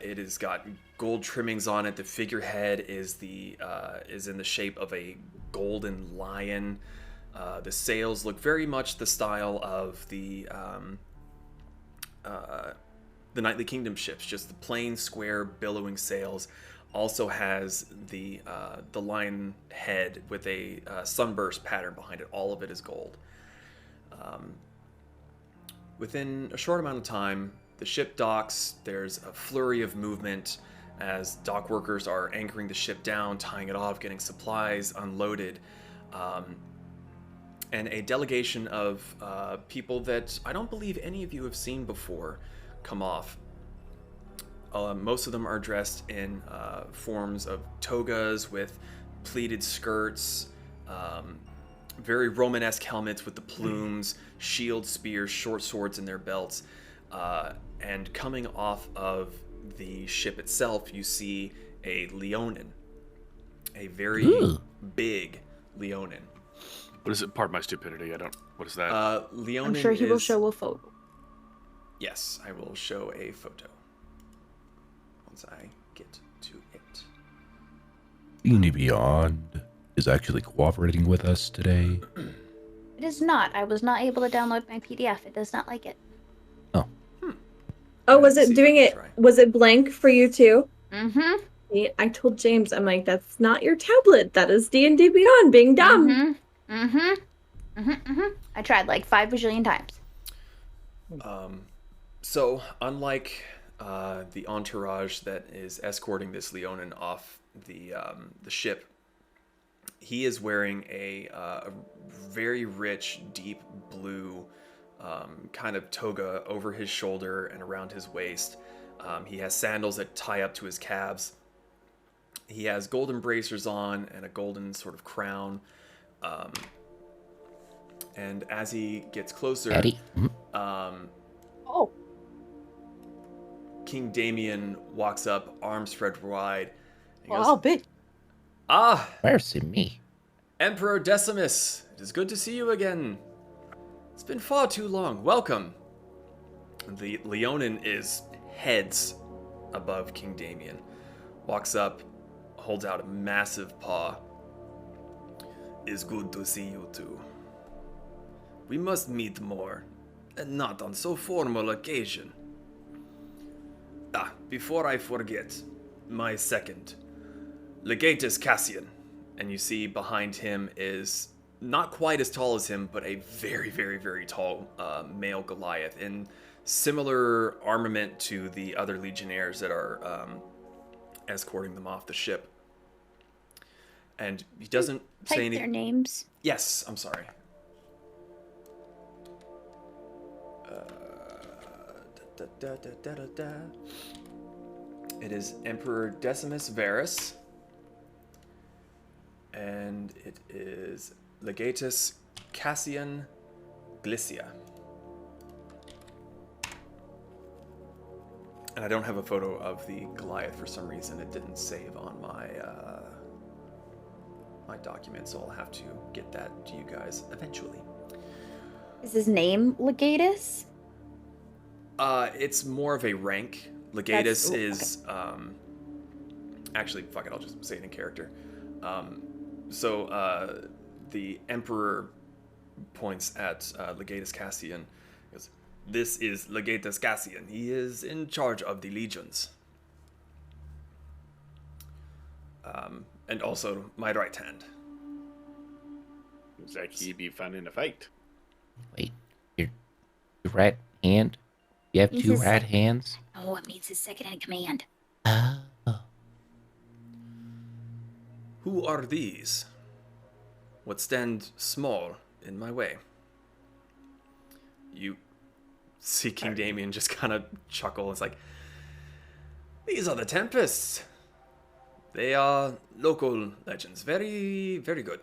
It has got gold trimmings on it. The figurehead is in the shape of a golden lion. The sails look very much the style of the Nightly Kingdom ships, just the plain, square, billowing sails. Also has the lion head with a sunburst pattern behind it. All of it is gold. Within a short amount of time, the ship docks. There's a flurry of movement as dock workers are anchoring the ship down, tying it off, getting supplies unloaded. And a delegation of people that I don't believe any of you have seen before come off. Most of them are dressed in forms of togas with pleated skirts, very Romanesque helmets with the plumes, shields, spears, short swords in their belts. And coming off of the ship itself, you see a Leonin, a very big Leonin. What is it? Pardon my stupidity. What is that? Leonin I'm sure he will is- show a photo. Yes, I will show a photo once I get to it. D&D Beyond is actually cooperating with us today. It is not. I was not able to download my PDF. It does not like it. Oh, was See it if doing I it? can try. Was it blank for you too? Mm-hmm. See, I told James, I'm like, that's not your tablet. That is D&D Beyond being dumb. Mm-hmm. Mm-hmm. Mm-hmm. Mm-hmm. I tried like 5 bajillion times. So, unlike the entourage that is escorting this Leonin off the ship, he is wearing a very rich, deep blue kind of toga over his shoulder and around his waist. He has sandals that tie up to his calves. He has golden bracers on and a golden sort of crown. And as he gets closer, Daddy? Oh. King Damian walks up, arms spread wide. He goes, Oh, big. "Ah, Mercy me. Emperor Decimus, it is good to see you again. It's been far too long. Welcome." The Leonin is heads above King Damian. Walks up, holds out a massive paw. "It's good to see you too. We must meet more, and not on so formal occasion. Before I forget, my second, Legatus Cassian." And you see behind him is not quite as tall as him, but a very, very, very tall male Goliath in similar armament to the other legionnaires that are escorting them off the ship. And he doesn't say Type anything. their names. Yes, I'm sorry. It is Emperor Decimus Verus. And it is Legatus Cassian Glycia. And I don't have a photo of the Goliath for some reason. It didn't save on my my document, so I'll have to get that to you guys eventually. Is his name Legatus? It's more of a rank. Legatus okay. is actually, fuck it, I'll just say it in character. So the Emperor points at Legatus Cassian. He goes, "This is Legatus Cassian. He is in charge of the legions. And also my right hand." Looks like he'd be fun in a fight. Wait, your right hand? You have He's two a right sec- hands? Oh, it means his second in command. Oh. Who are these? What stand small in my way? You see King Damian just kind of chuckle. It's like, "These are the Tempests. They are local legends. Very, very good.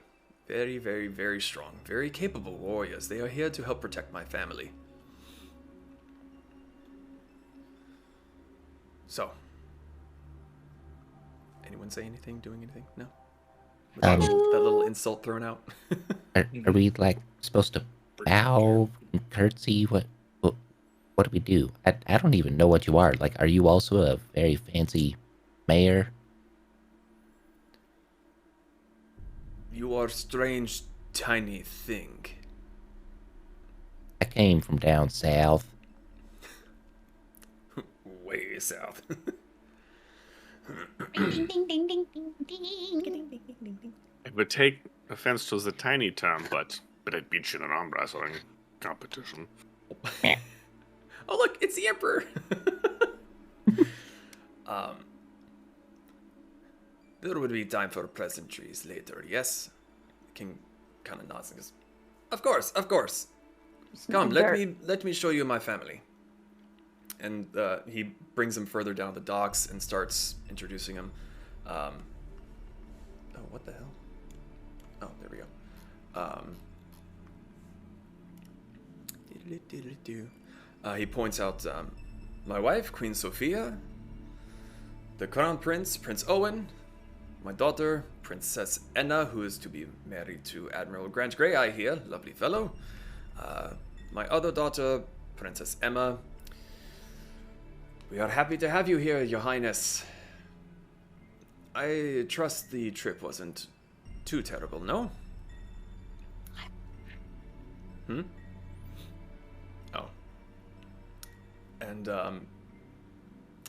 Very, very, very strong. Very capable warriors. They are here to help protect my family. So, anyone say anything? Doing anything? No? With that little insult thrown out? Are we like supposed to bow and curtsy? What do we do? I don't even know what you are. Like, are you also a very fancy mayor? You are strange, tiny thing. I came from down south. Way south. Ding, ding, ding, ding, ding, ding. I would take offense to the tiny term, but I beat you in an arm wrestling competition. Oh, look, it's the Emperor. There would be time for pleasantries later, yes? The king kind of nods and goes, Of course, of course. Come, let me show you my family. And he brings him further down the docks and starts introducing him. Oh, what the hell? Oh, there we go. He points out my wife, Queen Sophia, the Crown Prince, Prince Owen, my daughter, Princess Enna, who is to be married to Admiral Grant Grey, I hear, lovely fellow. My other daughter, Princess Emma. We are happy to have you here, Your Highness. I trust the trip wasn't too terrible, no? Oh. And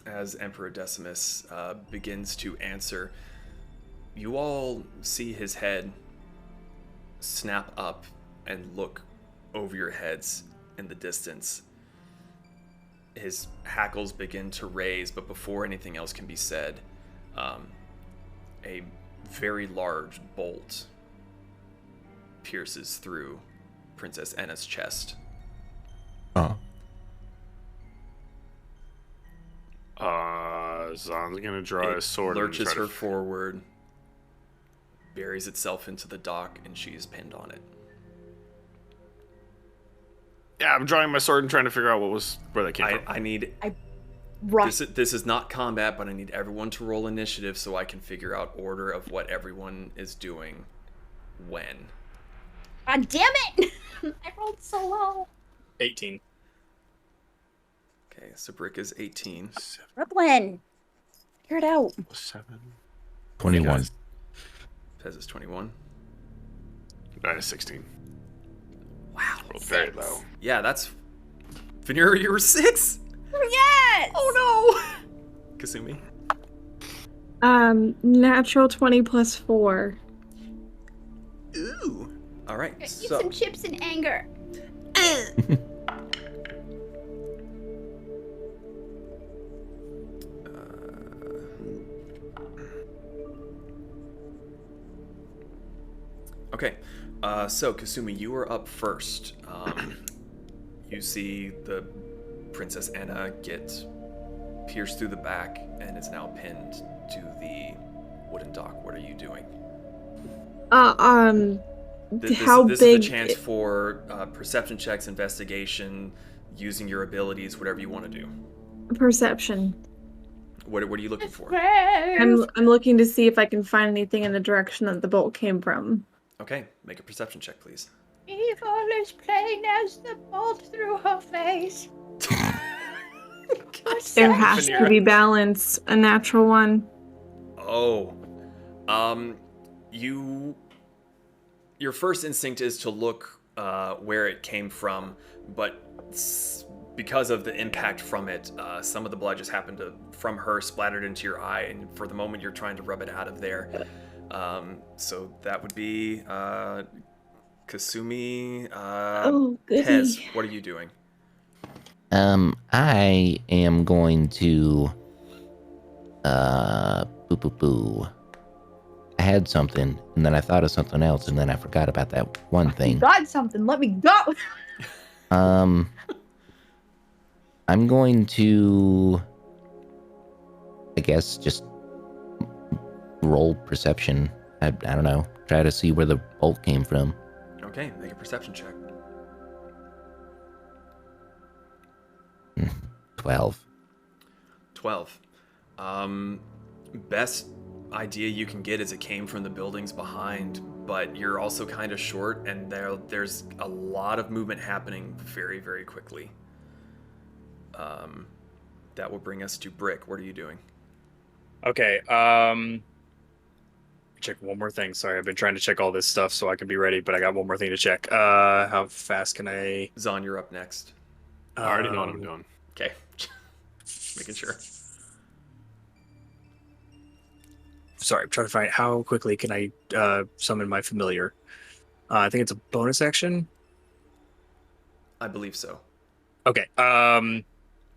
as Emperor Decimus begins to answer, you all see his head snap up and look over your heads in the distance. His hackles begin to raise, but before anything else can be said, a very large bolt pierces through Princess Enna's chest. Zan's gonna draw his sword and lurches try her forward, buries itself into the dock, and she is pinned on it. Yeah, I'm drawing my sword and trying to figure out where that came from. I need... Right. This is not combat, but I need everyone to roll initiative so I can figure out order of what everyone is doing when. God damn it! I rolled so low. 18. Okay, so Brick is 18. Brooklyn, figure it out. 7. 21. Pez is 21. 16. Wow. Rolled very low. Yeah, that's... Vanera, you were 6? Yes! Oh no! Kasumi? Natural 20 plus 4. Ooh. Alright, Eat so... some chips in anger. Okay, so Kasumi, you are up first. You see the Princess Anna get pierced through the back and is now pinned to the wooden dock. What are you doing? This how is big? a chance for perception checks, investigation, using your abilities, whatever you want to do. Perception. What are you looking for? I'm looking to see if I can find anything in the direction that the bolt came from. Okay, make a perception check, please. Evil is plain as the bolt through her face. There has to be balance. A natural one. Oh, your first instinct is to look where it came from, but because of the impact from it, some of the blood just happened to, from her, splattered into your eye, and for the moment you're trying to rub it out of there. So that would be Kasumi. Oh, goody. Pez, what are you doing? I am going to I had something, and then I thought of something else, and then I forgot about that one thing. Got something. Let me go. I'm going to, I guess, just roll perception I don't know. Try to see where the bolt came from. Okay, make a perception check. 12. 12. Best idea you can get is it came from the buildings behind, but you're also kind of short, and there's a lot of movement happening very, very quickly. That will bring us to Brick. What are you doing? Okay. Check one more thing. Sorry, I've been trying to check all this stuff so I can be ready, but I got one more thing to check. How fast can I? Zon, you're up next. I already know what I'm doing. Okay. Making sure. Sorry, I'm trying to find how quickly can I summon my familiar. I think it's a bonus action. I believe so. Okay.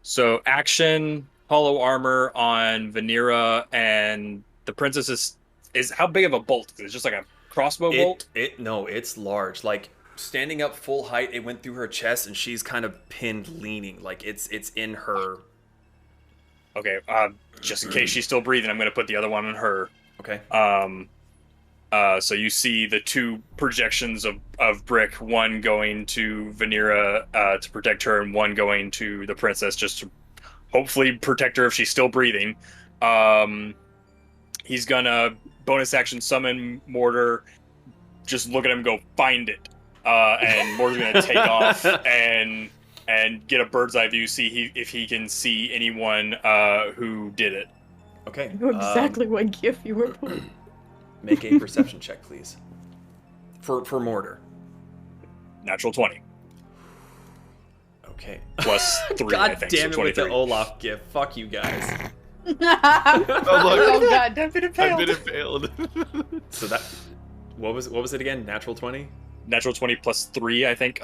So action, hollow armor on Vanera, and the princess is how big of a bolt? Is it just like a crossbow bolt? No, it's large. Like standing up full height, it went through her chest, and she's kind of pinned, leaning. Like it's in her. Okay. Just in case she's still breathing, I'm going to put the other one on her. Okay. So you see the two projections of Brick, one going to Vanera to protect her, and one going to the princess just to hopefully protect her if she's still breathing. He's gonna bonus action summon Mortar, just look at him, go find it, and Mortar's gonna take off and get a bird's eye view, see if he can see anyone who did it. Okay. I know exactly what gif you were putting. Make a perception check, please. For Mortar. Natural 20. Okay. Plus 3, God I think. damn So it with the 23. Olaf gif. Fuck you guys. Oh, look. Oh god, I've been I've been impaled. impaled. So that what was it again? Natural 20? Natural 20 plus 3, I think.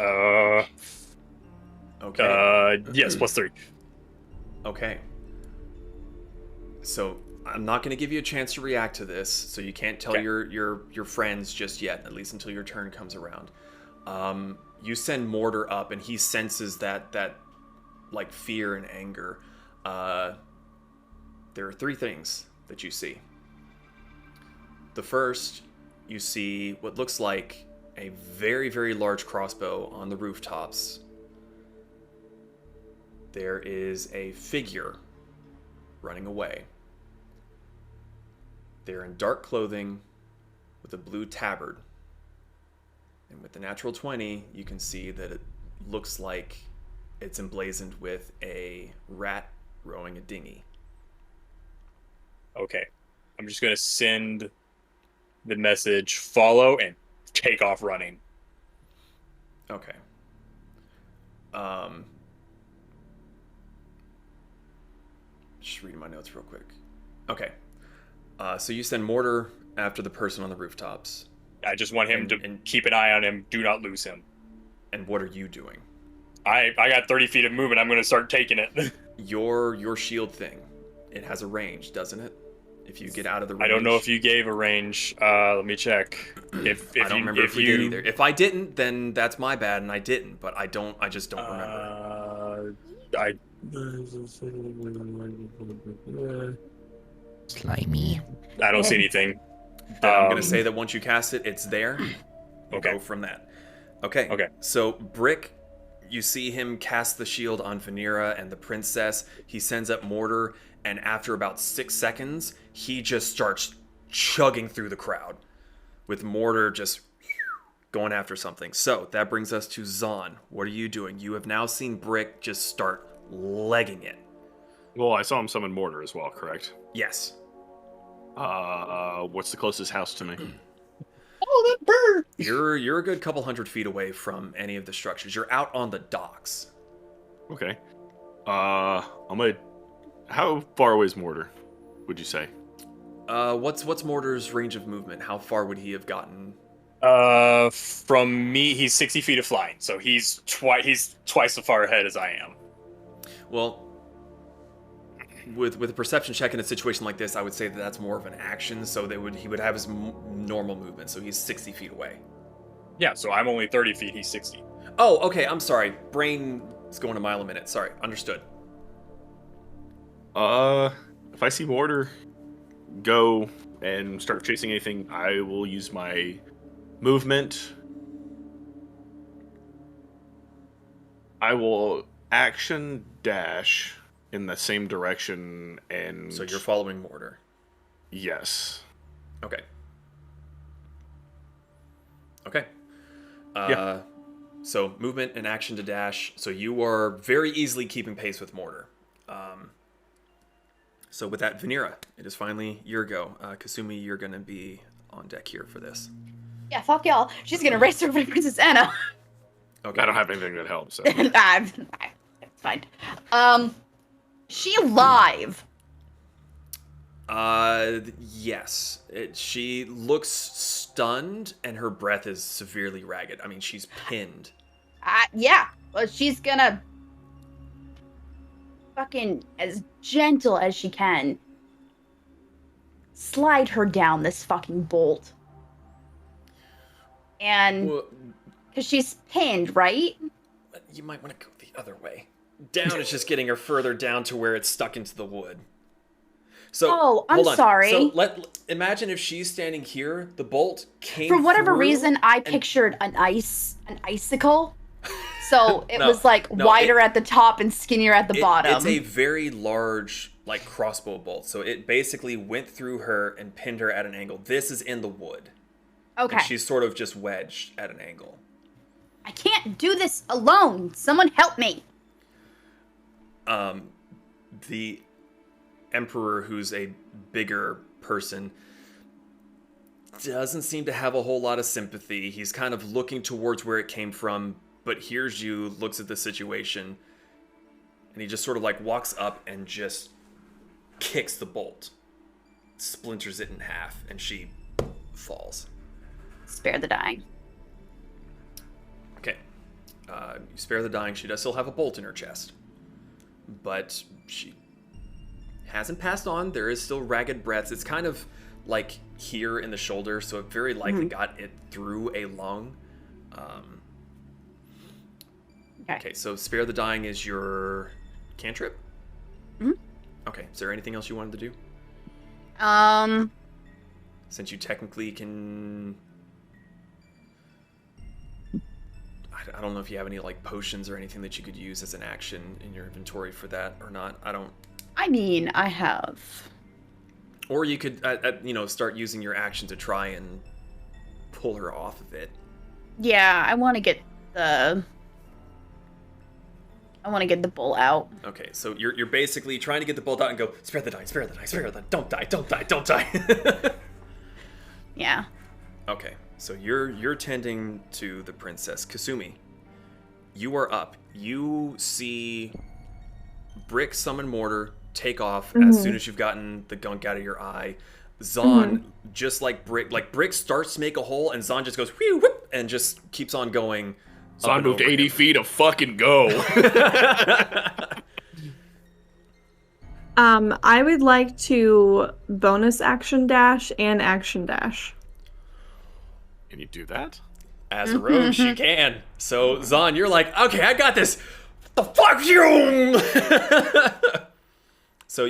Okay. Yes, plus 3. Okay. So I'm not going to give you a chance to react to this, so you can't tell Okay. your friends just yet, at least until your turn comes around. You send Mortar up, and he senses that like fear and anger. There are 3 things that you see. The first, you see what looks like a very, very large crossbow on the rooftops. There is a figure running away. They're in dark clothing with a blue tabard. And with the natural 20, you can see that it looks like it's emblazoned with a rat rowing a dinghy. Okay. I'm just going to send the message, follow, and take off running. Okay. Just reading my notes real quick. Okay. So you send Mortar after the person on the rooftops. I just want him to keep an eye on him. Do not lose him. And what are you doing? I got 30 feet of movement. I'm going to start taking it. Your shield thing, it has a range, doesn't it? If you get out of the range. I don't know if you gave a range. Let me check. I don't remember if we did either. If I didn't, then that's my bad, and I didn't. But I just don't remember. Slimy. I don't see anything. Then I'm going to say that once you cast it, it's there. Okay. Go from that. Okay. Okay. So Brick, you see him cast the shield on Vanera and the princess. He sends up Mortar, and after about 6 seconds, he just starts chugging through the crowd with Mortar just going after something. So that brings us to Zon. What are you doing? You have now seen Brick just start legging it. Well, I saw him summon Mortar as well, correct? Yes. What's the closest house to me? Oh, that bird! You're a good couple hundred feet away from any of the structures. You're out on the docks. Okay. I'm gonna. How far away is Mortar? Would you say? What's Mortar's range of movement? How far would he have gotten? From me, he's 60 feet of flying, so he's twice as far ahead as I am. Well, with a perception check in a situation like this, I would say that that's more of an action. So he would have his normal movement. So he's 60 feet away. Yeah, so I'm only 30 feet. He's 60. Oh, okay. I'm sorry. Brain is going a mile a minute. Sorry. Understood. If I see Mortar go and start chasing anything, I will use my movement. I will action dash in the same direction, and So you're following Mortar. Yes. Okay. Okay. Yeah. So movement and action to dash. So you are very easily keeping pace with Mortar. So with that, Vanera, it is finally your go. Kasumi, you're going to be on deck here for this. Yeah, fuck y'all. She's gonna race over to Princess Anna. Okay. I don't have anything that helps. So. It's fine. She alive? Yes. She looks stunned, and her breath is severely ragged. I mean, she's pinned. Yeah. Well, she's gonna fucking, as gentle as she can, slide her down this fucking bolt. And because she's pinned, right? You might want to go the other way. Down is just getting her further down to where it's stuck into the wood. So, I'm hold on. sorry. So imagine if she's standing here, the bolt came For whatever through reason, I and- pictured an icicle. So it No, was like no, wider at the top and skinnier at the bottom. It's a very large, like, crossbow bolt. So it basically went through her and pinned her at an angle. This is in the wood. Okay. And she's sort of just wedged at an angle. I can't do this alone. Someone help me. The Emperor, who's a bigger person, doesn't seem to have a whole lot of sympathy. He's kind of looking towards where it came from, but hears you, looks at the situation, and he just sort of like walks up and just kicks the bolt, splinters it in half, and she falls. Spare the dying. Okay. You spare the dying. She does still have a bolt in her chest, but she hasn't passed on. There is still ragged breaths. It's kind of like here in the shoulder, so it very likely got it through a lung. Okay, so spare the dying is your cantrip? Okay, is there anything else you wanted to do? Since you technically can... I don't know if you have any like potions or anything that you could use as an action in your inventory for that or not. I mean, I have. Or you could, start using your action to try and pull her off of it. Yeah, I want to get the bull out. Okay, so you're basically trying to get the bolt out and go, spare the dying, spare the dying, spare the dying, don't die, don't die, don't die. Yeah. Okay, so you're tending to the princess. Kasumi, you are up. You see Brick summon Mortar take off as soon as you've gotten the gunk out of your eye. Zahn, just like Brick starts to make a hole, and Zahn just goes whew, whoop, and just keeps on going. Zahn moved 80 feet to fucking go. I would like to bonus action dash and action dash. Can you do that? As a rogue, she can. So, Zahn, you're like, okay, I got this. The fuck you! So,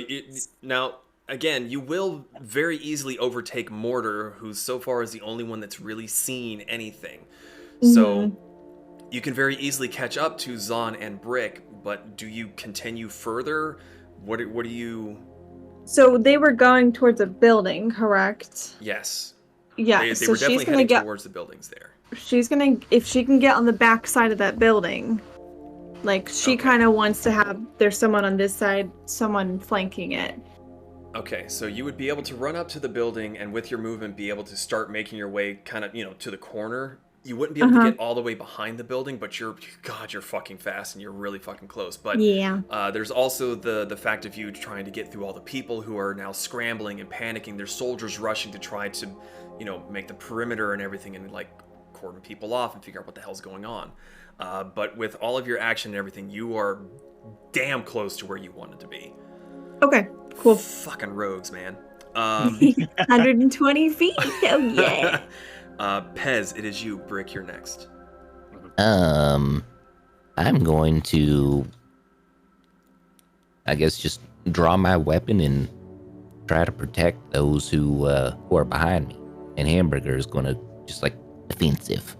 now, again, you will very easily overtake Mortar, who so far is the only one that's really seen anything. So, you can very easily catch up to Zahn and Brick, but do you continue further? What do you... So they were going towards a building, correct? Yes. Yeah, They so were definitely she's gonna heading get towards the buildings there. if she can get on the back side of that building, like she kind of wants to have there's someone on this side, someone flanking it. Okay, so you would be able to run up to the building and with your movement be able to start making your way kind of, to the corner. You wouldn't be able to get all the way behind the building, but you're fucking fast and you're really fucking close. But yeah, there's also the fact of you trying to get through all the people who are now scrambling and panicking. There's soldiers rushing to try to, make the perimeter and everything and like cordon people off and figure out what the hell's going on. But with all of your action and everything, you are damn close to where you wanted to be. Okay, cool. Fucking rogues, man. 120 feet. Hell yeah. Pez, it is you. Brick, you're next. I'm going to, I guess, just draw my weapon and try to protect those who are behind me. And Hamburger is gonna just like defensive.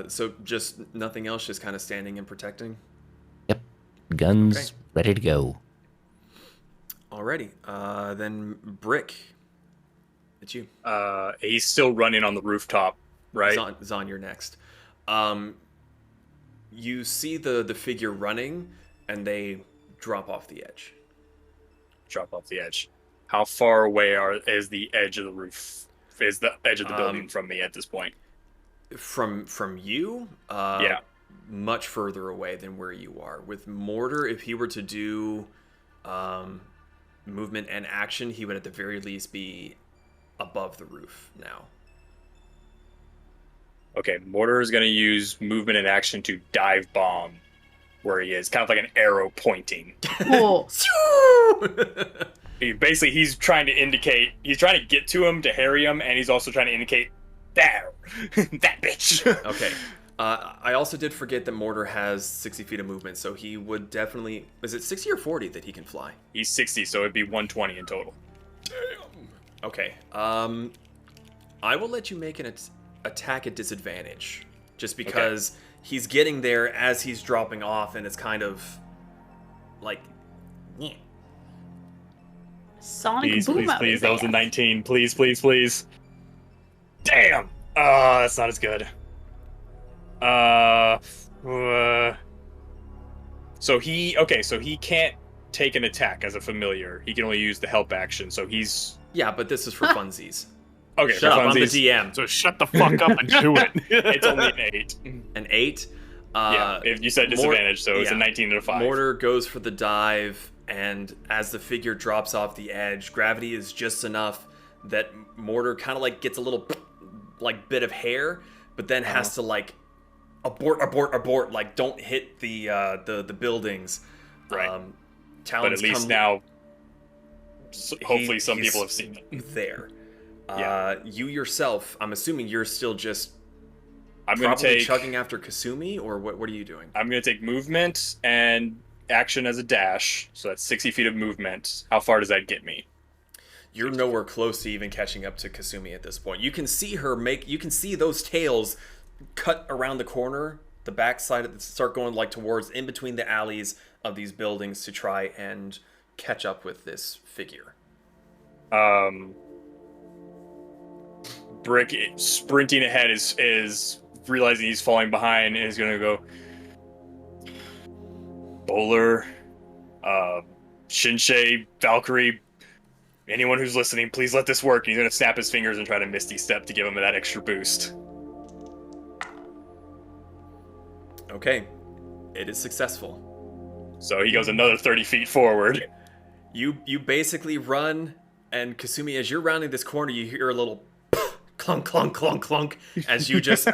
So just nothing else, just kind of standing and protecting? Yep. Guns Okay. ready to go. Alrighty. Then Brick, it's you. He's still running on the rooftop, right? Zon, you're next. You see the figure running, and they drop off the edge. Drop off the edge. How far away is the edge of the roof? Is the edge of the building from me at this point? From you? Yeah. Much further away than where you are. With Mortar, if he were to do movement and action, he would at the very least be above the roof now. Okay, Mortar is going to use movement and action to dive bomb where he is, kind of like an arrow pointing. Oh. He's trying to indicate, he's trying to get to him to harry him, and he's also trying to indicate, there, that bitch. Okay. I also did forget that Mortar has 60 feet of movement, so he would definitely... Is it 60 or 40 that he can fly? He's 60, so it'd be 120 in total. Damn. Okay. I will let you make an attack at disadvantage, just because he's getting there as he's dropping off, and it's kind of like... Yeah. Sonic boom out Please, his that was a ass. 19. Please. Damn! That's not as good. So he can't take an attack as a familiar. He can only use the help action, so he's... Yeah, but this is for funsies. Okay, Shut for up, I'm the funsies. DM. So shut the fuck up and do it. It's only an 8. An 8? Yeah, if you said disadvantage, so it's a 19 and a 5. Mortar goes for the dive, and as the figure drops off the edge, gravity is just enough that Mortar kind of like gets a little like bit of hair, but then has to like abort, like don't hit the buildings. Right. Talons But at least come now, hopefully some people have seen it. there. Yeah. You yourself, I'm assuming you're still just I'm going to probably take chugging after Kasumi, or what are you doing? I'm going to take movement and action as a dash, so that's 60 feet of movement. How far does that get me? You're nowhere close to even catching up to Kasumi at this point. You can see her you can see those tails cut around the corner, the backside, start going like towards in between the alleys of these buildings to try and catch up with this figure. Brick sprinting ahead is realizing he's falling behind and is going to go Bowler, Shinsei, Valkyrie, anyone who's listening, please let this work. He's going to snap his fingers and try to Misty Step to give him that extra boost. Okay, it is successful. So he goes another 30 feet forward. You basically run, and Kasumi, as you're rounding this corner, you hear a little clunk, clunk, clunk, clunk, as you just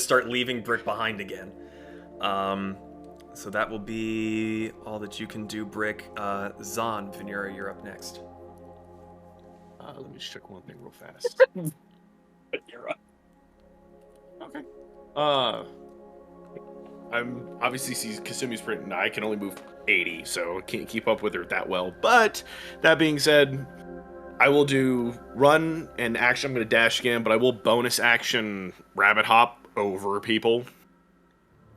start leaving Brick behind again. So that will be all that you can do, Brick. Zon, Vanera, you're up next. Let me just check one thing real fast. But you're up. Okay. I'm obviously see Kasumi's sprint, and I can only move 80, so I can't keep up with her that well. But that being said, I will do run and action. I'm going to dash again, but I will bonus action rabbit hop over people.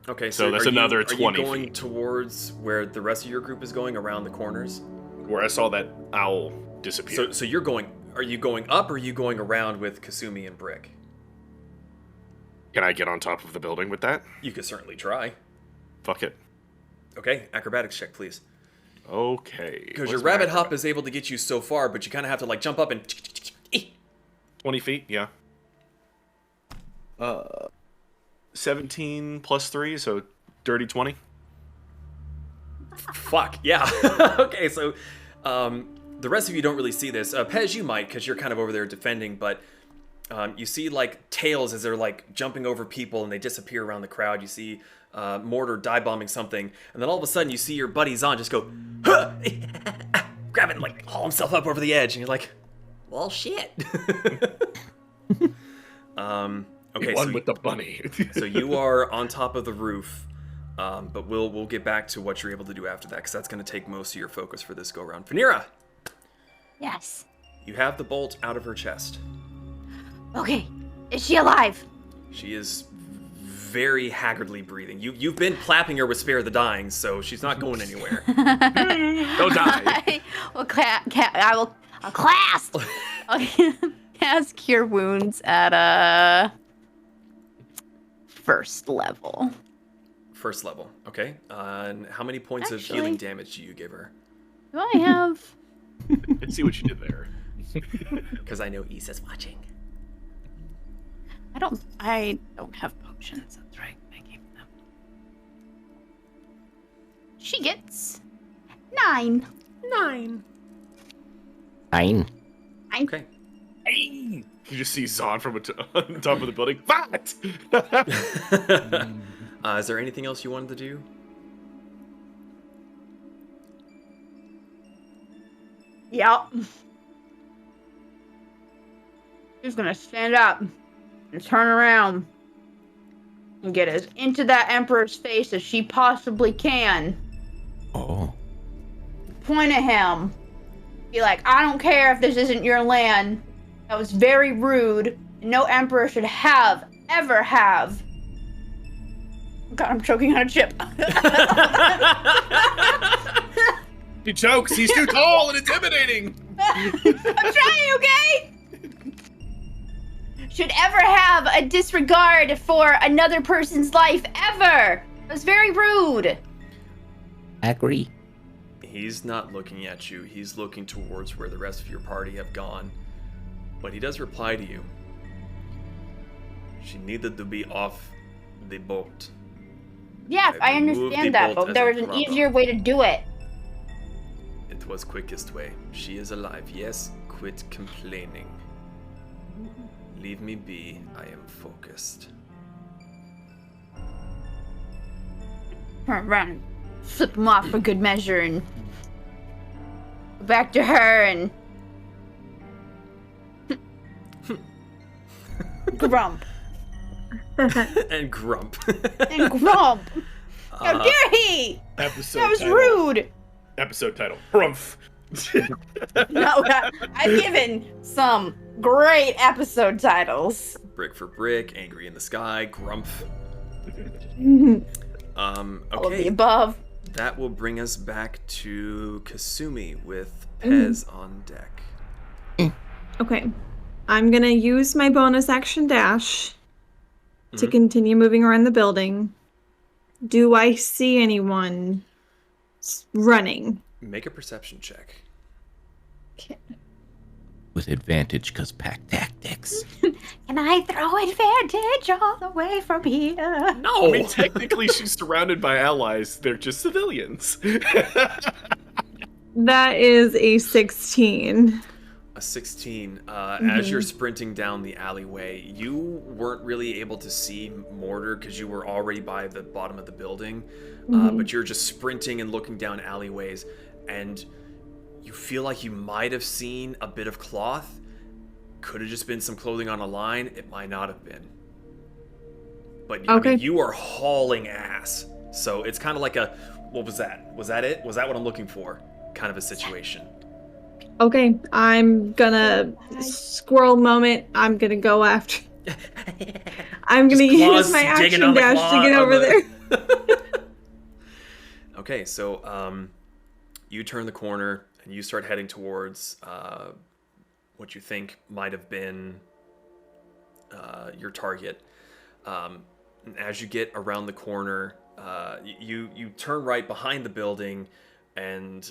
Okay, So that's another 20 Are you going feet. towards where the rest of your group is going, around the corners? Where I saw that owl disappear. So you're going... Are you going up, or are you going around with Kasumi and Brick? Can I get on top of the building with that? You could certainly try. Fuck it. Okay, acrobatics check, please. Okay. Because your rabbit hop is able to get you so far, but you kind of have to like jump up and... 20 feet, yeah. 17 plus 3, so dirty 20. Fuck, yeah. Okay, so the rest of you don't really see this. Pez, you might, because you're kind of over there defending, but you see like tails as they're like jumping over people and they disappear around the crowd. You see Mortar dive bombing something, and then all of a sudden you see your buddy Zon just go, huh! Grab it and like haul himself up over the edge, and you're like, well, shit. Okay, One with the bunny. So you are on top of the roof. But we'll get back to what you're able to do after that, because that's going to take most of your focus for this go round. Vanera, Yes. you have the bolt out of her chest. Okay. Is she alive? She is very haggardly breathing. You've been clapping her with Spare the Dying, so she's not going anywhere. Don't die. I'll cast. I'll cast Cure Wounds at a first level. First level, okay. And how many points of Actually- healing damage do you give her? Do I have? Let's see what you did there. Because I know Issa's watching. I don't have potions. That's right. I gave them. She gets 9. 9. Okay. You just see Zahn from on the top of the building. What? Is there anything else you wanted to do? Yep. She's gonna stand up and turn around and get as into that Emperor's face as she possibly can. Oh. Point at him. Be like, I don't care if this isn't your land. That was very rude. And no Emperor should ever have. God, I'm choking on a chip. He chokes. He's too tall and intimidating. I'm trying, okay? Should ever have a disregard for another person's life, ever. It was very rude. Agree. He's not looking at you. He's looking towards where the rest of your party have gone. But he does reply to you. She needed to be off the boat. Yes, I removed the understand that, bolt but as there a was an problem. easier way to do it. It was quickest way. She is alive. Yes, quit complaining. Leave me be. I am focused. Turn around, flip him off for good measure, and go back to her and grump And grump. and grump. How dare he? Episode That was title. rude. Episode title. Harumph. No, I've given some great episode titles. Brick for brick, angry in the sky, grump. All of the Okay. above. That will bring us back to Kasumi with Pez on deck. Okay. I'm gonna use my bonus action dash to continue moving around the building. Do I see anyone running? Make a perception check. With advantage, because pack tactics. Can I throw advantage all the way from here? No! I mean, technically, she's surrounded by allies. They're just civilians. That is a 16. A 16. As you're sprinting down the alleyway, you weren't really able to see Mortar because you were already by the bottom of the building. But you're just sprinting and looking down alleyways, and you feel like you might have seen a bit of cloth. Could have just been some clothing on a line. It might not have been. But I mean, you are hauling ass. So it's kind of like a, what was that? Was that it? Was that what I'm looking for? Kind of a situation. Okay, I'm gonna squirrel moment. I'm gonna go after. I'm gonna use my action dash to get over there. Okay, so you turn the corner and you start heading towards what you think might have been your target. And as you get around the corner, you turn right behind the building, and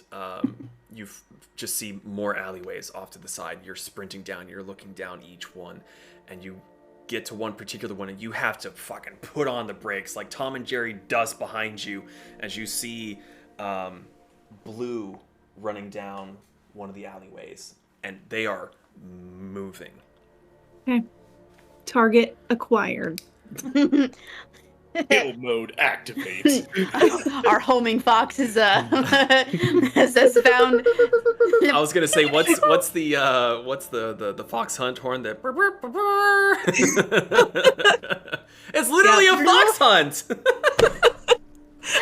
you just see more alleyways off to the side. You're sprinting down, you're looking down each one, and you get to one particular one, and you have to fucking put on the brakes like Tom and Jerry dust behind you as you see Blue running down one of the alleyways, and they are moving. Okay. Target acquired. Kill mode activate. Our homing fox is has found. I was gonna say, what's the fox hunt horn that? It's literally a fox hunt.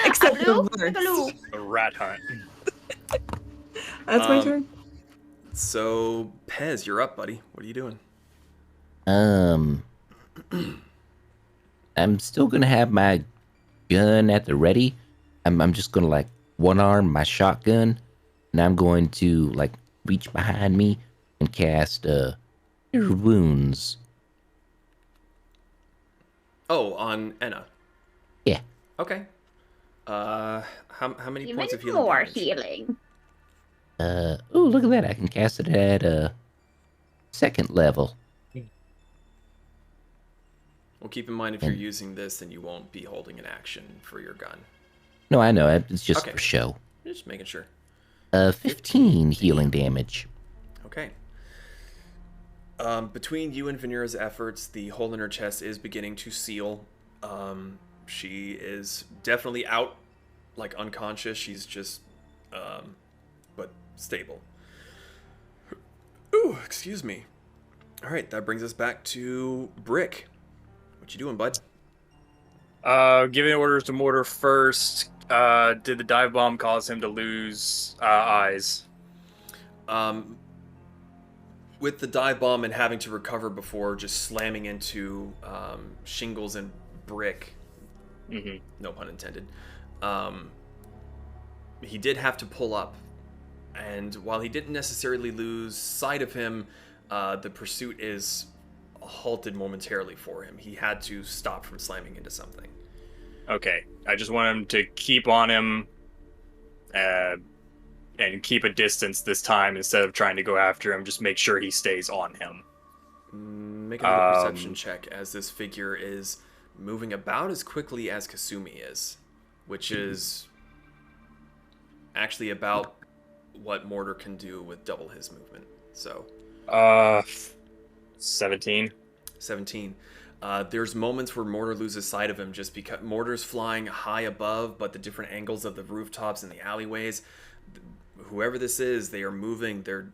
Except Agloo, reverse. agloo. A rat hunt. That's my turn. So, Pez, you're up, buddy. What are you doing? I'm still gonna have my gun at the ready. I'm just gonna like one arm my shotgun, and I'm going to like reach behind me and cast Cure Wounds. Oh, on Enna. Yeah. Okay. How many Even points of healing more damage? healing. Oh, look at that! I can cast it at second level. Well, keep in mind if you're using this, then you won't be holding an action for your gun. No, I know. It's just Okay. for show. Just making sure. 15 healing damage. Okay. Between you and Vanera's efforts, the hole in her chest is beginning to seal. She is definitely out, like unconscious. She's just, but stable. Ooh, excuse me. All right, that brings us back to Brick. What you doing, bud? Giving orders to Mortar first. Did the dive bomb cause him to lose eyes? With the dive bomb and having to recover before just slamming into shingles and brick, no pun intended, he did have to pull up. And while he didn't necessarily lose sight of him, the pursuit is halted momentarily for him. He had to stop from slamming into something. Okay, I just want him to keep on him and keep a distance this time instead of trying to go after him. Just make sure he stays on him. Make another perception check as this figure is moving about as quickly as Kasumi is, which is actually about what Mortar can do with double his movement. So, 17. 17. There's moments where Mortar loses sight of him just because Mortar's flying high above, but the different angles of the rooftops and the alleyways, whoever this is, they are moving. They're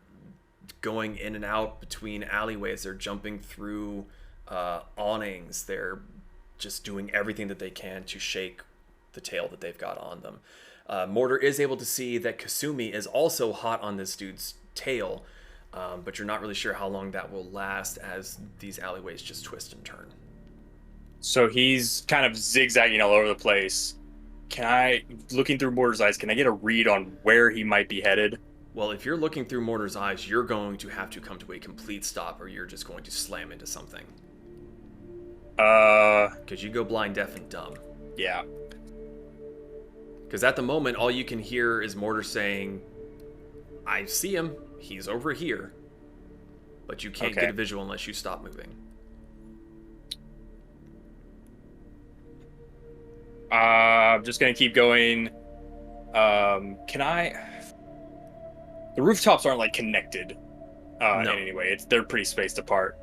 going in and out between alleyways. They're jumping through awnings. They're just doing everything that they can to shake the tail that they've got on them. Mortar is able to see that Kasumi is also hot on this dude's tail, but you're not really sure how long that will last as these alleyways just twist and turn. So he's kind of zigzagging all over the place. Looking through Mortar's eyes, can I get a read on where he might be headed? Well, if you're looking through Mortar's eyes, you're going to have to come to a complete stop or you're just going to slam into something. Because you go blind, deaf, and dumb. Yeah. Because at the moment, all you can hear is Mortar saying, I see him, he's over here. But you can't get a visual unless you stop moving. I'm just going to keep going. The rooftops aren't, like, connected in any way. They're pretty spaced apart.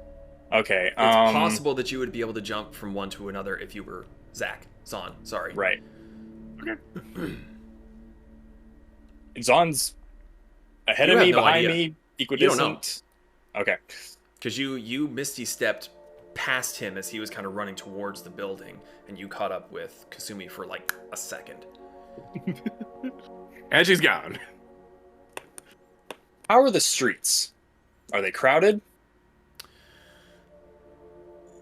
Okay. It's possible that you would be able to jump from one to another if you were Zahn, sorry. Right. Okay. Zahn's ahead of me, behind me, equidistant? You don't know. Okay. Because you Misty stepped past him as he was kind of running towards the building, and you caught up with Kasumi for like a second. And she's gone. How are the streets? Are they crowded?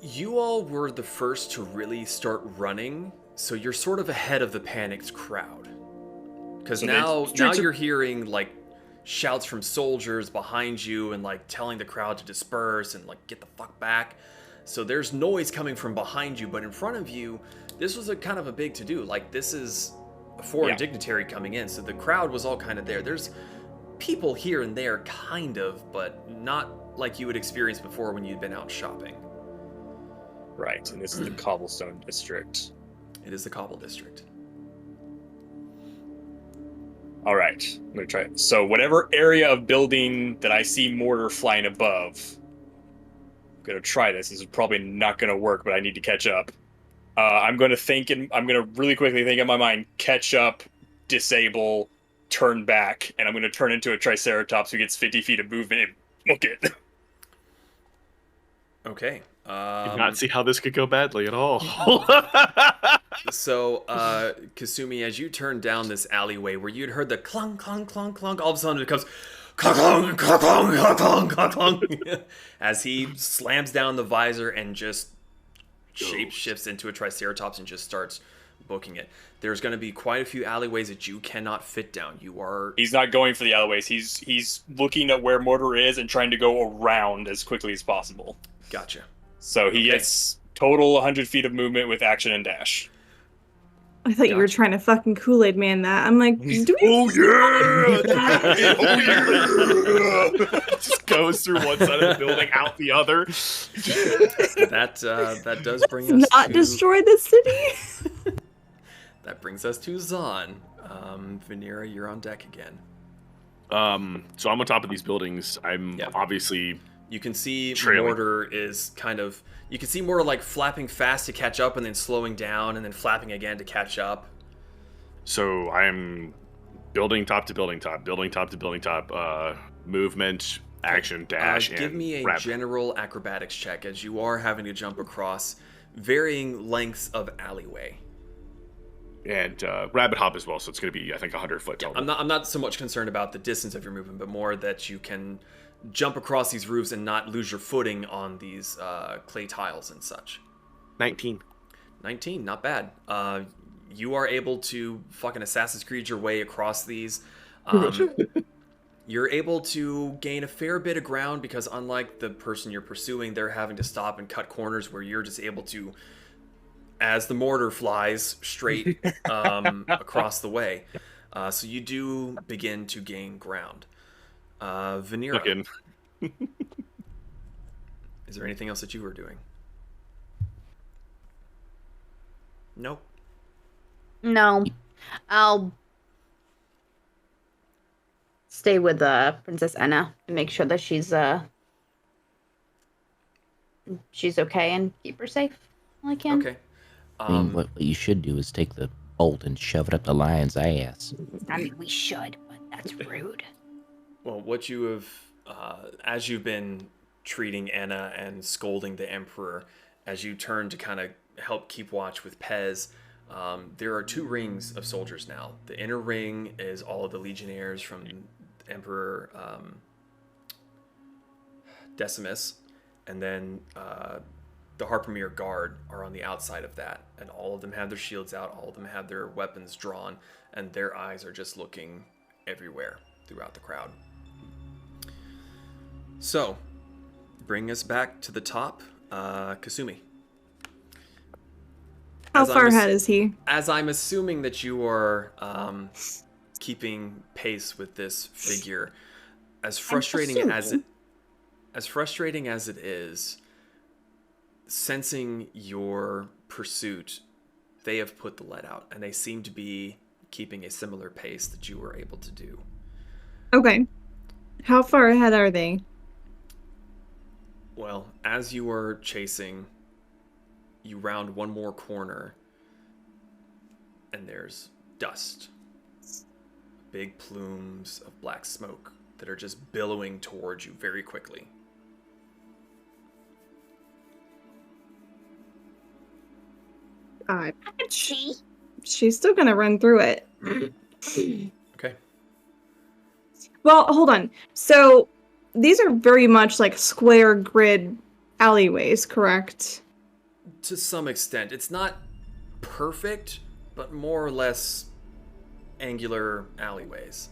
You all were the first to really start running, so you're sort of ahead of the panicked crowd. Because now you're hearing like shouts from soldiers behind you and like telling the crowd to disperse and like get the fuck back. So there's noise coming from behind you, but in front of you, this was a kind of a big to-do. Like, this is a foreign dignitary coming in, so the crowd was all kind of there. There's people here and there, kind of, but not like you would experience before when you'd been out shopping. Right, and this is the Cobblestone District. It is the Cobble District. All right, I'm going to try it. So whatever area of building that I see Mortar flying above, I'm going to try this. This is probably not going to work, but I need to catch up. I'm going to really quickly think in my mind, catch up, disable, turn back, and I'm going to turn into a Triceratops who gets 50 feet of movement and book it. Okay. Did not see how this could go badly at all. So, Kasumi, as you turn down this alleyway where you'd heard the clunk, clunk, clunk, clunk, all of a sudden it comes clunk, clunk, clunk, clunk, clunk, clunk, as he slams down the visor and just shape shifts into a Triceratops and just starts booking it. There's going to be quite a few alleyways that you cannot fit down. He's not going for the alleyways. He's looking at where mortar is and trying to go around as quickly as possible. Gotcha. So he gets total 100 feet of movement with action and dash. I thought you were trying to fucking Kool-Aid man that. I'm like, Oh yeah! Just goes through one side of the building, out the other. That does bring us not to... destroy the city. That brings us to Zahn. Vanera, you're on deck again. So I'm on top of these buildings. I'm obviously... You can see trailing. Mortar is kind of... You can see Mortar like flapping fast to catch up and then slowing down and then flapping again to catch up. So I'm building top to building top, building top to building top, movement, action, dash, and give me a rapid. general acrobatics check as you are having to jump across varying lengths of alleyway. And rabbit hop as well, so it's going to be, I think, 100 foot total. I'm not so much concerned about the distance of your movement, but more that you can jump across these roofs and not lose your footing on these clay tiles and such. 19, not bad. You are able to fucking Assassin's Creed your way across these. You're able to gain a fair bit of ground because unlike the person you're pursuing, they're having to stop and cut corners where you're just able to, as the mortar flies straight across the way. So you do begin to gain ground. Vanera, is there anything else that you were doing? Nope. No. I'll stay with Princess Anna and make sure that she's okay and keep her safe while I can. Okay. I mean, what you should do is take the bolt and shove it up the lion's ass. I mean, we should, but that's rude. Well, what you have, as you've been treating Anna and scolding the Emperor, as you turn to kind of help keep watch with Pez, there are 2 rings of soldiers now. The inner ring is all of the legionnaires from Emperor Decimus, and then the Harpamere Guard are on the outside of that, and all of them have their shields out, all of them have their weapons drawn, and their eyes are just looking everywhere throughout the crowd. So, bring us back to the top, Kasumi. How far ahead is he? As I'm assuming that you are keeping pace with this figure, as frustrating as it is, sensing your pursuit, they have put the lead out, and they seem to be keeping a similar pace that you were able to do. Okay. How far ahead are they? Well, as you are chasing, you round one more corner, and there's dust. Big plumes of black smoke that are just billowing towards you very quickly. She's still gonna run through it. Okay. Well, hold on. So these are very much like square grid alleyways, correct? To some extent. It's not perfect, but more or less angular alleyways.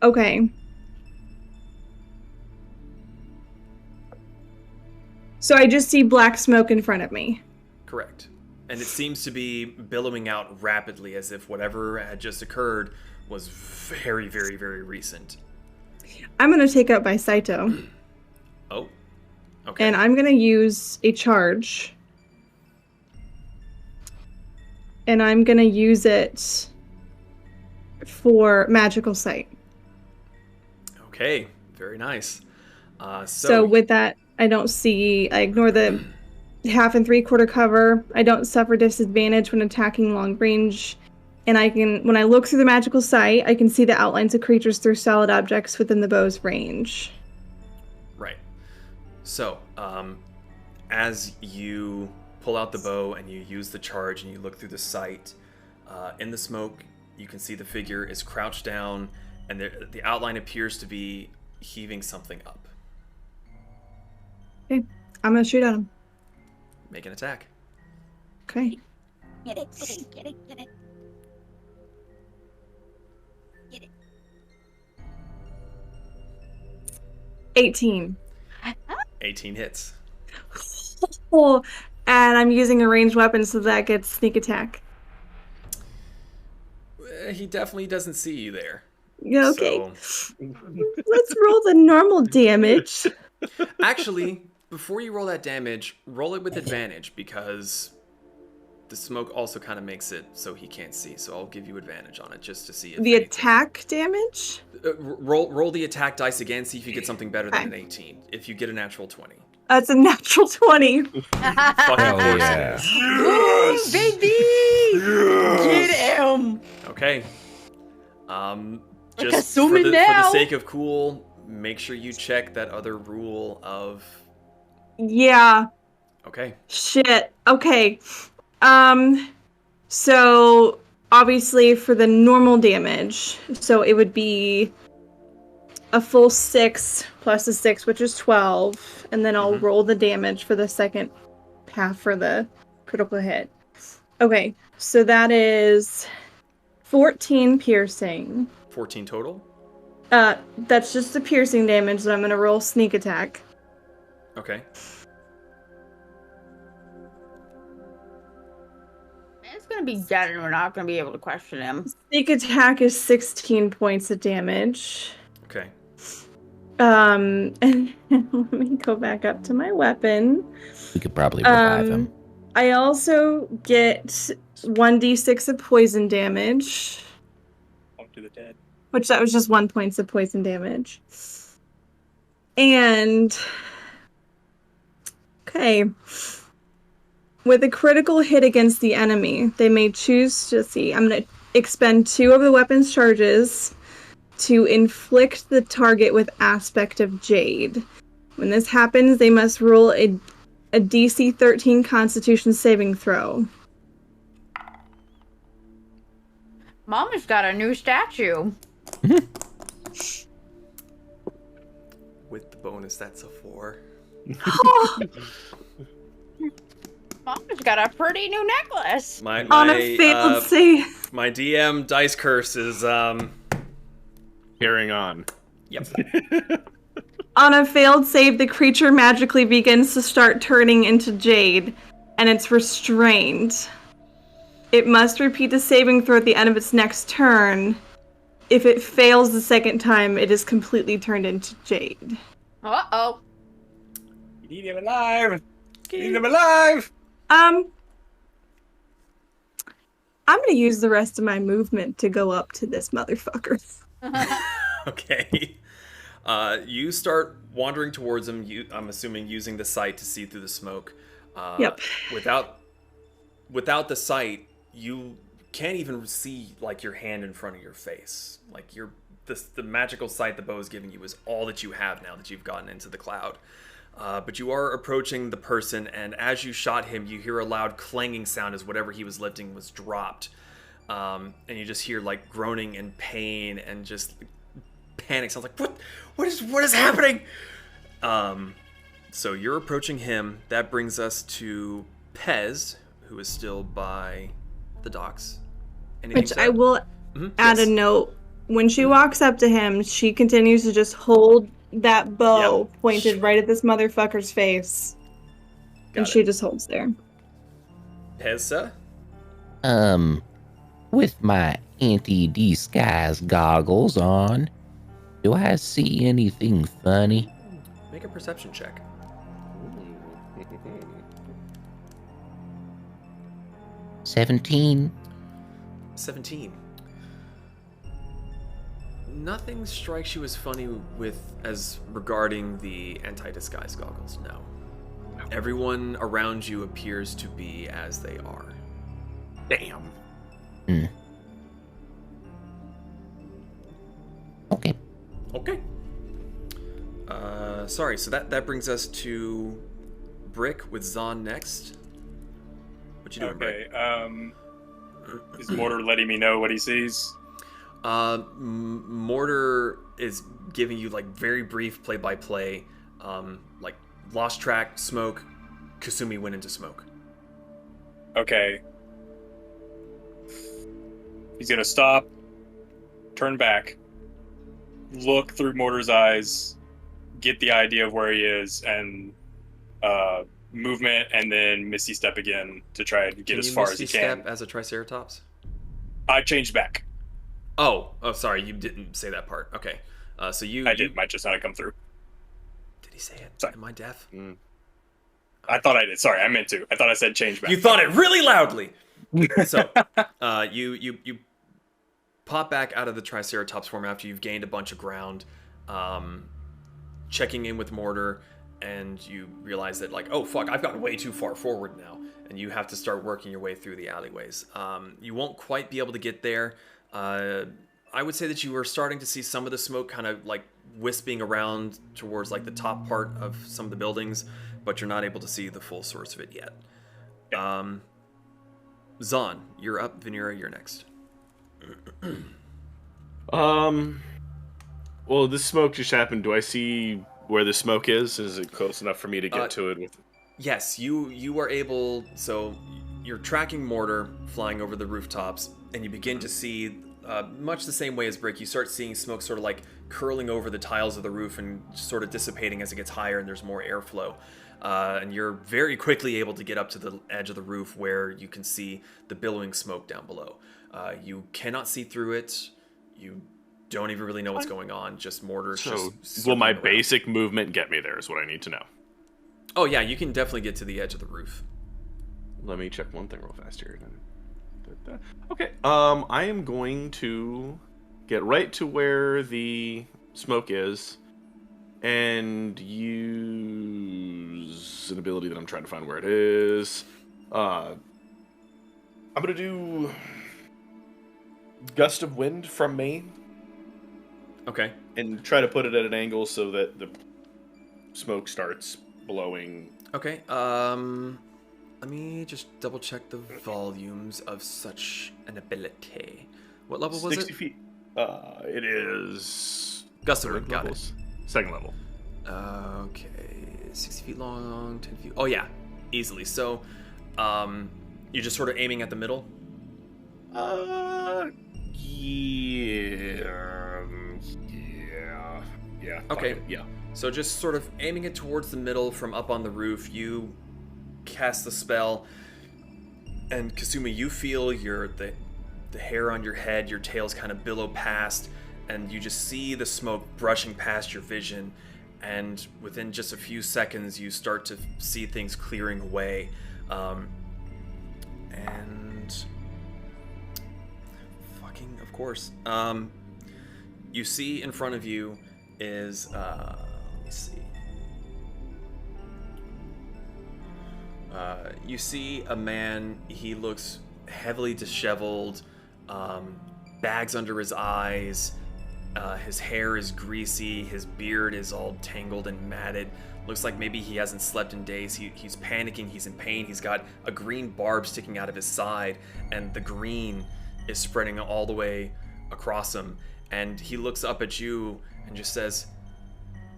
Okay. So I just see black smoke in front of me. Correct. And it seems to be billowing out rapidly as if whatever had just occurred was very, very, very recent. I'm going to take out by Saito. Oh. Okay. And I'm going to use a charge. And I'm going to use it for magical sight. Okay. Very nice. So with that, I ignore the 1/2 and 3/4 cover. I don't suffer disadvantage when attacking long range. And when I look through the magical sight, I can see the outlines of creatures through solid objects within the bow's range. Right. So, as you pull out the bow and you use the charge and you look through the sight, in the smoke, you can see the figure is crouched down, and the outline appears to be heaving something up. Okay, I'm gonna shoot at him. Make an attack. Okay. Get it, get it, get it, get it. Get it. 18. 18 hits. Oh, and I'm using a ranged weapon, so that gets sneak attack. He definitely doesn't see you there. Yeah, okay. So, Let's roll the normal damage. actually, before you roll that damage, roll it with advantage because the smoke also kind of makes it so he can't see. So I'll give you advantage on it just to see if The attack damage? roll the attack dice again, see if you get something better than an 18. If you get a natural 20. That's a natural 20. Fucking Hell course yeah. it is. Ooh, baby! Get him! Okay. Just assuming for the now. sake of cool, make sure you check that other rule of. Yeah. Okay. Shit. Okay. So obviously for the normal damage, so it would be a full 6 plus a 6, which is 12, and then I'll roll the damage for the second half for the critical hit. Okay, so that is 14 piercing. 14 total. That's just the piercing damage, so I'm gonna roll sneak attack. Okay. It's gonna be dead and we're not gonna be able to question him. Sneak attack is 16 points of damage. Okay. And let me go back up to my weapon. We could probably revive him. I also get 1d6 of poison damage, Up to the dead. which that was just 1 point of poison damage. And okay, with a critical hit against the enemy, they may choose to see. I'm going to expend 2 of the weapon's charges to inflict the target with aspect of Jade. When this happens, they must roll a DC 13 Constitution saving throw. Mama's got a new statue. With the bonus, that's a 4. Mama's got a pretty new necklace. On a failed save. My DM dice curse is Carrying on. Yep. On a failed save, the creature magically begins to start turning into Jade, and it's restrained. It must repeat the saving throw at the end of its next turn. If it fails the second time, it is completely turned into Jade. Uh-oh. You need him alive! You need him alive! I'm gonna use the rest of my movement to go up to this motherfucker. Okay. You start wandering towards him. I'm assuming using the sight to see through the smoke. Yep. Without the sight, you can't even see like your hand in front of your face. Like the magical sight the bow is giving you is all that you have now that you've gotten into the cloud. But you are approaching the person, and as you shot him, you hear a loud clanging sound as whatever he was lifting was dropped. And you just hear like groaning and pain and just panic sounds. Like what is happening? So you're approaching him. That brings us to Pez, who is still by the docks. Anything Which to I add? will add a note. When she walks up to him, she continues to just hold that bow pointed right at this motherfucker's face. And she just holds there. Pezza? With my anti-disguise goggles on, do I see anything funny? Make a perception check. 17. 17. Nothing strikes you as funny as regarding the anti-disguise goggles, no. Everyone around you appears to be as they are. Damn. Okay. Okay. Sorry, so that brings us to Brick with Zahn next. What you doing, Brick? Okay. Is Mortar letting me know what he sees? Mortar is giving you like very brief play-by-play, like lost track, smoke, Kasumi went into smoke. Okay. He's gonna stop, turn back, look through Mortar's eyes, get the idea of where he is, and movement, and then Misty Step again to try and get as far as he can. Step as a Triceratops? I changed back. Oh, sorry, you didn't say that part. Okay, so I did. Might just not come through. Did he say it? Sorry. Am I deaf? I thought I did. Sorry, I meant to. I thought I said change back. You thought it really loudly. So, you pop back out of the Triceratops form after you've gained a bunch of ground, checking in with Mortar, and you realize that, like, oh fuck, I've gotten way too far forward now, and you have to start working your way through the alleyways. You won't quite be able to get there. I would say that you are starting to see some of the smoke kind of like wisping around towards like the top part of some of the buildings, but you're not able to see the full source of it yet. Zahn, you're up. Vanera, you're next. Well, this smoke just happened. Do I see where the smoke is? Is it close enough for me to get to it with? Yes, you are able. So you're tracking Mortar flying over the rooftops, and you begin to see, much the same way as Brick, you start seeing smoke sort of like curling over the tiles of the roof and sort of dissipating as it gets higher and there's more airflow. And you're very quickly able to get up to the edge of the roof where you can see the billowing smoke down below. You cannot see through it. You don't even really know what's going on. Just Mortar. So, just will my circling around. basic movement get me there? Is what I need to know. Oh yeah, you can definitely get to the edge of the roof. Let me check one thing real fast here. Okay. I am going to get right to where the smoke is and use an ability that I'm trying to find where it is. I'm gonna do Gust of Wind from main. Okay. And try to put it at an angle so that the smoke starts blowing. Okay. Let me just double check the volumes of such an ability. What level was 60 it? feet. It is Gust of Wind. Got it. Second level. Okay. 60 feet long, 10 feet. Oh yeah, easily. So, you're just sort of aiming at the middle. Yeah. Okay. Yeah. So just sort of aiming it towards the middle from up on the roof, you cast the spell, and Kasumi, you feel the hair on your head, your tails kind of billow past, and you just see the smoke brushing past your vision, and within just a few seconds, you start to see things clearing away, and fucking, of course, you see in front of you is, let me see. You see a man, he looks heavily disheveled, bags under his eyes, his hair is greasy, his beard is all tangled and matted. Looks like maybe he hasn't slept in days. He's panicking, he's in pain, he's got a green barb sticking out of his side, and the green is spreading all the way across him. And he looks up at you and just says,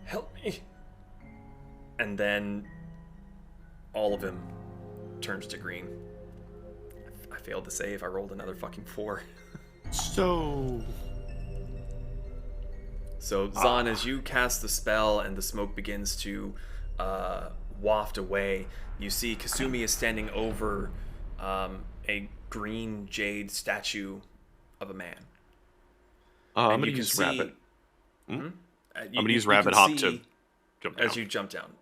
"Help me." And then all of him turns to green. I failed to save. I rolled another fucking 4. So Zahn, as you cast the spell and the smoke begins to waft away, you see Kasumi is standing over a green jade statue of a man. I'm going to use Rapid. I'm going to use Rapid Hop to jump down. As you jump down.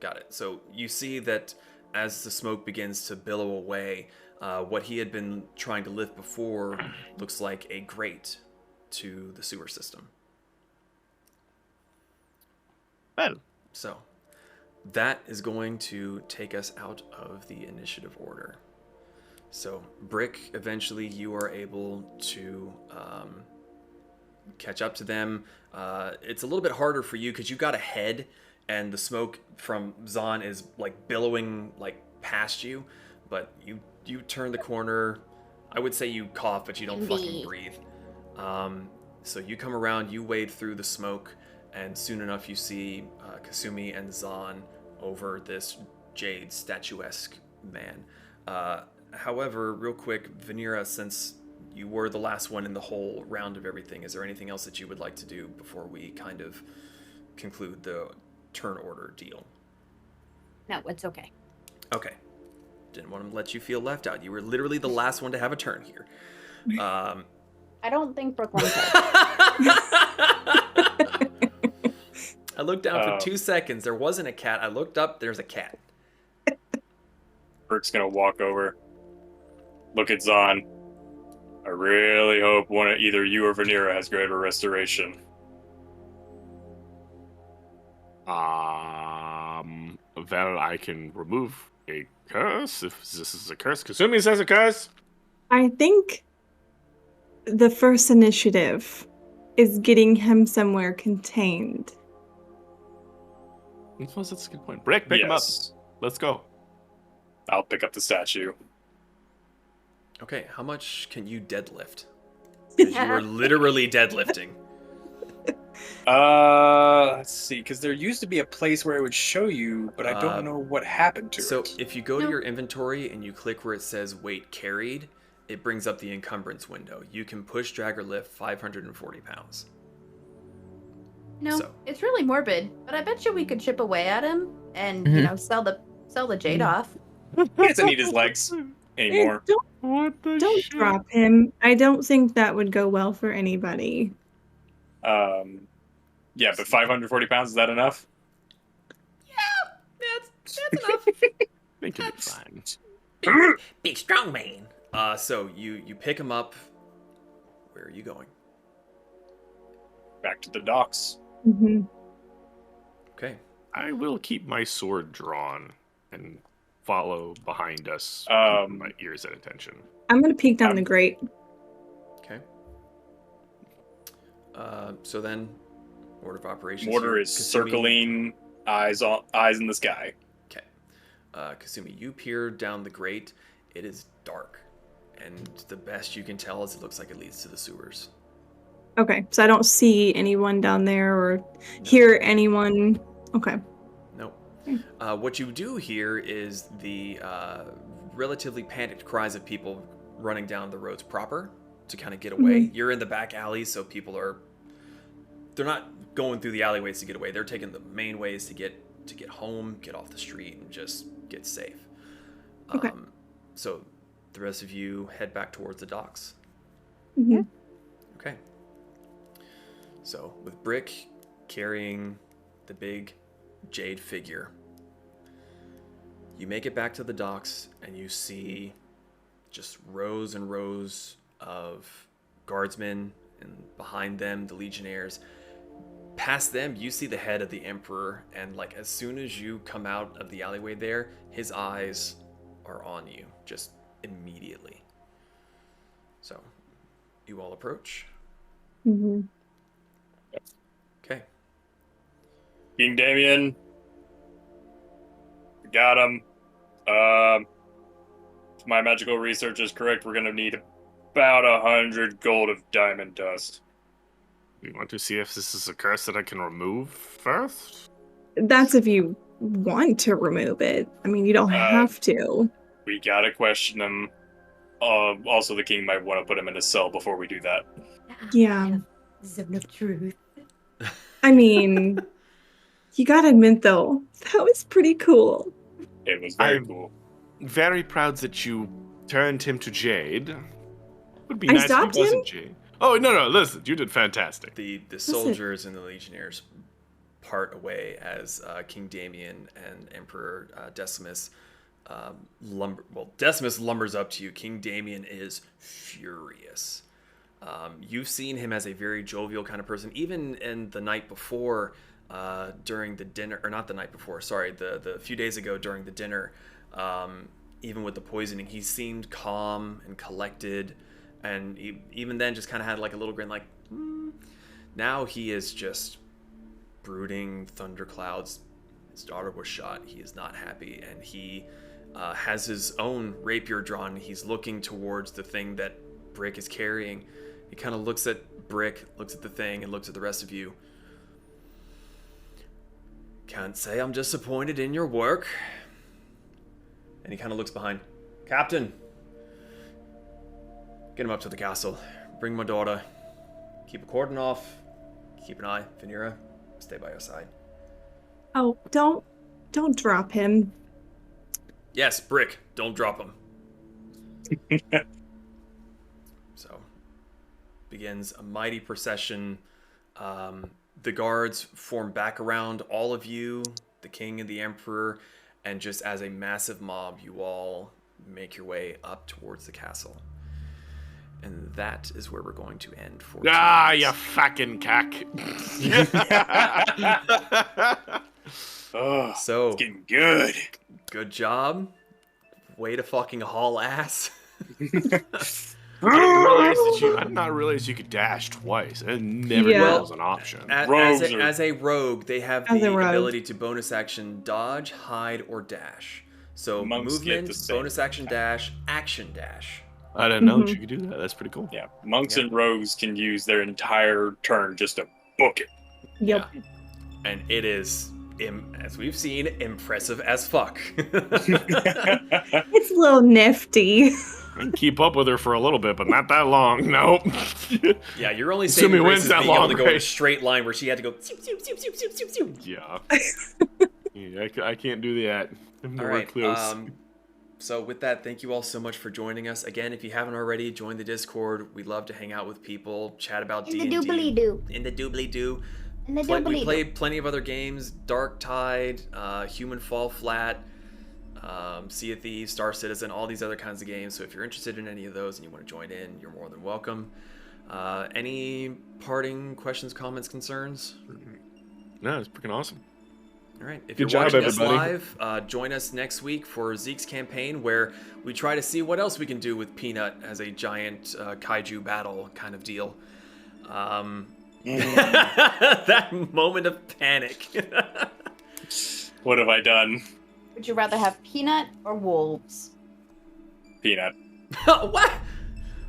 Got it. So you see that as the smoke begins to billow away, what he had been trying to lift before looks like a grate to the sewer system. Well, so that is going to take us out of the initiative order. So Brick, eventually you are able to catch up to them. It's a little bit harder for you because you got ahead, and the smoke from Zahn is like billowing like past you. But you turn the corner. I would say you cough, but you don't fucking breathe. So you come around, you wade through the smoke, and soon enough you see Kasumi and Zahn over this jade statuesque man. However, real quick, Vanera, since you were the last one in the whole round of everything, is there anything else that you would like to do before we kind of conclude the turn order deal? No, it's okay. Okay. Didn't want to let you feel left out. You were literally the last one to have a turn here. I don't think Brooklyn could. I looked down for 2 seconds. There wasn't a cat. I looked up. There's a cat. Bert's gonna walk over, look at Zahn. I really hope either you or Vanera has greater restoration. Well, I can remove a curse if this is a curse. Kasumi says a curse. I think the first initiative is getting him somewhere contained. I suppose that's a good point. Brick, pick him up. Let's go. I'll pick up the statue. Okay, how much can you deadlift? Because you are literally deadlifting. Let's see, because there used to be a place where it would show you, but I don't know what happened to it. So if you go to your inventory and you click where it says weight carried, it brings up the encumbrance window. You can push, drag, or lift 540 pounds. No, So. it's really morbid, but I bet you we could chip away at him and you know sell the jade off. He doesn't need his legs anymore. Don't drop him. I don't think that would go well for anybody. Yeah, but 540 pounds, is that enough? That's enough. Think it'll be fine. Big strong man. So you pick him up. Where are you going? Back to the docks. Mm-hmm. Okay. I will keep my sword drawn and follow behind us, keeping my ears at attention. I'm gonna peek down the grate. Okay. So then, order of operations. Mortar here. is Kasumi- circling, eyes in the sky. Okay. Kasumi, you peer down the grate. It is dark, and the best you can tell is it looks like it leads to the sewers. Okay, so I don't see anyone down there or hear anyone. Okay. Nope. What you do hear is the relatively panicked cries of people running down the roads proper to kind of get away. You're in the back alleys, so people they're not going through the alleyways to get away. They're taking the main ways to get home, get off the street, and just get safe. Okay. So the rest of you head back towards the docks. Mm-hmm. Okay. So with Brick carrying the big jade figure, you make it back to the docks and you see just rows and rows of guardsmen, and behind them the legionnaires. Past them you see the head of the emperor, and like as soon as you come out of the alleyway there, his eyes are on you just immediately. So you all approach. Mm-hmm. Okay. King Damian. Got him. If my magical research is correct, we're going to need about 100 gold of diamond dust. You want to see if this is a curse that I can remove first? That's if you want to remove it. I mean, you don't have to. We got to question him. Also, the king might want to put him in a cell before we do that. Yeah. Zone of truth. I mean, you gotta admit though, that was pretty cool. It was very I'm cool. very proud that you turned him to jade. Would be I nice if stopped he wasn't jade. Oh no, listen, you did fantastic. The soldiers and the legionnaires part away as King Damian and Emperor Decimus Decimus lumbers up to you. King Damian is furious. You've seen him as a very jovial kind of person, even in the night before, during the dinner, or not the night before, sorry, the few days ago during the dinner, even with the poisoning, he seemed calm and collected, and even then just kind of had like a little grin, like, Now he is just brooding thunderclouds. His daughter was shot. He is not happy, and he has his own rapier drawn. He's looking towards the thing that Brick is carrying. He kind of looks at Brick, looks at the thing, and looks at the rest of you. Can't say I'm disappointed in your work. And he kind of looks behind. Captain! Get him up to the castle. Bring my daughter. Keep a cordon off. Keep an eye. Vanera, stay by your side. Oh, don't drop him. Yes, Brick, don't drop him. So, begins a mighty procession. The guards form back around all of you, the king and the emperor, and just as a massive mob, you all make your way up towards the castle. And that is where we're going to end for Ah, tonight. you fucking cack. Oh, So, it's getting good. good job. Way to fucking haul ass. I did not realize you could dash twice. I never knew Yeah. that was an option. As a rogue, they have As the a rogue. ability to bonus action dodge, hide, or dash. So Monks get movement, the same. bonus action dash, action dash. I didn't know that you could do that. That's pretty cool. Yeah, monks Yeah. and rogues can use their entire turn just to book it. Yep. Yeah. And it is, as we've seen, impressive as fuck. It's a little nifty. I can keep up with her for a little bit, but not that long. Nope. Yeah, you're only Assuming saving wins grace that being able long to go in a race. straight line where she had to go. Zoop, zoop, zoop, zoop, zoop, zoop, zoop. Yeah. Yeah, I can't do that. I'm All nowhere right. close. So with that, thank you all so much for joining us. Again, if you haven't already, join the Discord. We love to hang out with people, chat about In the D&D. doobly-doo. In the doobly-doo. In the We doobly-doo. play plenty of other games: Dark Tide, Human Fall Flat, Sea of Thieves, Star Citizen, all these other kinds of games. So if you're interested in any of those and you want to join in, you're more than welcome. Any parting questions, comments, concerns? No, it's freaking awesome. All right. If Good you're job, watching us everybody. live, join us next week for Zeke's campaign, where we try to see what else we can do with Peanut as a giant kaiju battle kind of deal. That moment of panic. What have I done? Would you rather have peanut or wolves? Peanut. What?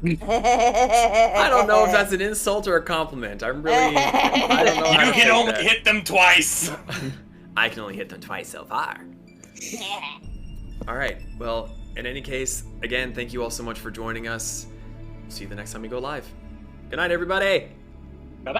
I don't know if that's an insult or a compliment. I don't know how You to can take only that. hit them twice. I can only hit them twice so far. All right. Well, in any case, again, thank you all so much for joining us. See you the next time we go live. Good night, everybody. Bye-bye.